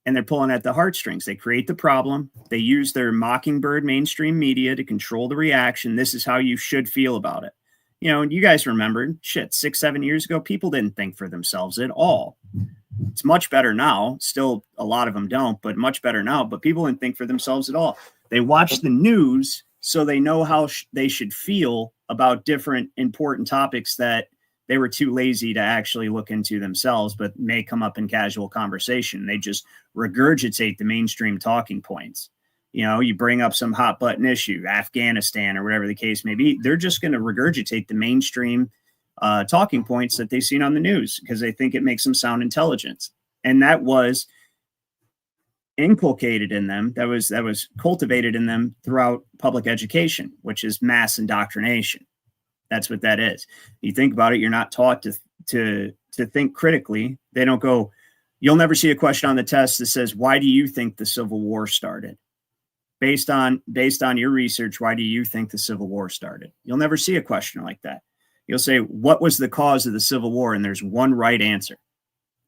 And they're pulling at the heartstrings. They create the problem. They use their mockingbird mainstream media to control the reaction. This is how you should feel about it. You guys remember, 6-7 years ago, people didn't think for themselves at all. It's much better now. Still, a lot of them don't, but much better now. But people didn't think for themselves at all. They watch the news so they know how they should feel about different important topics that they were too lazy to actually look into themselves, but may come up in casual conversation. They just regurgitate the mainstream talking points. You bring up some hot button issue, Afghanistan or whatever the case may be. They're just going to regurgitate the mainstream talking points that they've seen on the news because they think it makes them sound intelligent. And that was inculcated in them. That was cultivated in them throughout public education, which is mass indoctrination. That's what that is. You think about it, you're not taught to think critically. They don't go, you'll never see a question on the test that says, why do you think the Civil War started? Based on your research, why do you think the Civil War started? You'll never see a question like that. You'll say, what was the cause of the Civil War? And there's one right answer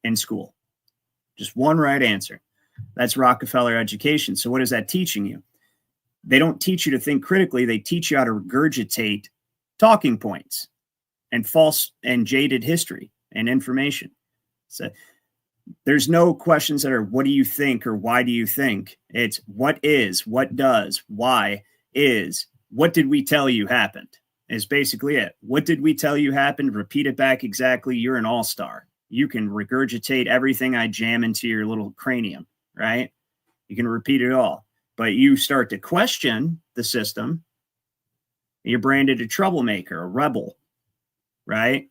in school. Just one right answer. That's Rockefeller education. So what is that teaching you? They don't teach you to think critically. They teach you how to regurgitate talking points and false and jaded history and information. So there's no questions that are, what do you think or why do you think? It's what is, what does, why is, what did we tell you happened is basically it. What did we tell you happened? Repeat it back exactly. You're an all-star. You can regurgitate everything I jam into your little cranium, right? You can repeat it all, but you start to question the system. You're branded a troublemaker, a rebel, right?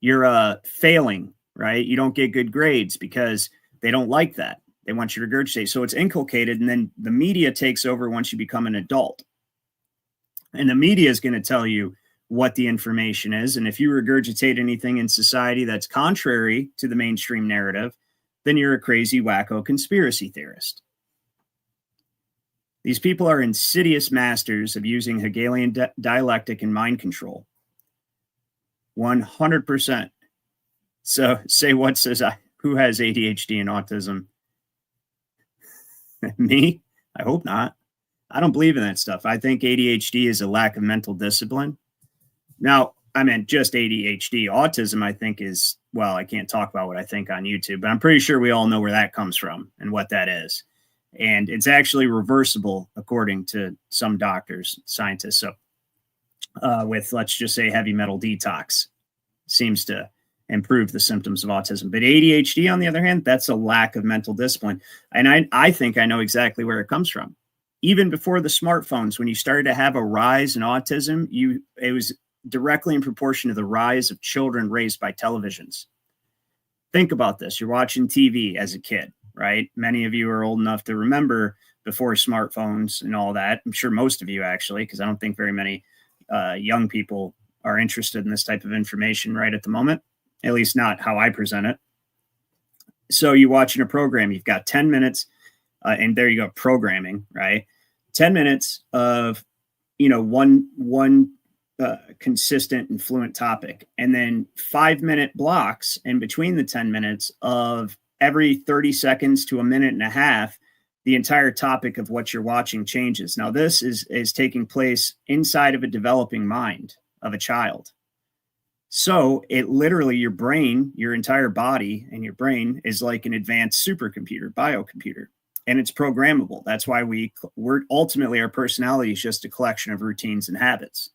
You're failing, right? You don't get good grades because they don't like that. They want you to regurgitate. So it's inculcated, and then the media takes over once you become an adult. And the media is going to tell you what the information is. And if you regurgitate anything in society that's contrary to the mainstream narrative, then you're a crazy wacko conspiracy theorist. These people are insidious masters of using Hegelian dialectic and mind control. 100%. So say what says who has ADHD and autism? Me? I hope not. I don't believe in that stuff. I think ADHD is a lack of mental discipline. Now, I meant just ADHD. Autism, I think, is, well, I can't talk about what I think on YouTube, but I'm pretty sure we all know where that comes from and what that is. And it's actually reversible, according to some doctors, scientists. So with, let's just say, heavy metal detox. Seems to improve the symptoms of autism. But ADHD, on the other hand, that's a lack of mental discipline. And I think I know exactly where it comes from. Even before the smartphones, when you started to have a rise in autism, it was directly in proportion to the rise of children raised by televisions. Think about this. You're watching TV as a kid, right? Many of you are old enough to remember before smartphones and all that. I'm sure most of you actually, because I don't think very many young people are interested in this type of information right at the moment, at least not how I present it. So you're watching a program, you've got 10 minutes, and there you go, programming, right? 10 minutes of, one consistent and fluent topic, and then 5-minute blocks in between the 10 minutes of every 30 seconds to a minute and a half, the entire topic of what you're watching changes. Now, this is taking place inside of a developing mind of a child. So it literally, your brain, your entire body and your brain is like an advanced supercomputer, biocomputer, and it's programmable. That's why we're ultimately, our personality is just a collection of routines and habits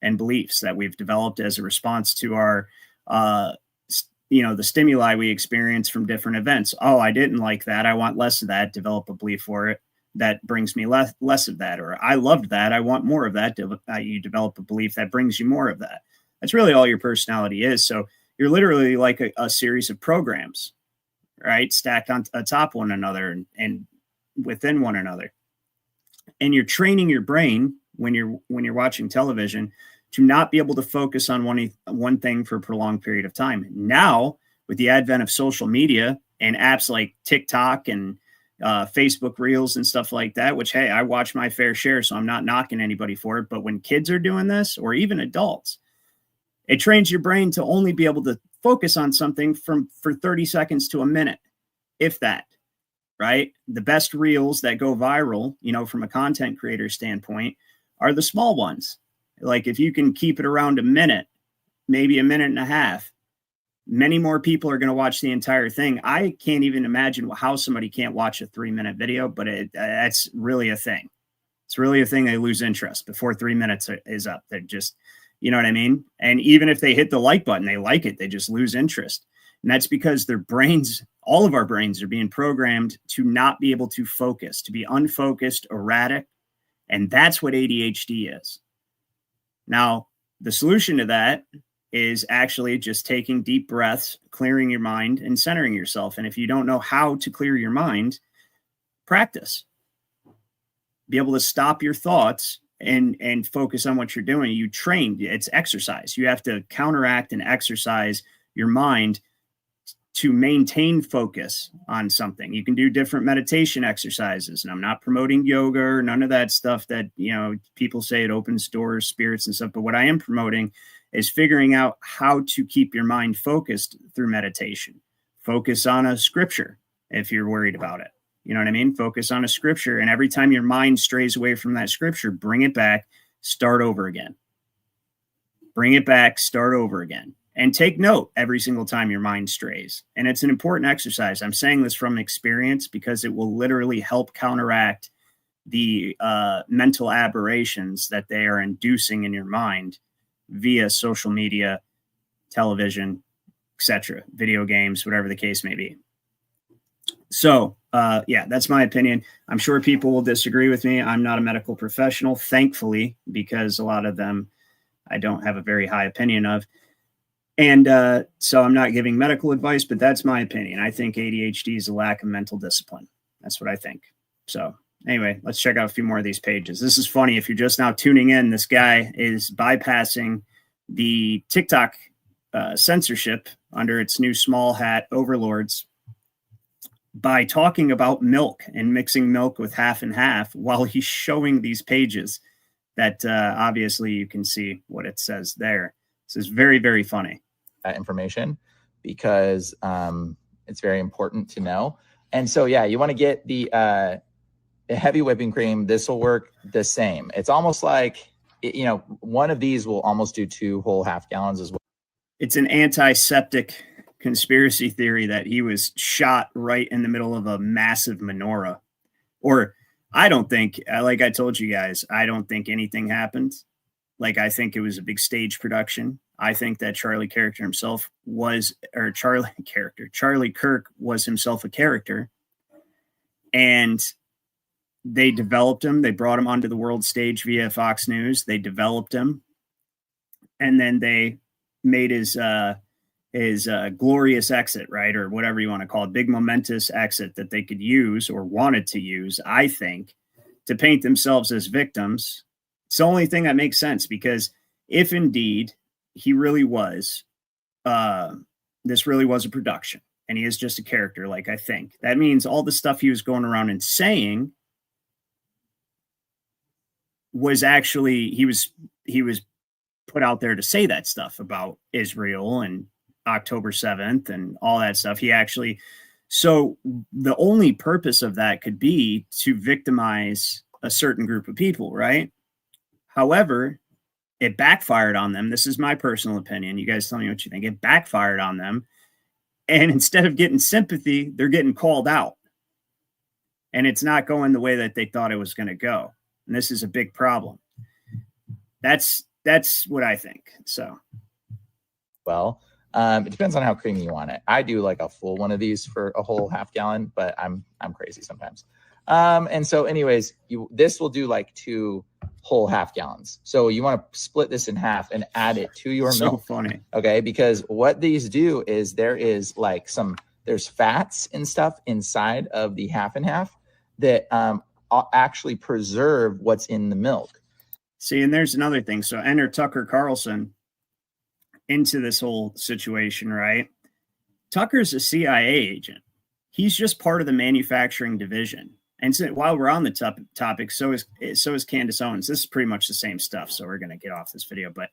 and beliefs that we've developed as a response to our, the stimuli we experience from different events. Oh, I didn't like that. I want less of that. Develop a belief for it that brings me less of that. Or I loved that. I want more of that. You develop a belief that brings you more of that. That's really all your personality is. So you're literally like a series of programs, right? Stacked on atop one another and within one another. And you're training your brain when you're watching television to not be able to focus on one thing for a prolonged period of time. Now, with the advent of social media and apps like TikTok and Facebook Reels and stuff like that, which, hey, I watch my fair share, so I'm not knocking anybody for it. But when kids are doing this, or even adults, it trains your brain to only be able to focus on something for 30 seconds to a minute, if that, right? The best reels that go viral, from a content creator standpoint, are the small ones. Like if you can keep it around a minute, maybe a minute and a half, many more people are going to watch the entire thing. I can't even imagine how somebody can't watch a 3-minute video, but that's really a thing. It's really a thing. They lose interest before 3 minutes is up. They're just, you know what I mean? And even if they hit the like button, they like it, they just lose interest. And that's because their brains, all of our brains, are being programmed to not be able to focus, to be unfocused, erratic. And that's what ADHD is. Now, the solution to that is actually just taking deep breaths, clearing your mind, and centering yourself. And if you don't know how to clear your mind, practice. Be able to stop your thoughts and focus on what you're doing. You train, it's exercise. You have to counteract and exercise your mind to maintain focus on something. You can do different meditation exercises, and I'm not promoting yoga or none of that stuff that, people say it opens doors, spirits and stuff. But what I am promoting is figuring out how to keep your mind focused through meditation. Focus on a scripture if you're worried about it. You know what I mean? Focus on a scripture. And every time your mind strays away from that scripture, bring it back, start over again. Bring it back, start over again. And take note every single time your mind strays. And it's an important exercise. I'm saying this from experience because it will literally help counteract the mental aberrations that they are inducing in your mind via social media, television, etc., video games, whatever the case may be. So, that's my opinion. I'm sure people will disagree with me. I'm not a medical professional, thankfully, because a lot of them I don't have a very high opinion of. And so I'm not giving medical advice, but that's my opinion. I think ADHD is a lack of mental discipline. That's what I think. So anyway, let's check out a few more of these pages. This is funny. If you're just now tuning in, this guy is bypassing the TikTok censorship under its new small hat overlords by talking about milk and mixing milk with half and half while he's showing these pages that obviously you can see what it says there. This is very, very funny. Information because it's very important to know. And so, you want to get the heavy whipping cream. This will work the same. It's almost like, one of these will almost do 2 whole half gallons as well. It's an antiseptic conspiracy theory that he was shot right in the middle of a massive menorah. Or I don't think, like I told you guys, I don't think anything happened. Like, I think it was a big stage production. I think that Charlie Kirk himself was, or Charlie Kirk was himself a character. And they developed him. They brought him onto the world stage via Fox News. They developed him. And then they made his glorious exit, right? Or whatever you want to call it, big momentous exit that they could use or wanted to use, I think, to paint themselves as victims. It's the only thing that makes sense, because if indeed he really was, this really was a production and he is just a character, like I think, that means all the stuff he was going around and saying was actually, he was put out there to say that stuff about Israel and October 7th and all that stuff. He actually, so the only purpose of that could be to victimize a certain group of people, right? However, it backfired on them. This is my personal opinion. You guys tell me what you think. It backfired on them. And instead of getting sympathy, they're getting called out. And it's not going the way that they thought it was going to go. And this is a big problem. That's what I think. So, well, it depends on how creamy you want it. I do like a full one of these for a whole half gallon, but I'm crazy sometimes. And so anyways, this will do like 2 whole half gallons. So you want to split this in half and add it to your milk. So funny. Okay. Because what these do is there's fats and stuff inside of the half and half that actually preserve what's in the milk. See, and there's another thing. So enter Tucker Carlson into this whole situation, right? Tucker's a CIA agent. He's just part of the manufacturing division. And so while we're on the topic, so is Candace Owens. This is pretty much the same stuff. So we're going to get off this video, but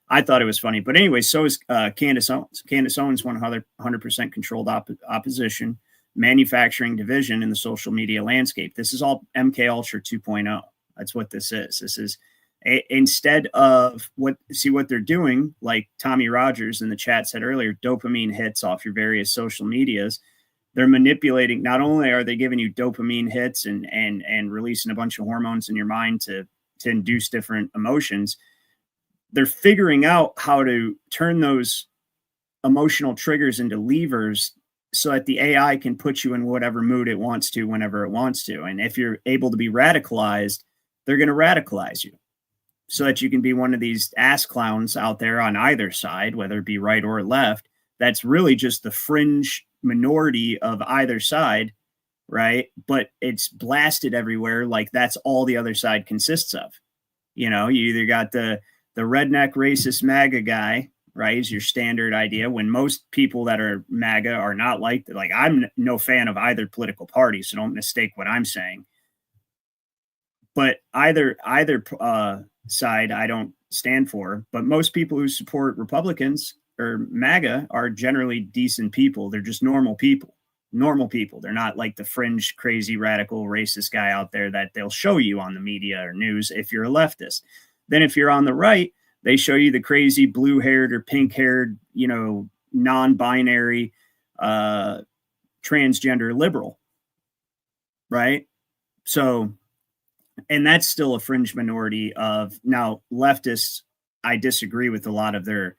I thought it was funny. But anyway, so is Candace Owens. Candace Owens, 100% controlled opposition, manufacturing division in the social media landscape. This is all MK Ultra 2.0. That's what this is. This is instead of what they're doing, like Tommy Rogers in the chat said earlier, dopamine hits off your various social medias. They're manipulating. Not only are they giving you dopamine hits and releasing a bunch of hormones in your mind to induce different emotions, they're figuring out how to turn those emotional triggers into levers so that the AI can put you in whatever mood it wants to, whenever it wants to. And if you're able to be radicalized, they're going to radicalize you so that you can be one of these ass clowns out there on either side, whether it be right or left. That's really just the fringe minority of either side, right? But it's blasted everywhere. Like that's all the other side consists of. You know, you either got the redneck racist MAGA guy, right? Is your standard idea, when most people that are MAGA are not like I'm no fan of either political party, so don't mistake what I'm saying. But either side I don't stand for. But most people who support Republicans or MAGA are generally decent people. They're just normal people. They're not like the fringe, crazy, radical, racist guy out there that they'll show you on the media or news if you're a leftist. Then if you're on the right, they show you the crazy blue-haired or pink-haired, non-binary, transgender liberal, right? So, and that's still a fringe minority of, now leftists, I disagree with a lot of their,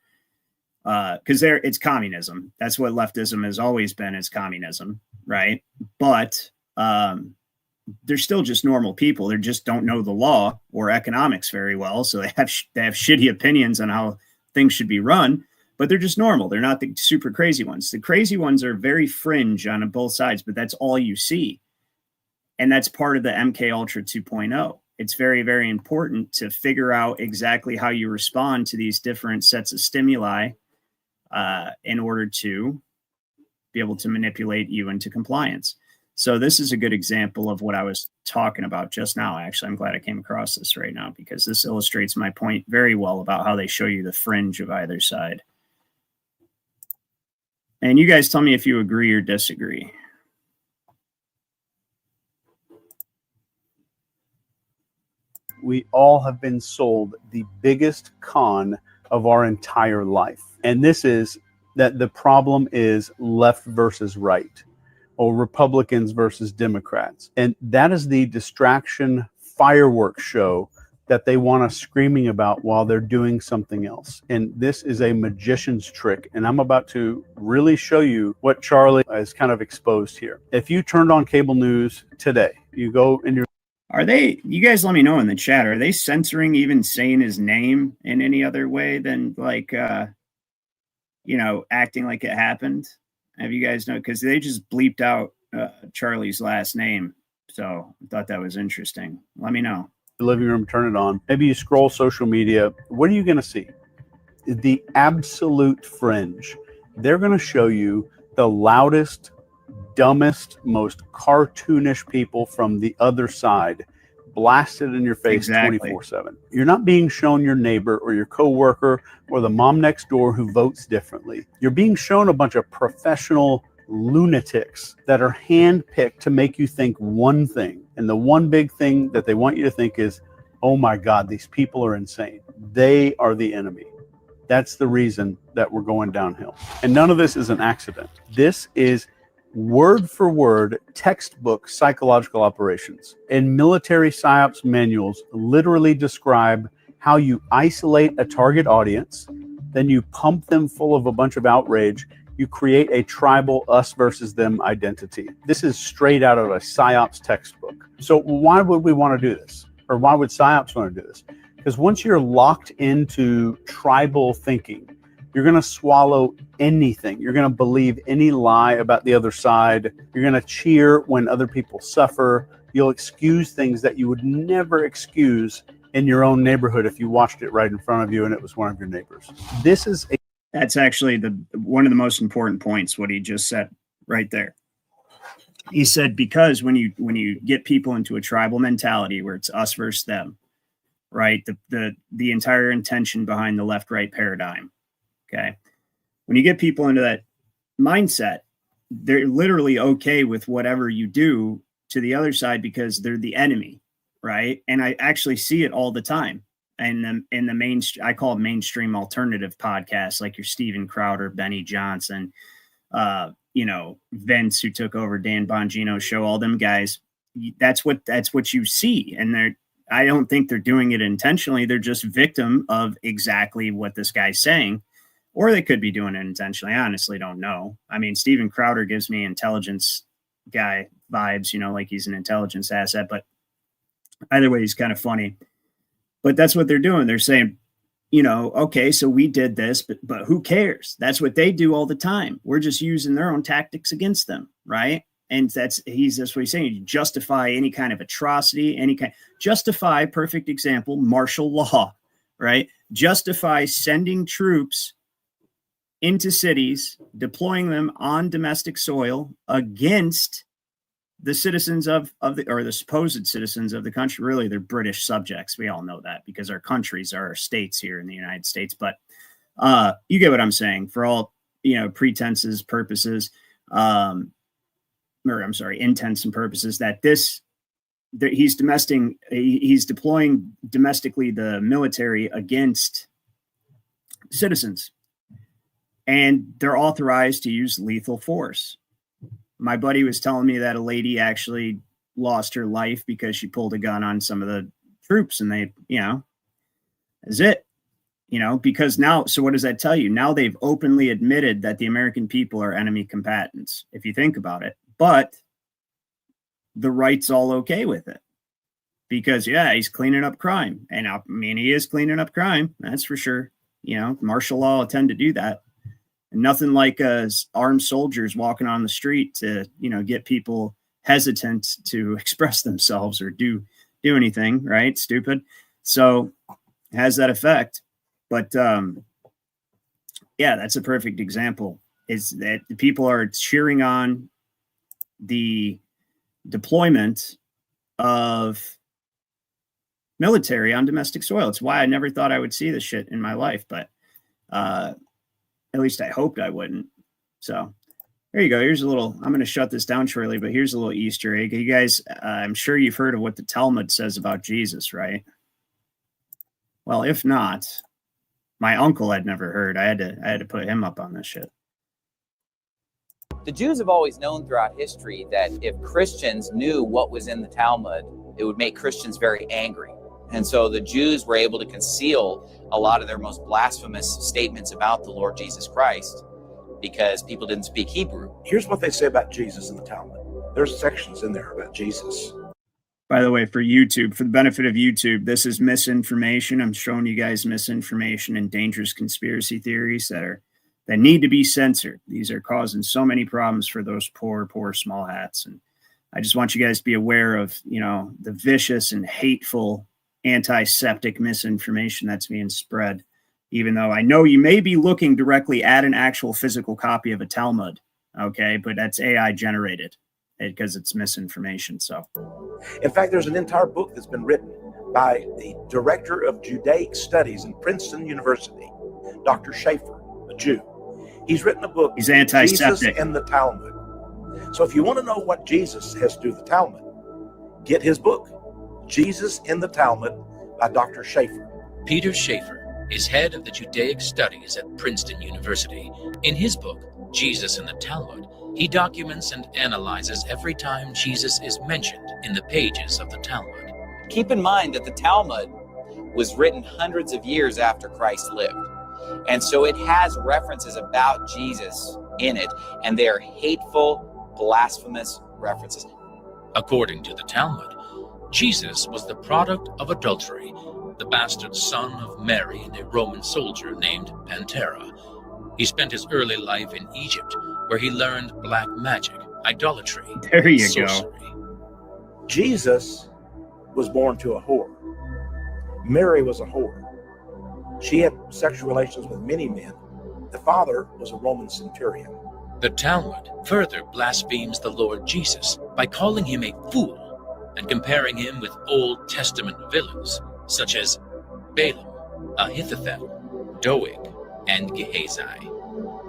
because it's communism. That's what leftism has always been, is communism, right? But they're still just normal people. They just don't know the law or economics very well, so they have shitty opinions on how things should be run. But they're just normal. They're not the super crazy ones. The crazy ones are very fringe on both sides, but that's all you see, and that's part of the MK Ultra 2.0. It's very, very important to figure out exactly how you respond to these different sets of stimuli in order to be able to manipulate you into compliance. So this is a good example of what I was talking about just now. Actually, I'm glad I came across this right now, because this illustrates my point very well about how they show you the fringe of either side. And you guys tell me if you agree or disagree. We all have been sold the biggest con of our entire life. And this is that the problem is left versus right, or Republicans versus Democrats. And that is the distraction fireworks show that they want us screaming about while they're doing something else. And this is a magician's trick. And I'm about to really show you what Charlie has kind of exposed here. If you turned on cable news today, you go in your... You guys let me know in the chat, are they censoring even saying his name in any other way than like, acting like it happened? Have you guys know? Because they just bleeped out Charlie's last name. So I thought that was interesting. Let me know. living room, turn it on. Maybe you scroll social media. What are you going to see? The absolute fringe. They're going to show you the loudest, dumbest, most cartoonish people from the other side blasted in your face 24/7. You're not being shown your neighbor or your coworker or the mom next door who votes differently. You're being shown a bunch of professional lunatics that are handpicked to make you think one thing. And the one big thing that they want you to think is, oh my God, these people are insane. They are the enemy. That's the reason that we're going downhill. And none of this is an accident. This is word for word textbook psychological operations. And military psyops manuals literally describe how you isolate a target audience, then you pump them full of a bunch of outrage. You create a tribal us versus them identity. This is straight out of a psyops textbook. So why would we want to do this? Or why would psyops want to do this? Because once you're locked into tribal thinking, you're going to swallow anything. You're going to believe any lie about the other side. You're going to cheer when other people suffer. You'll excuse things that you would never excuse in your own neighborhood if you watched it right in front of you and it was one of your neighbors. This is a... That's actually one of the most important points, what he just said right there. He said, because when you get people into a tribal mentality where it's us versus them, right? The entire intention behind the left-right paradigm. Okay. When you get people into that mindset, they're literally okay with whatever you do to the other side because they're the enemy. Right. And I actually see it all the time. And in the I call it mainstream alternative podcasts, like your Steven Crowder, Benny Johnson, Vince, who took over Dan Bongino's show, all them guys. That's what you see. And I don't think they're doing it intentionally. They're just victim of exactly what this guy's saying, or they could be doing it intentionally. I honestly don't know. I mean, Steven Crowder gives me intelligence guy vibes, like he's an intelligence asset, but either way, he's kind of funny. But that's what they're doing. They're saying, okay, so we did this, but who cares? That's what they do all the time. We're just using their own tactics against them, right? And that's what he's saying. You justify any kind of atrocity, justify, perfect example, martial law, right? Justify sending troops into cities, deploying them on domestic soil against the citizens or the supposed citizens of the country. Really, they're British subjects. We all know that because our countries are our states here in the United States. But you get what I'm saying. For all pretenses, purposes, intents and purposes, that he's deploying domestically the military against citizens, and they're authorized to use lethal force. My buddy was telling me that a lady actually lost her life because she pulled a gun on some of the troops, and they, is it, because now, so what does that tell you? Now they've openly admitted that the American people are enemy combatants, if you think about it, but the right's all okay with it because, he's cleaning up crime. And I mean, he is cleaning up crime. That's for sure. Martial law will tend to do that. Nothing like armed soldiers walking on the street to, get people hesitant to express themselves or do anything, right? Stupid. So it has that effect. But that's a perfect example, is that the people are cheering on the deployment of military on domestic soil. It's why I never thought I would see this shit in my life, but at least I hoped I wouldn't. So there you go. Here's a little, I'm going to shut this down shortly, but here's a little Easter egg. You guys, I'm sure you've heard of what the Talmud says about Jesus, right? Well, if not, my uncle had never heard. I had to put him up on this shit. The Jews have always known throughout history that if Christians knew what was in the Talmud, it would make Christians very angry. And so the Jews were able to conceal a lot of their most blasphemous statements about the Lord Jesus Christ because people didn't speak Hebrew. Here's what they say about Jesus in the Talmud. There's sections in there about Jesus. By the way, for YouTube, for the benefit of YouTube, this is misinformation. I'm showing you guys misinformation and dangerous conspiracy theories that need to be censored. These are causing so many problems for those poor small hats. And I just want you guys to be aware of, the vicious and hateful antiseptic misinformation that's being spread, even though I know you may be looking directly at an actual physical copy of a Talmud, okay? But that's AI generated because it's misinformation. So, in fact, there's an entire book that's been written by the director of Judaic Studies in Princeton University, Dr. Schaefer, a Jew. He's written a book, he's anti-Semitic, Jesus in the Talmud. So if you want to know what Jesus has to do with the Talmud, get his book, Jesus in the Talmud by Dr. Schaefer. Peter Schaefer is head of the Judaic Studies at Princeton University. In his book, Jesus in the Talmud, he documents and analyzes every time Jesus is mentioned in the pages of the Talmud. Keep in mind that the Talmud was written hundreds of years after Christ lived. And so it has references about Jesus in it, and they are hateful, blasphemous references. According to the Talmud, Jesus was the product of adultery, the bastard son of Mary and a Roman soldier named Pantera. He spent his early life in Egypt, where he learned black magic, idolatry, there you sorcery. Go. Jesus was born to a whore. Mary was a whore. She had sexual relations with many men. The father was a Roman centurion. The Talmud further blasphemes the Lord Jesus by calling him a fool and comparing him with Old Testament villains such as Balaam, Ahithophel, Doeg, and Gehazi.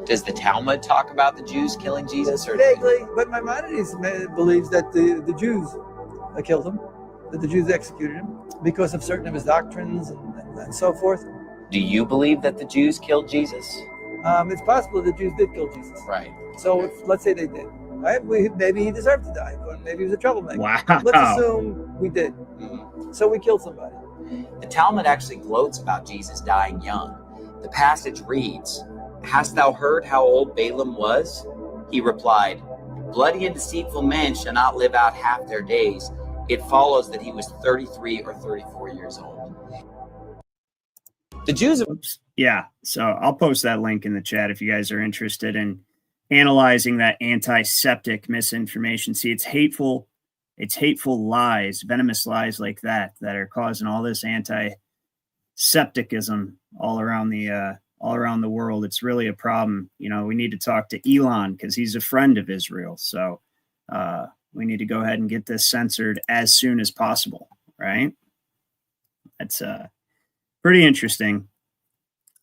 Does the Talmud talk about the Jews killing Jesus? Or vaguely, but Maimonides believes that the Jews killed him, that the Jews executed him because of certain of his doctrines and so forth. Do you believe that the Jews killed Jesus? It's possible the Jews did kill Jesus. Right. So let's say they did. Maybe he deserved to die, or maybe he was a troublemaker. Wow. Let's assume we did. Mm-hmm. So we killed somebody. The Talmud actually gloats about Jesus dying young. The passage reads, "Hast thou heard how old Balaam was? He replied, Bloody and deceitful men shall not live out half their days. It follows that he was 33 or 34 years old." The Jews have... Yeah, so I'll post that link in the chat if you guys are interested in analyzing that antiseptic misinformation. See, it's hateful lies, venomous lies like that are causing all this anti-septicism all around the world. It's really a problem. We need to talk to Elon because he's a friend of Israel. So we need to go ahead and get this censored as soon as possible, right? That's pretty interesting.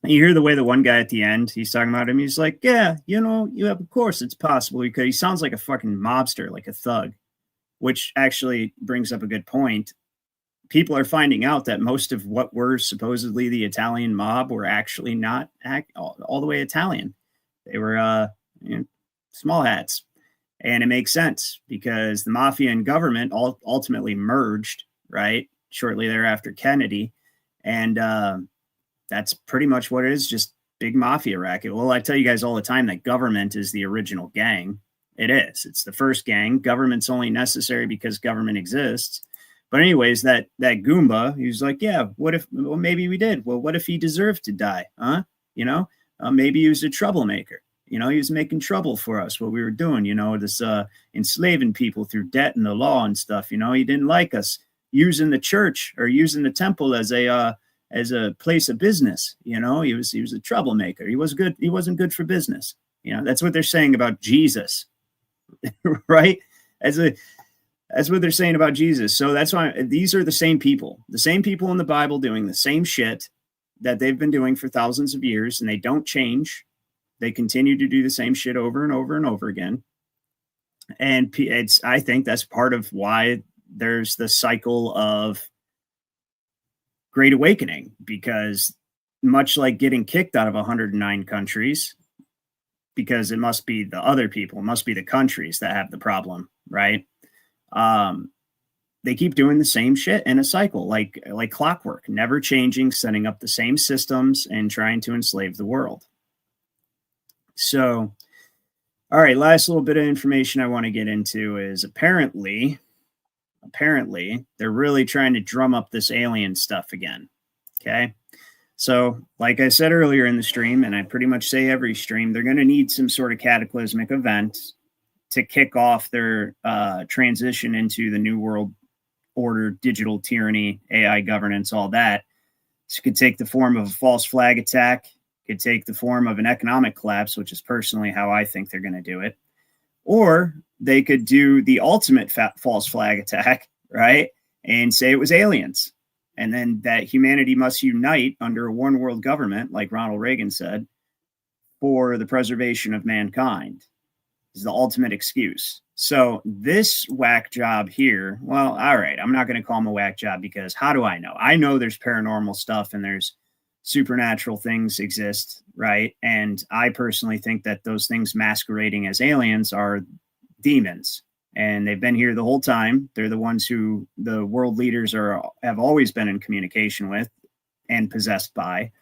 You hear the way the one guy at the end, he's talking about him. He's like, yeah, of course it's possible, because he sounds like a fucking mobster, like a thug, which actually brings up a good point. People are finding out that most of what were supposedly the Italian mob were actually not all the way Italian. They were small hats. And it makes sense because the mafia and government ultimately merged, right? Shortly thereafter, Kennedy. And that's pretty much what it is, just big mafia racket. Well, I tell you guys all the time that government is the original gang. It is. It's the first gang. Government's only necessary because government exists. But anyways, that Goomba, he was like, yeah, what if, well, maybe we did. Well, what if he deserved to die? Huh? Maybe he was a troublemaker. He was making trouble for us, what we were doing, this enslaving people through debt and the law and stuff. He didn't like us using the church or using the temple as a place of business. He was a troublemaker. He wasn't good for business. That's what they're saying about Jesus, right? That's what they're saying about Jesus. So that's why these are the same people in the Bible doing the same shit that they've been doing for thousands of years, and they don't change. They continue to do the same shit over and over and over again. And I think that's part of why there's the cycle of Great Awakening, because much like getting kicked out of 109 countries, because it must be the other people, it must be the countries that have the problem, right? they keep doing the same shit in a cycle, like clockwork, never changing, setting up the same systems and trying to enslave the world. So, all right, last little bit of information I want to get into is apparently they're really trying to drum up this alien stuff again. Okay. So, like I said earlier in the stream, and I pretty much say every stream, they're going to need some sort of cataclysmic event to kick off their transition into the new world order, digital tyranny, AI governance, all that. This could take the form of a false flag attack, could take the form of an economic collapse, which is personally how I think they're going to do it. Or they could do the ultimate false flag attack, right? And say it was aliens. And then that humanity must unite under a one world government, like Ronald Reagan said, for the preservation of mankind. Is the ultimate excuse. So this whack job here, well, all right, I'm not going to call him a whack job because how do I know? I know there's paranormal stuff and there's supernatural things exist, right? And I personally think that those things masquerading as aliens are demons. And they've been here the whole time. They're the ones who the world leaders have always been in communication with and possessed by.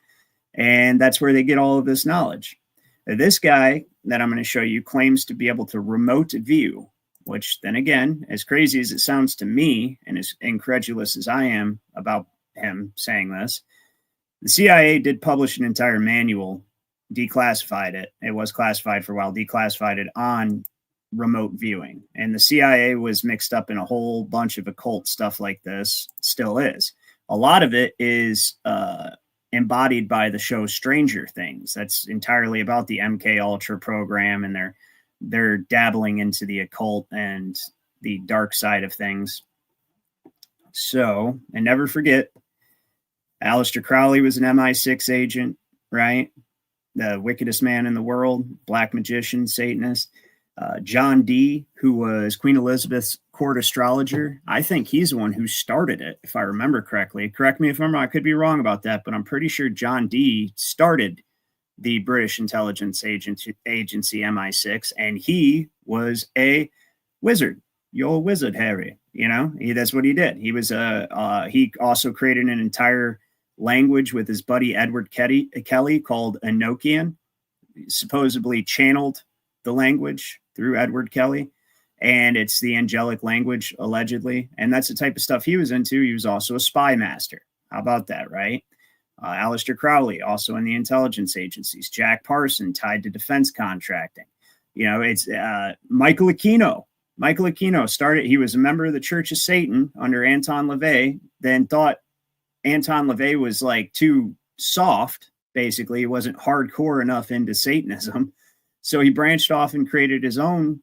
And that's where they get all of this knowledge. This guy that I'm going to show you claims to be able to remote view, which then again, as crazy as it sounds to me and as incredulous as I am about him saying this, the CIA did publish an entire manual, declassified it. It was classified for a while, declassified it on remote viewing. And the CIA was mixed up in a whole bunch of occult stuff like this, still is. A lot of it is embodied by the show Stranger Things. That's entirely about the MK Ultra program, and they're dabbling into the occult and the dark side of things. So, and never forget, Aleister Crowley was an MI6 agent, right? The wickedest man in the world, black magician, Satanist. John Dee, who was Queen Elizabeth's court astrologer, I think he's the one who started it, if I remember correctly. Correct me if I'm wrong. I could be wrong about that, but I'm pretty sure John Dee started the British intelligence agency MI6, and he was a wizard. You're a wizard, Harry. You know, that's what he did. He was he also created an entire language with his buddy Edward Kelly called Enochian. Supposedly channeled the language through Edward Kelly, and it's the angelic language, allegedly. And that's the type of stuff he was into. He was also a spy master. How about that, right? Aleister Crowley, also in the intelligence agencies. Jack Parson, tied to defense contracting. You know, it's Michael Aquino. Michael Aquino started, he was a member of the Church of Satan under Anton LaVey, then thought Anton LaVey was like too soft, basically. He wasn't hardcore enough into Satanism. So he branched off and created his own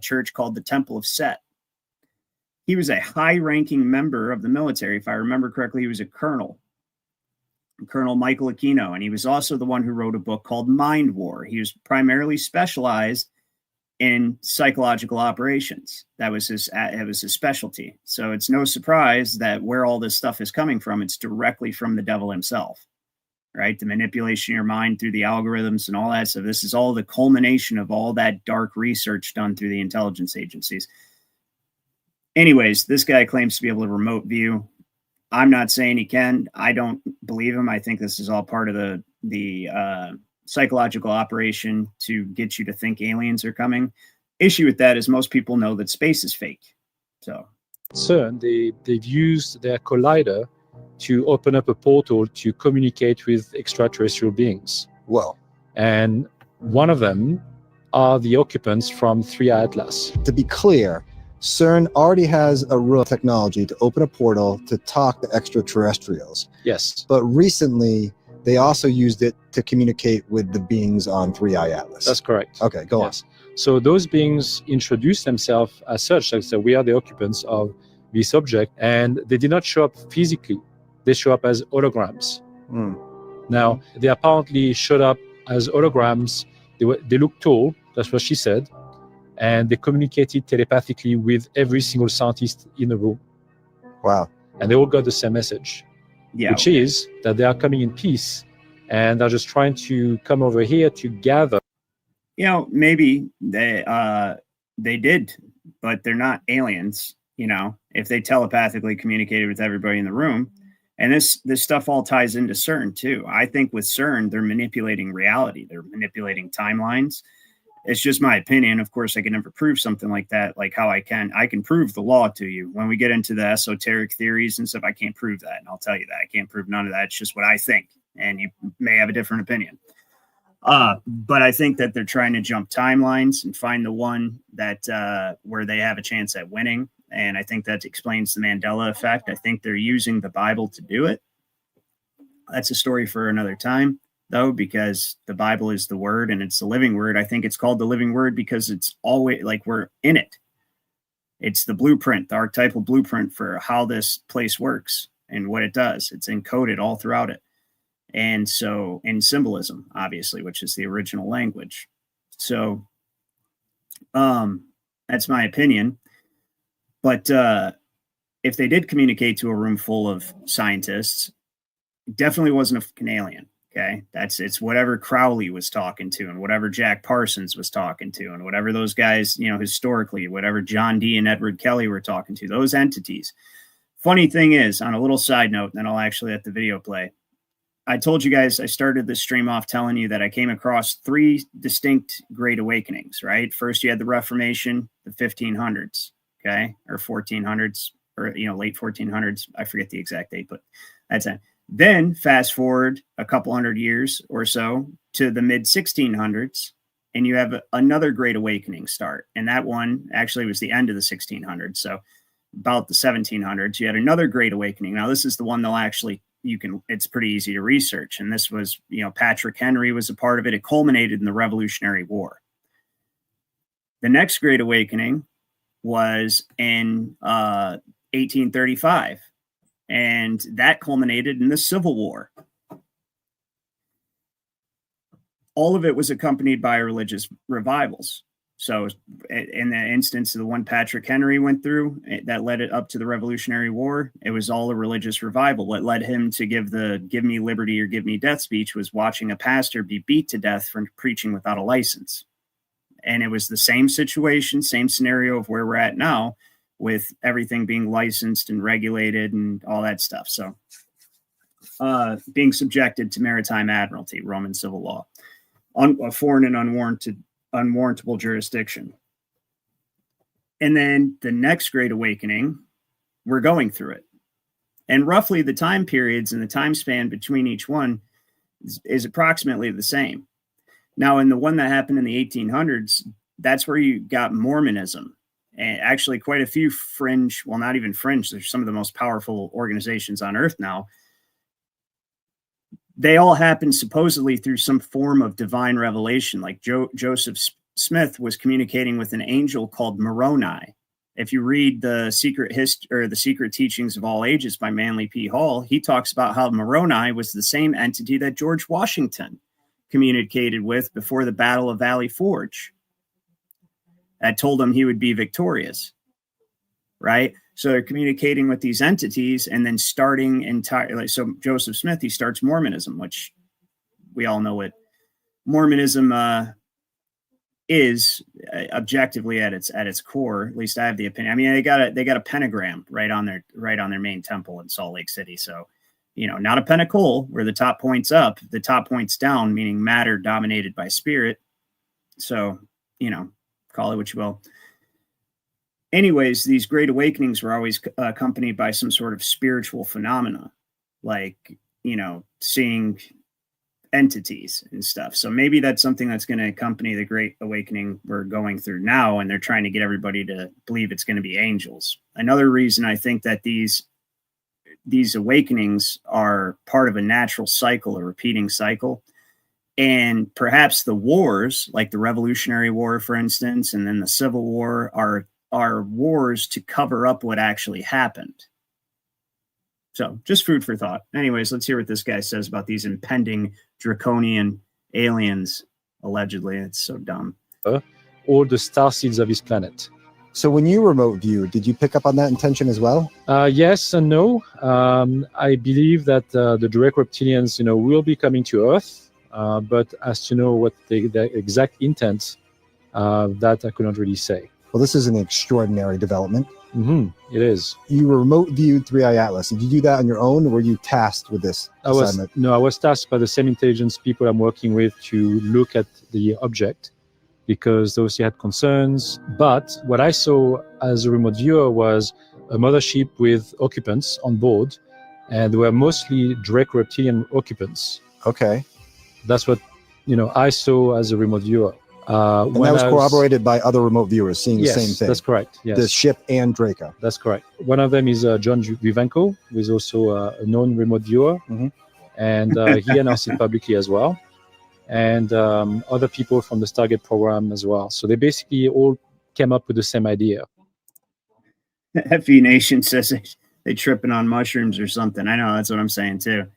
church called the Temple of Set. He was a high-ranking member of the military. If I remember correctly, he was a colonel, Colonel Michael Aquino, and he was also the one who wrote a book called Mind War. He was primarily specialized in psychological operations. That was his specialty. So it's no surprise that where all this stuff is coming from, it's directly from the devil himself. Right? The manipulation of your mind through the algorithms and all that. So this is all the culmination of all that dark research done through the intelligence agencies. Anyways, this guy claims to be able to remote view. I'm not saying he can. I don't believe him. I think this is all part of the psychological operation to get you to think aliens are coming. Issue with that is most people know that space is fake. So CERN, they've used their collider to open up a portal to communicate with extraterrestrial beings. Well, and one of them are the occupants from 3i Atlas. To be clear, CERN already has a real technology to open a portal to talk to extraterrestrials. Yes. But recently, they also used it to communicate with the beings on 3i Atlas. That's correct. Okay, go on. So those beings introduce themselves as such, like so we are the occupants of this object, and they did not show up physically. They show up as holograms. Now, they apparently showed up as holograms. They looked tall, that's what she said, and they communicated telepathically with every single scientist in the room. Wow. And they all got the same message, which is that they are coming in peace, and they're just trying to come over here to gather. You know, maybe they did, but they're not aliens. you know, if they telepathically communicated with everybody in the room. And this stuff all ties into CERN too. I think with CERN, they're manipulating reality. They're manipulating timelines. It's just my opinion. Of course, I can never prove something like that, like how I can prove the law to you. When we get into the esoteric theories and stuff, I can't prove that. And I'll tell you that. I can't prove none of that. It's just what I think. And you may have a different opinion. But I think that they're trying to jump timelines and find the one that where they have a chance at winning. And I think that explains the Mandela effect. I think they're using the Bible to do it. That's a story for another time, though, because the Bible is the word and it's the living word. I think it's called the living word because it's always like we're in it. It's the blueprint, the archetypal blueprint for how this place works and what it does. It's encoded all throughout it. And so in symbolism, obviously, which is the original language. So that's my opinion. But if they did communicate to a room full of scientists, it definitely wasn't a fucking alien. Okay. It's whatever Crowley was talking to and whatever Jack Parsons was talking to and whatever those guys, you know, historically, whatever John Dee and Edward Kelly were talking to, those entities. Funny thing is, on a little side note, and then I'll actually let the video play. I told you guys I started this stream off telling you that I came across 3 distinct Great Awakenings, right? First, you had the Reformation, the 1500s, okay, or 1400s, or, you know, late 1400s. I forget the exact date, but that's it. Then fast forward a couple hundred years or so to the mid 1600s, and you have another Great Awakening start. And that one actually was the end of the 1600s. So about the 1700s, you had another Great Awakening. Now, this is the one they'll actually, it's pretty easy to research. And this was, you know, Patrick Henry was a part of it. It culminated in the Revolutionary War. The next Great Awakening was in 1835. And that culminated in the Civil War. All of it was accompanied by religious revivals. So in the instance of the one Patrick Henry went through, that led it up to the Revolutionary War, it was all a religious revival. What led him to give the "Give me liberty or give me death" speech was watching a pastor be beat to death for preaching without a license. And it was the same situation, same scenario of where we're at now, with everything being licensed and regulated and all that stuff. So being subjected to maritime admiralty, Roman civil law, on a foreign and unwarrantable jurisdiction. And then the next Great Awakening, we're going through it. And roughly the time periods and the time span between each one is approximately the same. Now, in the one that happened in the 1800s, that's where you got Mormonism. And actually quite a few fringe, well, not even fringe, they're some of the most powerful organizations on earth now. They all happened supposedly through some form of divine revelation. Like Joseph Smith was communicating with an angel called Moroni. If you read the Secret History or the Secret Teachings of All Ages by Manly P. Hall, he talks about how Moroni was the same entity that George Washington communicated with before the Battle of Valley Forge. That told him he would be victorious, right? So they're communicating with these entities and then starting entirely. So Joseph Smith, he starts Mormonism, which we all know what Mormonism is objectively at its core. At least I have the opinion. I mean, they got a pentagram right on their main temple in Salt Lake City. So, you know, not a pentacle where the top points up, the top points down, meaning matter dominated by spirit. So, you know, call it what you will. Anyways, these Great Awakenings were always accompanied by some sort of spiritual phenomena, like, you know, seeing entities and stuff. So maybe that's something that's going to accompany the Great Awakening we're going through now, and they're trying to get everybody to believe it's going to be angels. Another reason I think that these awakenings are part of a natural cycle, a repeating cycle. And perhaps the wars, like the Revolutionary War, for instance, and then the Civil War, are wars to cover up what actually happened. So just food for thought. Anyways, let's hear what this guy says about these impending draconian aliens, allegedly. It's so dumb. Or the star seeds of his planet. So when you remote viewed, did you pick up on that intention as well? Yes and no. I believe that the direct reptilians, you know, will be coming to Earth. But as to know what the exact intent, that I could not really say. Well, this is an extraordinary development. It is. You remote viewed 3i Atlas. Did you do that on your own, or were you tasked with this assignment? I was tasked by the same intelligence people I'm working with to look at the object, because those had concerns. But what I saw as a remote viewer was a mothership with occupants on board, and they were mostly Draco reptilian occupants. Okay. That's what I saw as a remote viewer. And that was corroborated by other remote viewers seeing the same thing. That's correct. Yes. The ship and Draco. That's correct. One of them is John Vivenko, who is also a known remote viewer. And he announced it publicly as well. And other people from the Stargate program as well. So they basically all came up with the same idea. FE Nation says they tripping on mushrooms or something. I know, that's what I'm saying too.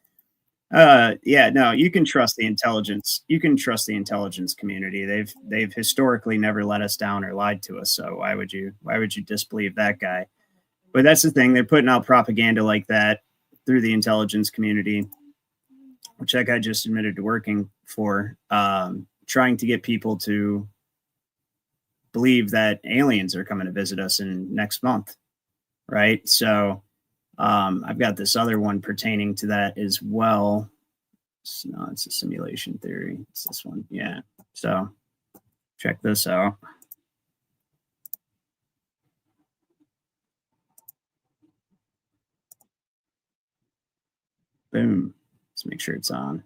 Yeah, no, you can trust the intelligence. You can trust the intelligence community. They've historically never let us down or lied to us. So why would you disbelieve that guy? But that's the thing. They're putting out propaganda like that through the intelligence community, which that guy just admitted to working for, trying to get people to believe that aliens are coming to visit us in next month. Right. So I've got this other one pertaining to that as well. It's a simulation theory. It's this one. Yeah. So check this out. Boom. Let's make sure it's on.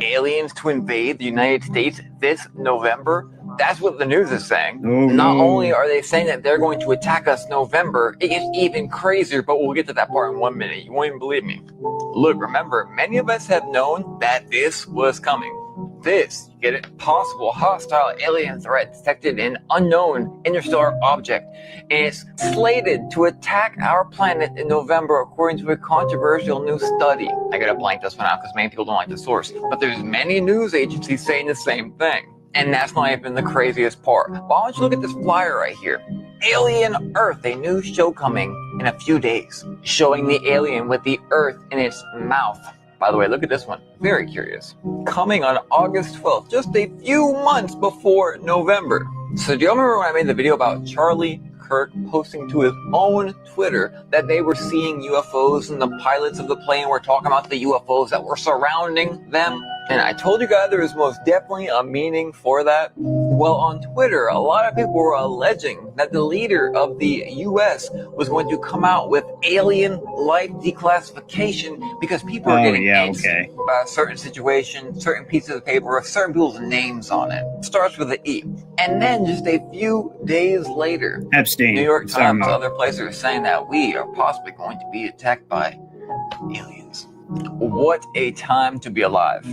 Aliens to invade the United States this November. That's what the news is saying. Oh, Not only are they saying that they're going to attack us November, it gets even crazier, but we'll get to that part in 1 minute. You won't even believe me. Look, remember, many of us have known that this was coming. This, you get it, possible hostile alien threat detected in unknown interstellar object. And it's slated to attack our planet in November, according to a controversial new study. I gotta blank this one out because many people don't like the source. But there's many news agencies saying the same thing. And that's not even the craziest part. Why don't you look at this flyer right here? Alien Earth, a new show coming in a few days, showing the alien with the Earth in its mouth. By the way, look at this one. Very curious. Coming on August 12th, just a few months before November. So do you remember when I made the video about Charlie Kirk posting to his own Twitter that they were seeing UFOs and the pilots of the plane were talking about the UFOs that were surrounding them? And I told you guys there was most definitely a meaning for that. Well, on Twitter, a lot of people were alleging that the leader of the US was going to come out with alien life declassification because people are getting antsy about certain situations, certain pieces of paper with certain people's names on it. Starts with an E. And then just a few days later, Epstein, New York Times, other places are saying that we are possibly going to be attacked by aliens. What a time to be alive.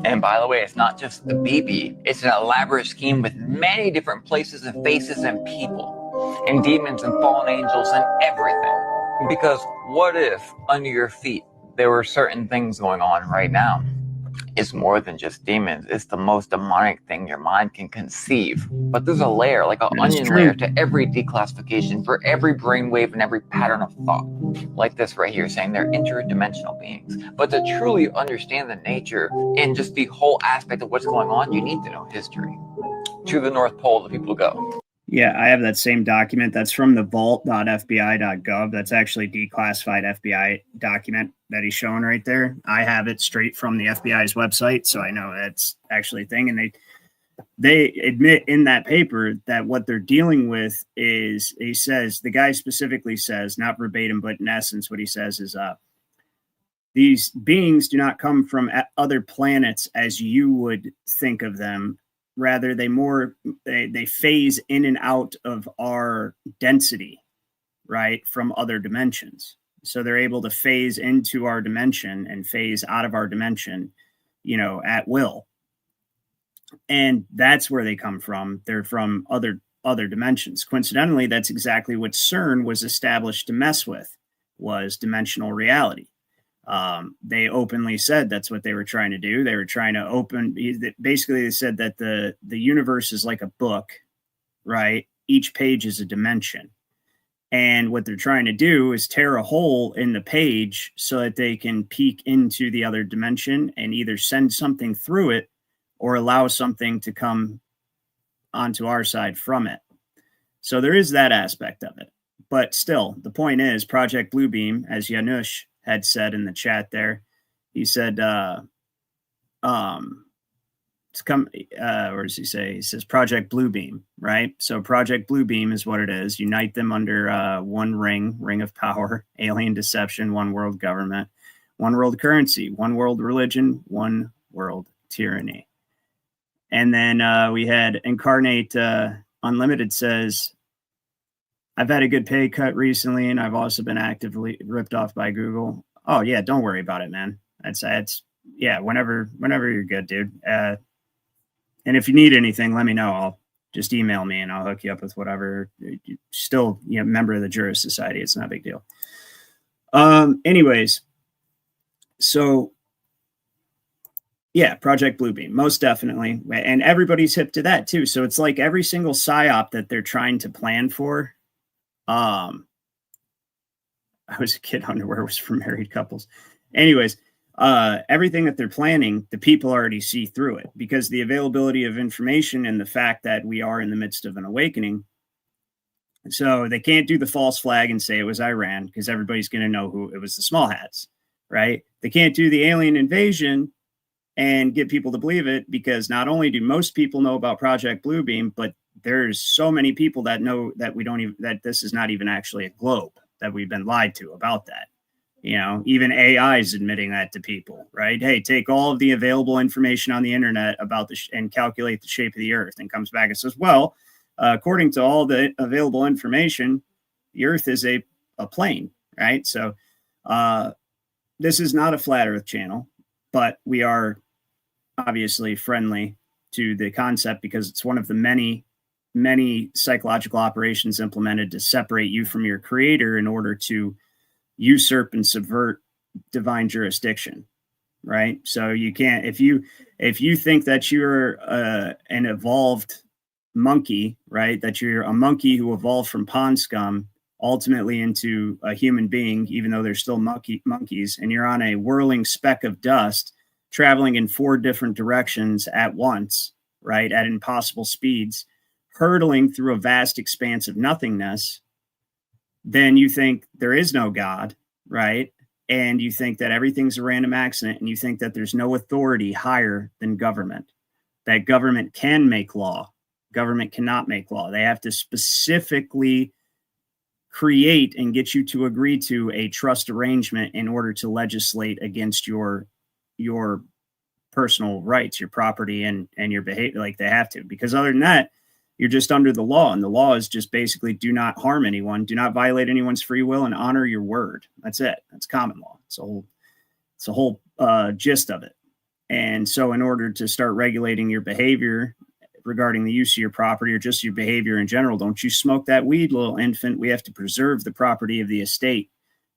And by the way, it's not just the BB. It's an elaborate scheme with many different places and faces and people and demons and fallen angels and everything. Because what if under your feet there were certain things going on right now? It's more than just demons. It's the most demonic thing your mind can conceive. But there's a layer, like an onion layer, to every declassification, for every brainwave and every pattern of thought. Like this right here, saying they're interdimensional beings. But to truly understand the nature and just the whole aspect of what's going on, you need to know history. To the North Pole, the people go. Yeah, I have that same document. That's from the vault.fbi.gov. That's actually declassified FBI document that he's showing right there. I have it straight from the FBI's website, so I know that's actually a thing. And they admit in that paper that what they're dealing with is, he says, the guy specifically says, not verbatim, but in essence, what he says is, these beings do not come from other planets as you would think of them. Rather, they phase in and out of our density, right, from other dimensions. So they're able to phase into our dimension and phase out of our dimension, at will. And that's where they come from. They're from other dimensions. Coincidentally, that's exactly what CERN was established to mess with, was dimensional reality. They openly said that's what they were trying to do. They were trying to basically they said that the universe is like a book, right? Each page is a dimension. And what they're trying to do is tear a hole in the page so that they can peek into the other dimension and either send something through it or allow something to come onto our side from it. So there is that aspect of it. But still, the point is, Project Bluebeam, as Janusz had said in the chat there, he said, it's come, where does he say? He says Project Bluebeam, right? So Project Bluebeam is what it is. Unite them under one ring of power, alien deception, one world government, one world currency, one world religion, one world tyranny. And then we had Incarnate Unlimited says, I've had a good pay cut recently, and I've also been actively ripped off by Google. Oh yeah, don't worry about it, man. That's yeah. Whenever you're good, dude. And if you need anything, let me know. I'll just email me, and I'll hook you up with whatever. You're still, member of the Juris Society. It's not a big deal. Anyways, so yeah, Project Bluebeam, most definitely, and everybody's hip to that too. So it's like every single psyop that they're trying to plan for. I was a kid, underwear was for married couples. Anyways, everything that they're planning, the people already see through it because the availability of information and the fact that we are in the midst of an awakening. So they can't do the false flag and say it was Iran because everybody's going to know who it was, the small hats, right? They can't do the alien invasion and get people to believe it because not only do most people know about Project Bluebeam, but there's so many people that know that that this is not even actually a globe, that we've been lied to about that. Even AI is admitting that to people, right? Hey, take all of the available information on the internet about and calculate the shape of the earth, and comes back and says, well, according to all the available information, the earth is a plane, right? So this is not a flat earth channel, but we are obviously friendly to the concept because it's one of the many psychological operations implemented to separate you from your creator in order to usurp and subvert divine jurisdiction, right? So you can't, if you think that you're an evolved monkey, right, that you're a monkey who evolved from pond scum ultimately into a human being, even though they're still monkeys, and you're on a whirling speck of dust traveling in 4 different directions at once, right, at impossible speeds, hurtling through a vast expanse of nothingness, then you think there is no God, right? And you think that everything's a random accident, and you think that there's no authority higher than government, that government can make law. Government cannot make law. They have to specifically create and get you to agree to a trust arrangement in order to legislate against your personal rights, your property, and your behavior. Like they have to, because other than that, you're just under the law, and the law is just basically do not harm anyone, do not violate anyone's free will, and honor your word. That's it. That's common law. It's a whole gist of it. And so in order to start regulating your behavior regarding the use of your property or just your behavior in general, don't you smoke that weed, little infant. We have to preserve the property of the estate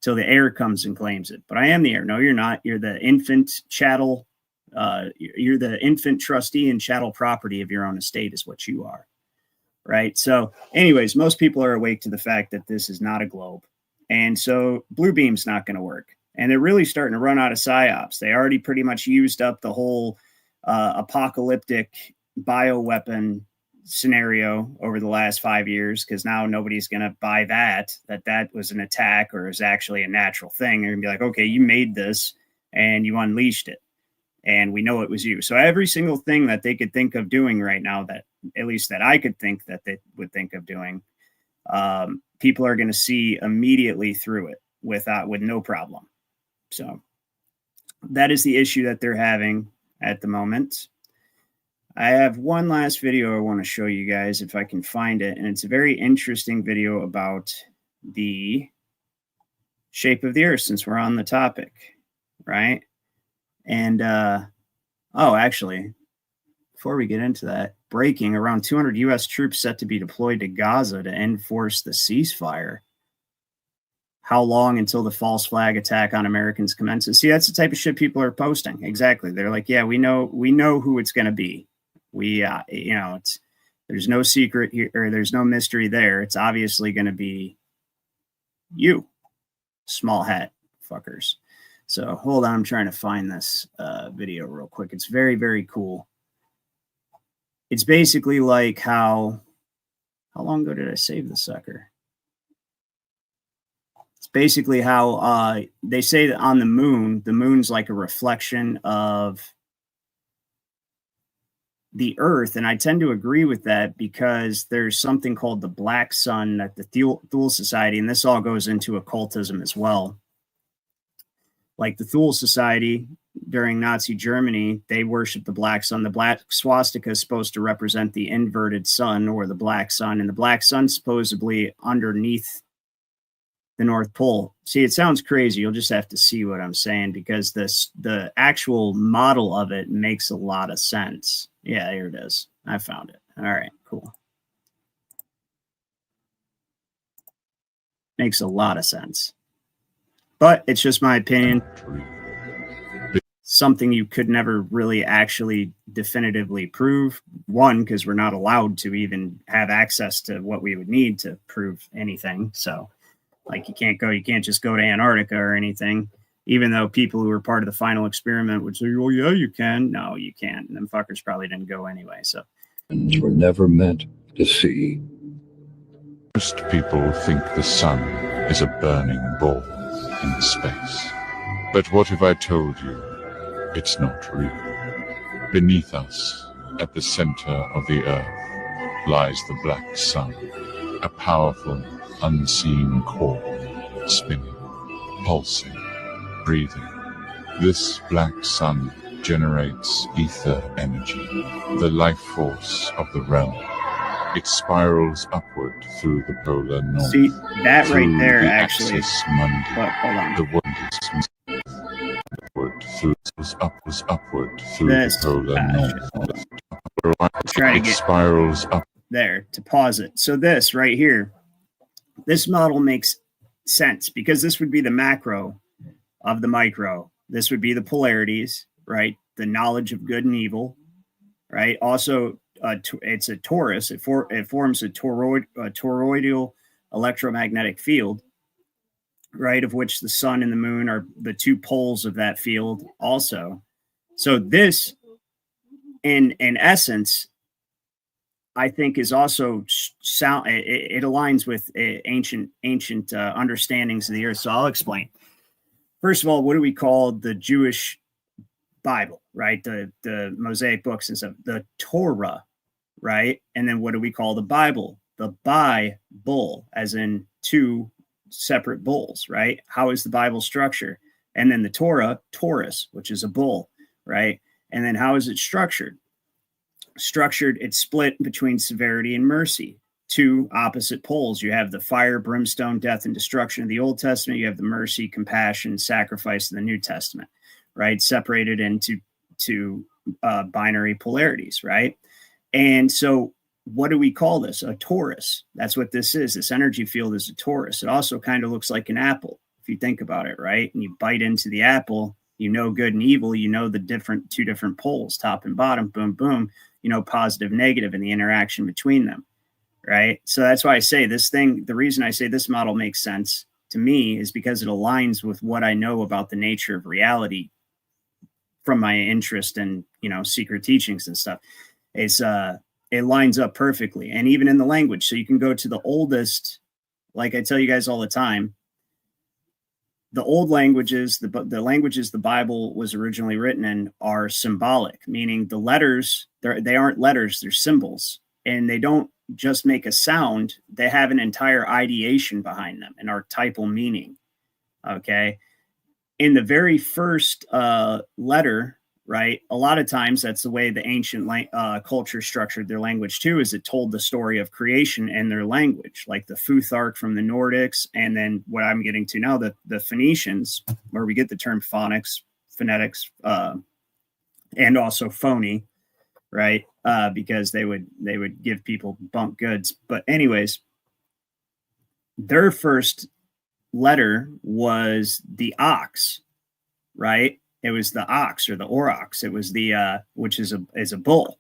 till the heir comes and claims it. But I am the heir. No, you're not. You're the infant chattel. You're the infant trustee and chattel property of your own estate is what you are. Right. So anyways, most people are awake to the fact that this is not a globe. And so Bluebeam's not going to work. And they're really starting to run out of psyops. They already pretty much used up the whole apocalyptic bioweapon scenario over the last 5 years, because now nobody's going to buy that was an attack or is actually a natural thing. They're going to be like, okay, you made this and you unleashed it, and we know it was you. So every single thing that they could think of doing right now, that at least that I could think that they would think of doing, people are going to see immediately through it with no problem. So that is the issue that they're having at the moment. I have one last video I want to show you guys if I can find it. And it's a very interesting video about the shape of the earth, since we're on the topic, right? And, actually, before we get into that, breaking, around 200 U.S. troops set to be deployed to Gaza to enforce the ceasefire. How long until the false flag attack on Americans commences? See, that's the type of shit people are posting. Exactly. They're like, yeah, we know who it's going to be. There's no secret here, or there's no mystery there. It's obviously going to be you, small hat fuckers. So hold on, I'm trying to find this video real quick. It's very, very cool. It's basically like how long ago did I save the sucker? It's basically how they say that on the moon's like a reflection of the earth. And I tend to agree with that because there's something called the black sun that the Thule Society, and this all goes into occultism as well. Like the Thule Society during Nazi Germany, they worship the black sun. The black swastika is supposed to represent the inverted sun or the black sun, and the black sun supposedly underneath the North Pole. See, it sounds crazy. You'll just have to see what I'm saying because the actual model of it makes a lot of sense. Yeah, here it is. I found it. All right, cool. Makes a lot of sense. But it's just my opinion. Something you could never really actually definitively prove. One, because we're not allowed to even have access to what we would need to prove anything. So, like, you can't just go to Antarctica or anything. Even though people who were part of the final experiment would say, well, yeah, you can. No, you can't. And them fuckers probably didn't go anyway. So, were never meant to see. Most people think the sun is a burning ball in space. But what if I told you it's not real? Beneath us, at the center of the earth, lies the black sun, a powerful, unseen core, spinning, pulsing, breathing. This black sun generates ether energy, the life force of the realm. It spirals upward through the polar north. See, that right there the actually. axis mundi, Hold on. the wonders upward through This, the polar north. Try to It get spirals up. there to pause it. So this right here, this model makes sense because this would be the macro of the micro. This would be the polarities, right? The knowledge of good and evil, right? Also, it's a torus. It forms a toroidal electromagnetic field, right? Of which the sun and the moon are the two poles of that field also. So this, in essence, I think is also sound. It aligns with ancient understandings of the earth. So I'll explain. First of all, what do we call the Jewish Bible, right? The Mosaic books and stuff, the Torah, right? And then what do we call the Bible? The Bible, as in two separate bulls, right? How is the Bible structured? And then the Torah, Taurus, which is a bull, right? And then how is it structured? It's split between severity and mercy, two opposite poles. You have the fire, brimstone, death, and destruction of the Old Testament. You have the mercy, compassion, sacrifice in the New Testament, right? Separated into binary polarities, right? And so what do we call this? A torus. That's what this is. This energy field is a torus. It also kind of looks like an apple, if you think about it, right? And you bite into the apple, you know good and evil, you know the two different poles, top and bottom, boom, boom, you know, positive, negative, and the interaction between them, right? So that's why I say this thing, the reason I say this model makes sense to me is because it aligns with what I know about the nature of reality from my interest in, you know, secret teachings and stuff. It lines up perfectly. And even in the language. So you can go to the oldest, like I tell you guys all the time, the old languages, the languages the Bible was originally written in are symbolic, meaning the letters, they aren't letters, they're symbols. And they don't just make a sound, they have an entire ideation behind them, an archetypal meaning. Okay. In the very first letter, right, a lot of times that's the way the ancient culture structured their language too, is it told the story of creation in their language, like the Futhark from the Nordics, and then what I'm getting to now, the Phoenicians, where we get the term phonics, phonetics, and also phony, right, because they would give people bunk goods. But anyways, their first letter was the ox, right? It was the ox or the aurochs. It was the which is a bull.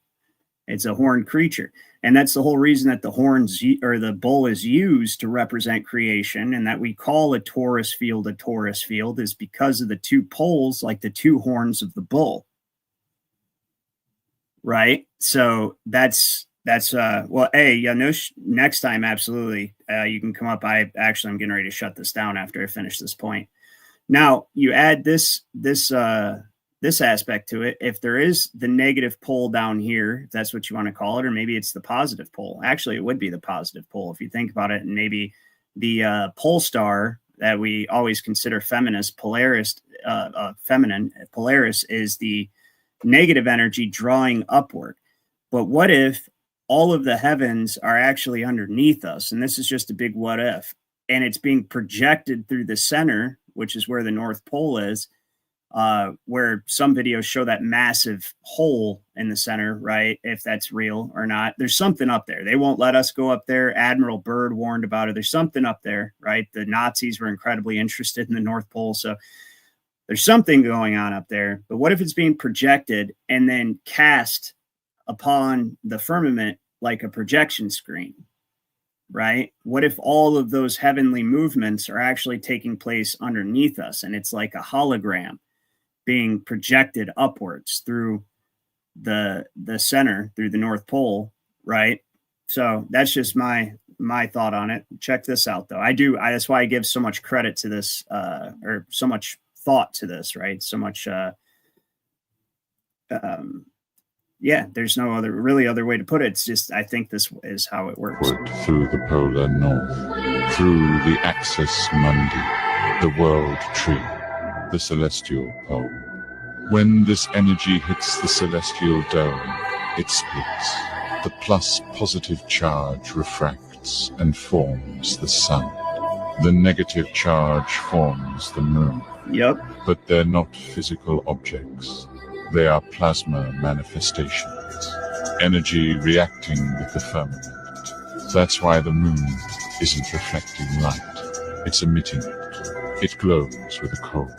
It's a horned creature, and that's the whole reason that the horns or the bull is used to represent creation, and that we call a torus field is because of the two poles, like the two horns of the bull. right? So that's well, next time, absolutely. You can come up. I'm getting ready to shut this down after I finish this point. Now you add this aspect to it. If there is the negative pole down here, if that's what you want to call it, or maybe it's the positive pole. Actually, it would be the positive pole if you think about it. And maybe the pole star that we always consider feminine, Polaris is the negative energy drawing upward. But what if all of the heavens are actually underneath us? And this is just a big what if. And it's being projected through the center, which is where the North Pole is, where some videos show that massive hole in the center, right? If that's real or not. There's something up there. They won't let us go up there. Admiral Byrd warned about it. There's something up there, right? The Nazis were incredibly interested in the North Pole. So there's something going on up there. But what if it's being projected and then cast upon the firmament like a projection screen, right? What if all of those heavenly movements are actually taking place underneath us and it's like a hologram being projected upwards through the center, through the North Pole, right? So that's just my thought on it. Check this out, though. That's why I give so much credit to this, or so much thought to this, right? So much, there's no other way to put it. It's just, I think this is how it works. Through the polar north, through the axis mundi, the world tree, the celestial pole. When this energy hits the celestial dome, it splits. The plus-positive charge refracts and forms the sun. The negative charge forms the moon. Yep. But they're not physical objects. They are plasma manifestations, energy reacting with the firmament. That's why the moon isn't reflecting light. It's emitting it. It glows with a cold,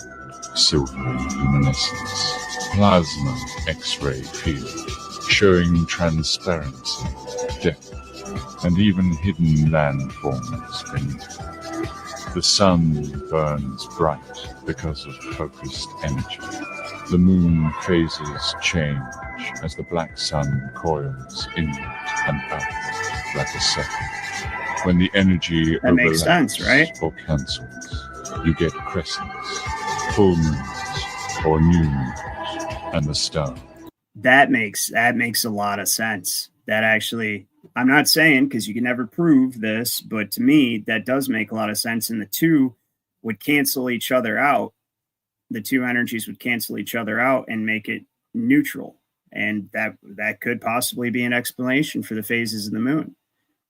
silvery luminescence. Plasma X-ray field, showing transparency, depth, and even hidden landforms beneath. The sun burns bright because of focused energy. The moon phases change as the black sun coils inward and outward like a circle. When the energy that makes sense, right? Or cancels, you get crescents, full moons, or new moons, and the star. That makes a lot of sense. That actually, I'm not saying, because you can never prove this, but to me, that does make a lot of sense. And the two would cancel each other out. The two energies would cancel each other out and make it neutral. And that could possibly be an explanation for the phases of the moon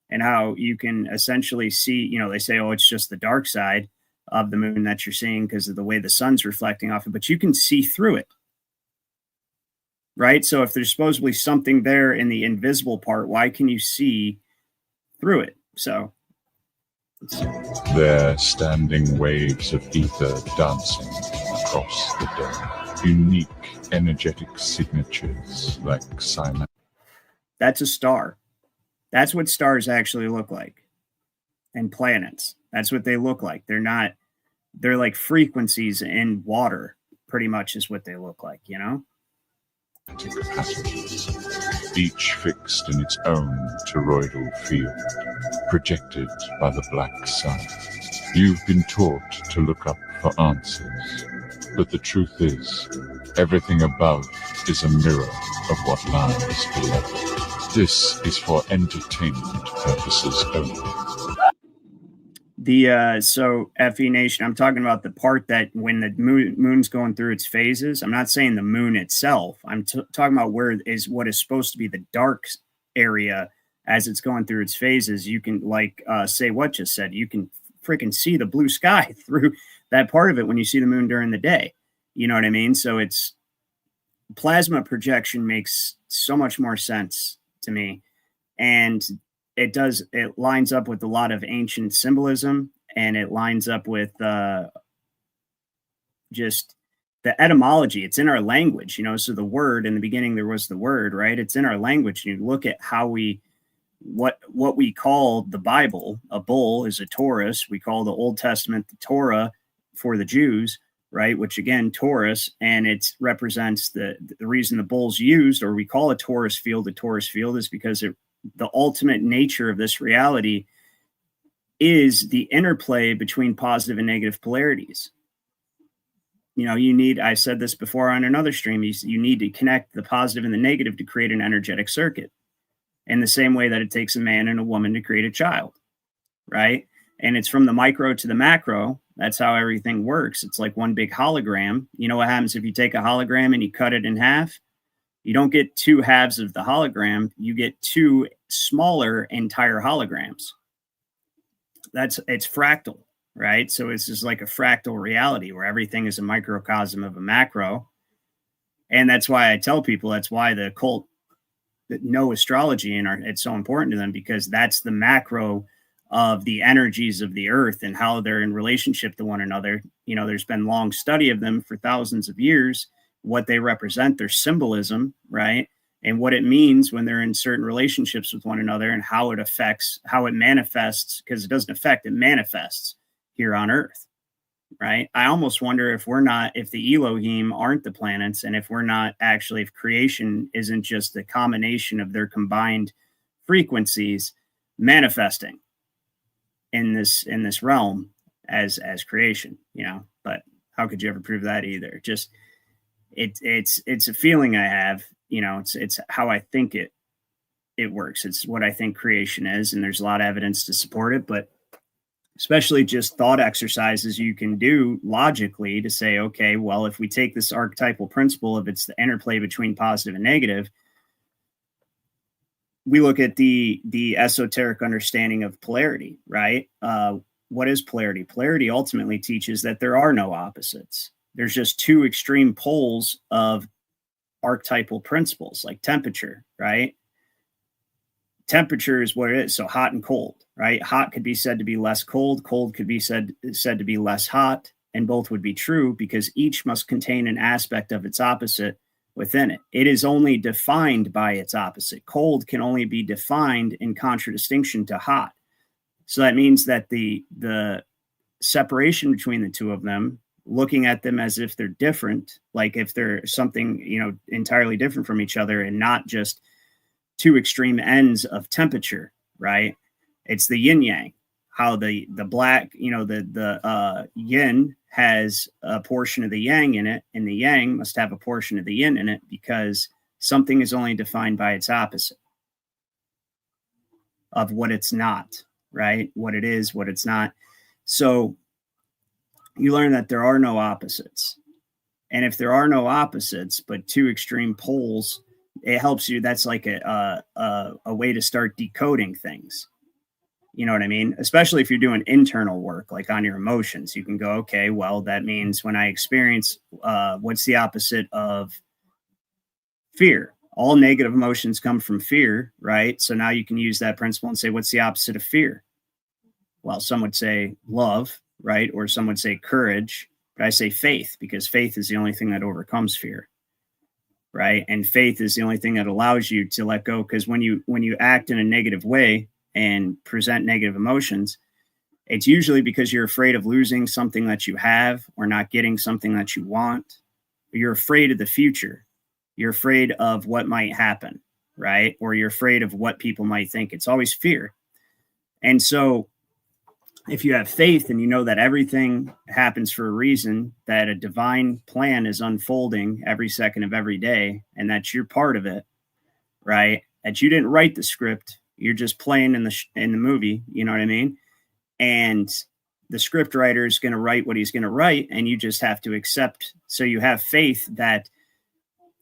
and how you can essentially see, they say, oh, it's just the dark side of the moon that you're seeing because of the way the sun's reflecting off it, but you can see through it. Right? So if there's supposedly something there in the invisible part, why can you see through it? So they're standing waves of ether dancing across the dome. Unique energetic signatures like Simon. That's a star. That's what stars actually look like. And planets. That's what they look like. They're like frequencies in water, pretty much is what they look like, Each fixed in its own toroidal field, projected by the black sun. You've been taught to look up for answers, but the truth is, everything above is a mirror of what lies below. This is for entertainment purposes only. So FE Nation, I'm talking about the part that when the moon's going through its phases. I'm not saying the moon itself. I'm talking about what is supposed to be the dark area as it's going through its phases. You can say what just said. You can freaking see the blue sky through that part of it when you see the moon during the day. You know what I mean? So it's plasma projection makes so much more sense to me, and it lines up with a lot of ancient symbolism, and it lines up with just the etymology. It's in our language, so the word in the beginning, there was the word, right? It's in our language. And you look at how what we call the Bible. A bull is a Taurus. We call the Old Testament the Torah for the Jews, right? Which again, Taurus, and it represents the reason the bull's used, or we call a Taurus field is because the ultimate nature of this reality is the interplay between positive and negative polarities. You know, I said this before on another stream, you need to connect the positive and the negative to create an energetic circuit, in the same way that it takes a man and a woman to create a child, right? And it's from the micro to the macro. That's how everything works. It's like one big hologram. You know what happens if you take a hologram and you cut it in half? You don't get two halves of the hologram. You get two smaller entire holograms. It's fractal, right? So it's just like a fractal reality where everything is a microcosm of a macro. And that's why I tell people, that's why the cult that know astrology and it's so important to them, because that's the macro of the energies of the earth and how they're in relationship to one another. You know, there's been long study of them for thousands of years, what they represent, their symbolism, right? And what it means when they're in certain relationships with one another, and how it affects, how it manifests, because it doesn't affect, it manifests here on earth, right? I almost wonder if the Elohim aren't the planets, and if creation isn't just the combination of their combined frequencies manifesting in this realm as creation, you know. But how could you ever prove that either? Just it's a feeling I have, you know. It's how I think it works. It's what I think creation is, and there's a lot of evidence to support it. But especially just thought exercises you can do logically to say, okay, well, if we take this archetypal principle of it's the interplay between positive and negative, we look at the esoteric understanding of polarity, right? What is polarity? Polarity ultimately teaches that there are no opposites. There's just two extreme poles of archetypal principles, like temperature, right? Temperature is what it is. So hot and cold, right? Hot could be said to be less cold. Cold could be said to be less hot. And both would be true, because each must contain an aspect of its opposite within it. It is only defined by its opposite. Cold can only be defined in contradistinction to hot. So that means that the separation between the two of them, looking at them as if they're different, like if they're something, you know, entirely different from each other, and not just two extreme ends of temperature, right? It's the yin yang, how the black, you know, the yin has a portion of the yang in it, and the yang must have a portion of the yin in it, because something is only defined by its opposite of what it's not, right? What it is, what it's not. So you learn that there are no opposites. And if there are no opposites, but two extreme poles, it helps you. That's like a way to start decoding things. You know what I mean? Especially if you're doing internal work, like on your emotions, you can go, okay, well, that means when I experience, what's the opposite of fear? All negative emotions come from fear, right? So now you can use that principle and say, what's the opposite of fear? Well, some would say love, right? Or some would say courage, but I say faith, because faith is the only thing that overcomes fear, right? And faith is the only thing that allows you to let go. Because when you act in a negative way and present negative emotions, it's usually because you're afraid of losing something that you have, or not getting something that you want. You're afraid of the future. You're afraid of what might happen, right? Or you're afraid of what people might think. It's always fear. And so if you have faith and you know that everything happens for a reason, that a divine plan is unfolding every second of every day, and that you're part of it, right? That you didn't write the script, you're just playing in the movie, you know what I mean? And the script writer is going to write what he's going to write, and you just have to accept. So you have faith that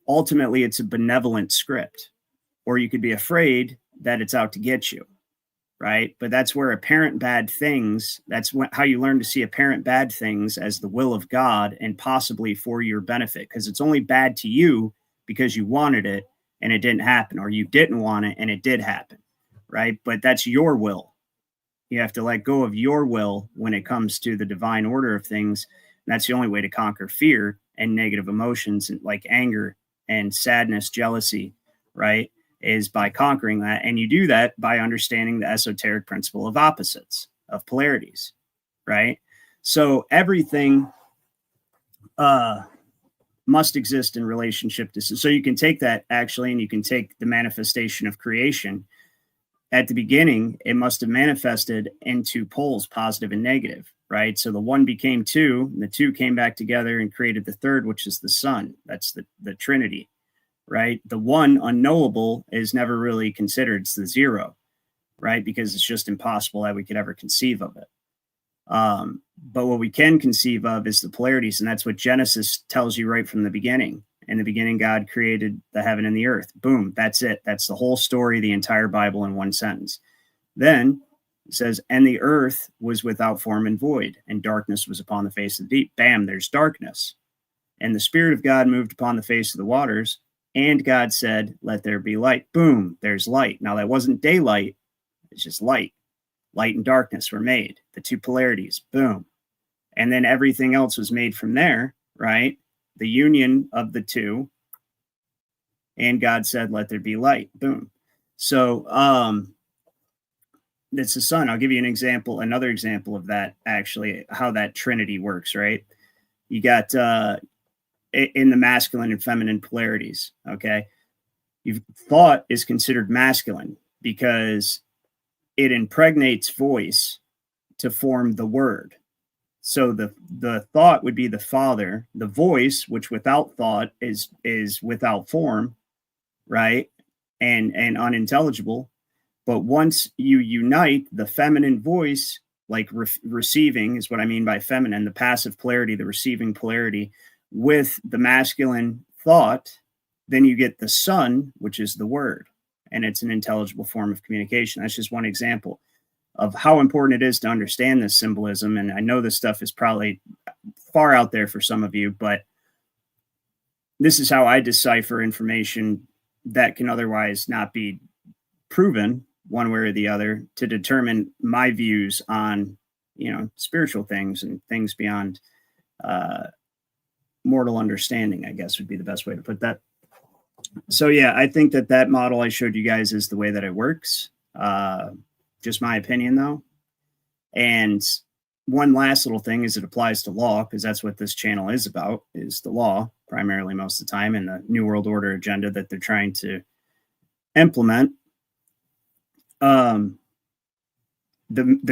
ultimately it's a benevolent script, or you could be afraid that it's out to get you. Right. But that's where apparent bad things, how you learn to see apparent bad things as the will of God, and possibly for your benefit, because it's only bad to you because you wanted it and it didn't happen, or you didn't want it and it did happen. Right. But that's your will. You have to let go of your will when it comes to the divine order of things. And that's the only way to conquer fear and negative emotions like anger and sadness, jealousy. Right. Is by conquering that. And you do that by understanding the esoteric principle of opposites, of polarities, right? So everything must exist in relationship to. So you can take that actually, and you can take the manifestation of creation. At the beginning, it must have manifested into poles, positive and negative, right? So the one became two, and the two came back together and created the third, which is the Son. That's the Trinity, right? The one unknowable is never really considered. It's the zero, right? Because it's just impossible that we could ever conceive of it. But what we can conceive of is the polarities, and that's what Genesis tells you right from the beginning. In the beginning, God created the heaven and the earth. Boom, that's it. That's the whole story, the entire Bible in one sentence. Then it says, and the earth was without form and void, and darkness was upon the face of the deep. Bam, there's darkness. And the Spirit of God moved upon the face of the waters, and God said, let there be light. Boom, there's light. Now, that wasn't daylight. It's just light. Light and darkness were made, the two polarities, boom. And then everything else was made from there, right? The union of the two. And God said, let there be light, boom. So it's the Son. I'll give you an example, another example of that, actually, how that Trinity works, right? You got in the masculine and feminine polarities, okay? Thought is considered masculine because it impregnates voice to form the word. So the thought would be the Father, the voice, which without thought is without form, right? And unintelligible. But once you unite the feminine voice, like receiving is what I mean by feminine, the passive polarity, the receiving polarity, with the masculine thought, then you get the Son, which is the word. And it's an intelligible form of communication. That's just one example of how important it is to understand this symbolism. And I know this stuff is probably far out there for some of you, but this is how I decipher information that can otherwise not be proven one way or the other to determine my views on, spiritual things and things beyond mortal understanding, I guess would be the best way to put that. So yeah, I think that model I showed you guys is the way that it works. Just my opinion though. And one last little thing is it applies to law, because that's what this channel is about, is the law primarily most of the time, and the New World Order agenda that they're trying to implement. The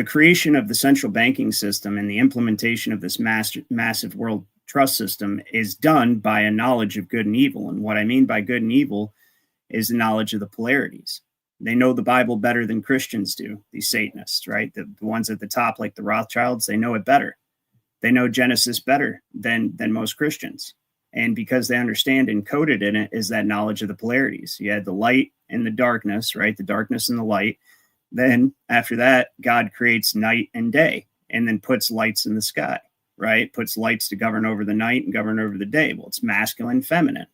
creation of the central banking system and the implementation of this massive world trust system is done by a knowledge of good and evil. And what I mean by good and evil is the knowledge of the polarities. They know the Bible better than Christians do, these Satanists, right? The ones at the top, like the Rothschilds, they know it better. They know Genesis better than most Christians. And because they understand encoded in it is that knowledge of the polarities. You had the light and the darkness, right? The darkness and the light. Then after that, God creates night and day and then puts lights in the sky, right? Puts lights to govern over the night and govern over the day. Well, it's masculine, feminine,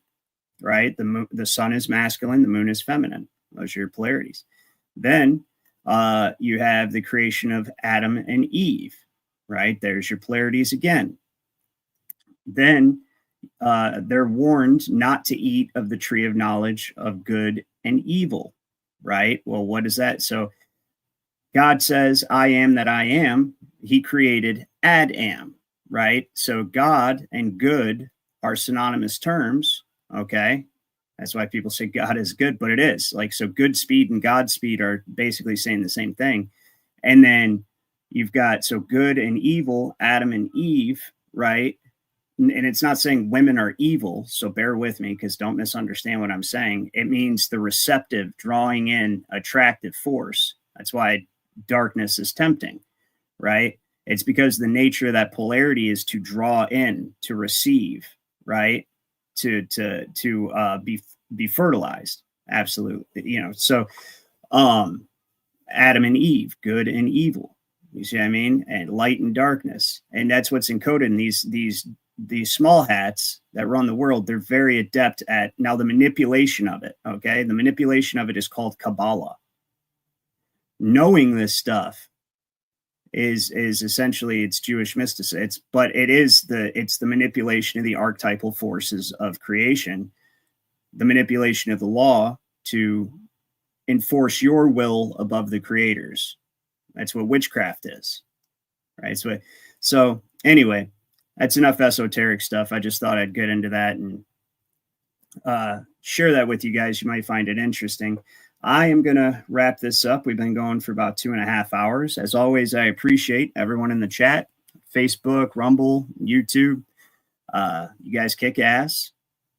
right? The sun is masculine, the moon is feminine. Those are your polarities. Then you have the creation of Adam and Eve, right? There's your polarities again. Then they're warned not to eat of the tree of knowledge of good and evil, right? Well, what is that? So God says, I am that I am. He created Adam, right? So God and good are synonymous terms, okay? That's why people say God is good, but it is. Like, so good speed and Godspeed are basically saying the same thing. And then you've got, so good and evil, Adam and Eve, right? And it's not saying women are evil, so bear with me, because don't misunderstand what I'm saying. It means the receptive, drawing in, attractive force. That's why darkness is tempting, right? It's because the nature of that polarity is to draw in, to receive, right? To be fertilized. Absolutely. So Adam and Eve, good and evil. You see what I mean? And light and darkness. And that's what's encoded in these small hats that run the world. They're very adept at now the manipulation of it. Okay. The manipulation of it is called Kabbalah. Knowing this stuff is essentially it's Jewish mysticism. It's the manipulation of the archetypal forces of creation, the manipulation of the law to enforce your will above the creator's. That's what witchcraft is, right? So anyway, that's enough esoteric stuff. I just thought I'd get into that and share that with you guys. You might find it interesting. I am going to wrap this up. We've been going for about 2.5 hours. As always, I appreciate everyone in the chat, Facebook, Rumble, YouTube. You guys kick ass.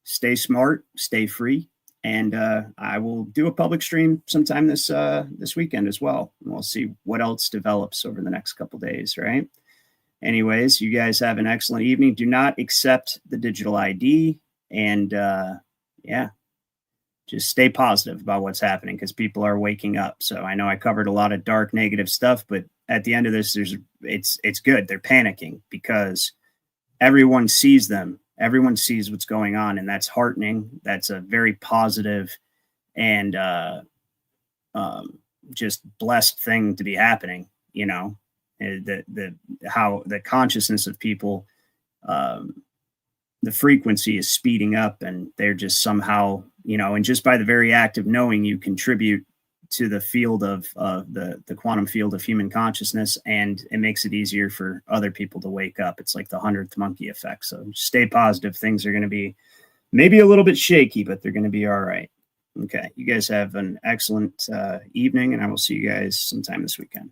Stay smart, stay free. And I will do a public stream sometime this weekend as well. And we'll see what else develops over the next couple days, right? Anyways, you guys have an excellent evening. Do not accept the digital ID. And yeah, just stay positive about what's happening because people are waking up. So I know I covered a lot of dark, negative stuff, but at the end of this, it's good. They're panicking because everyone sees them. Everyone sees what's going on, and that's heartening. That's a very positive and just blessed thing to be happening. You know, how the consciousness of people, the frequency is speeding up, and they're just somehow, you know, and just by the very act of knowing, you contribute to the field of the quantum field of human consciousness, and it makes it easier for other people to wake up. It's like the 100th monkey effect. So stay positive. Things are going to be maybe a little bit shaky, but they're going to be all right. Okay. You guys have an excellent evening, and I will see you guys sometime this weekend.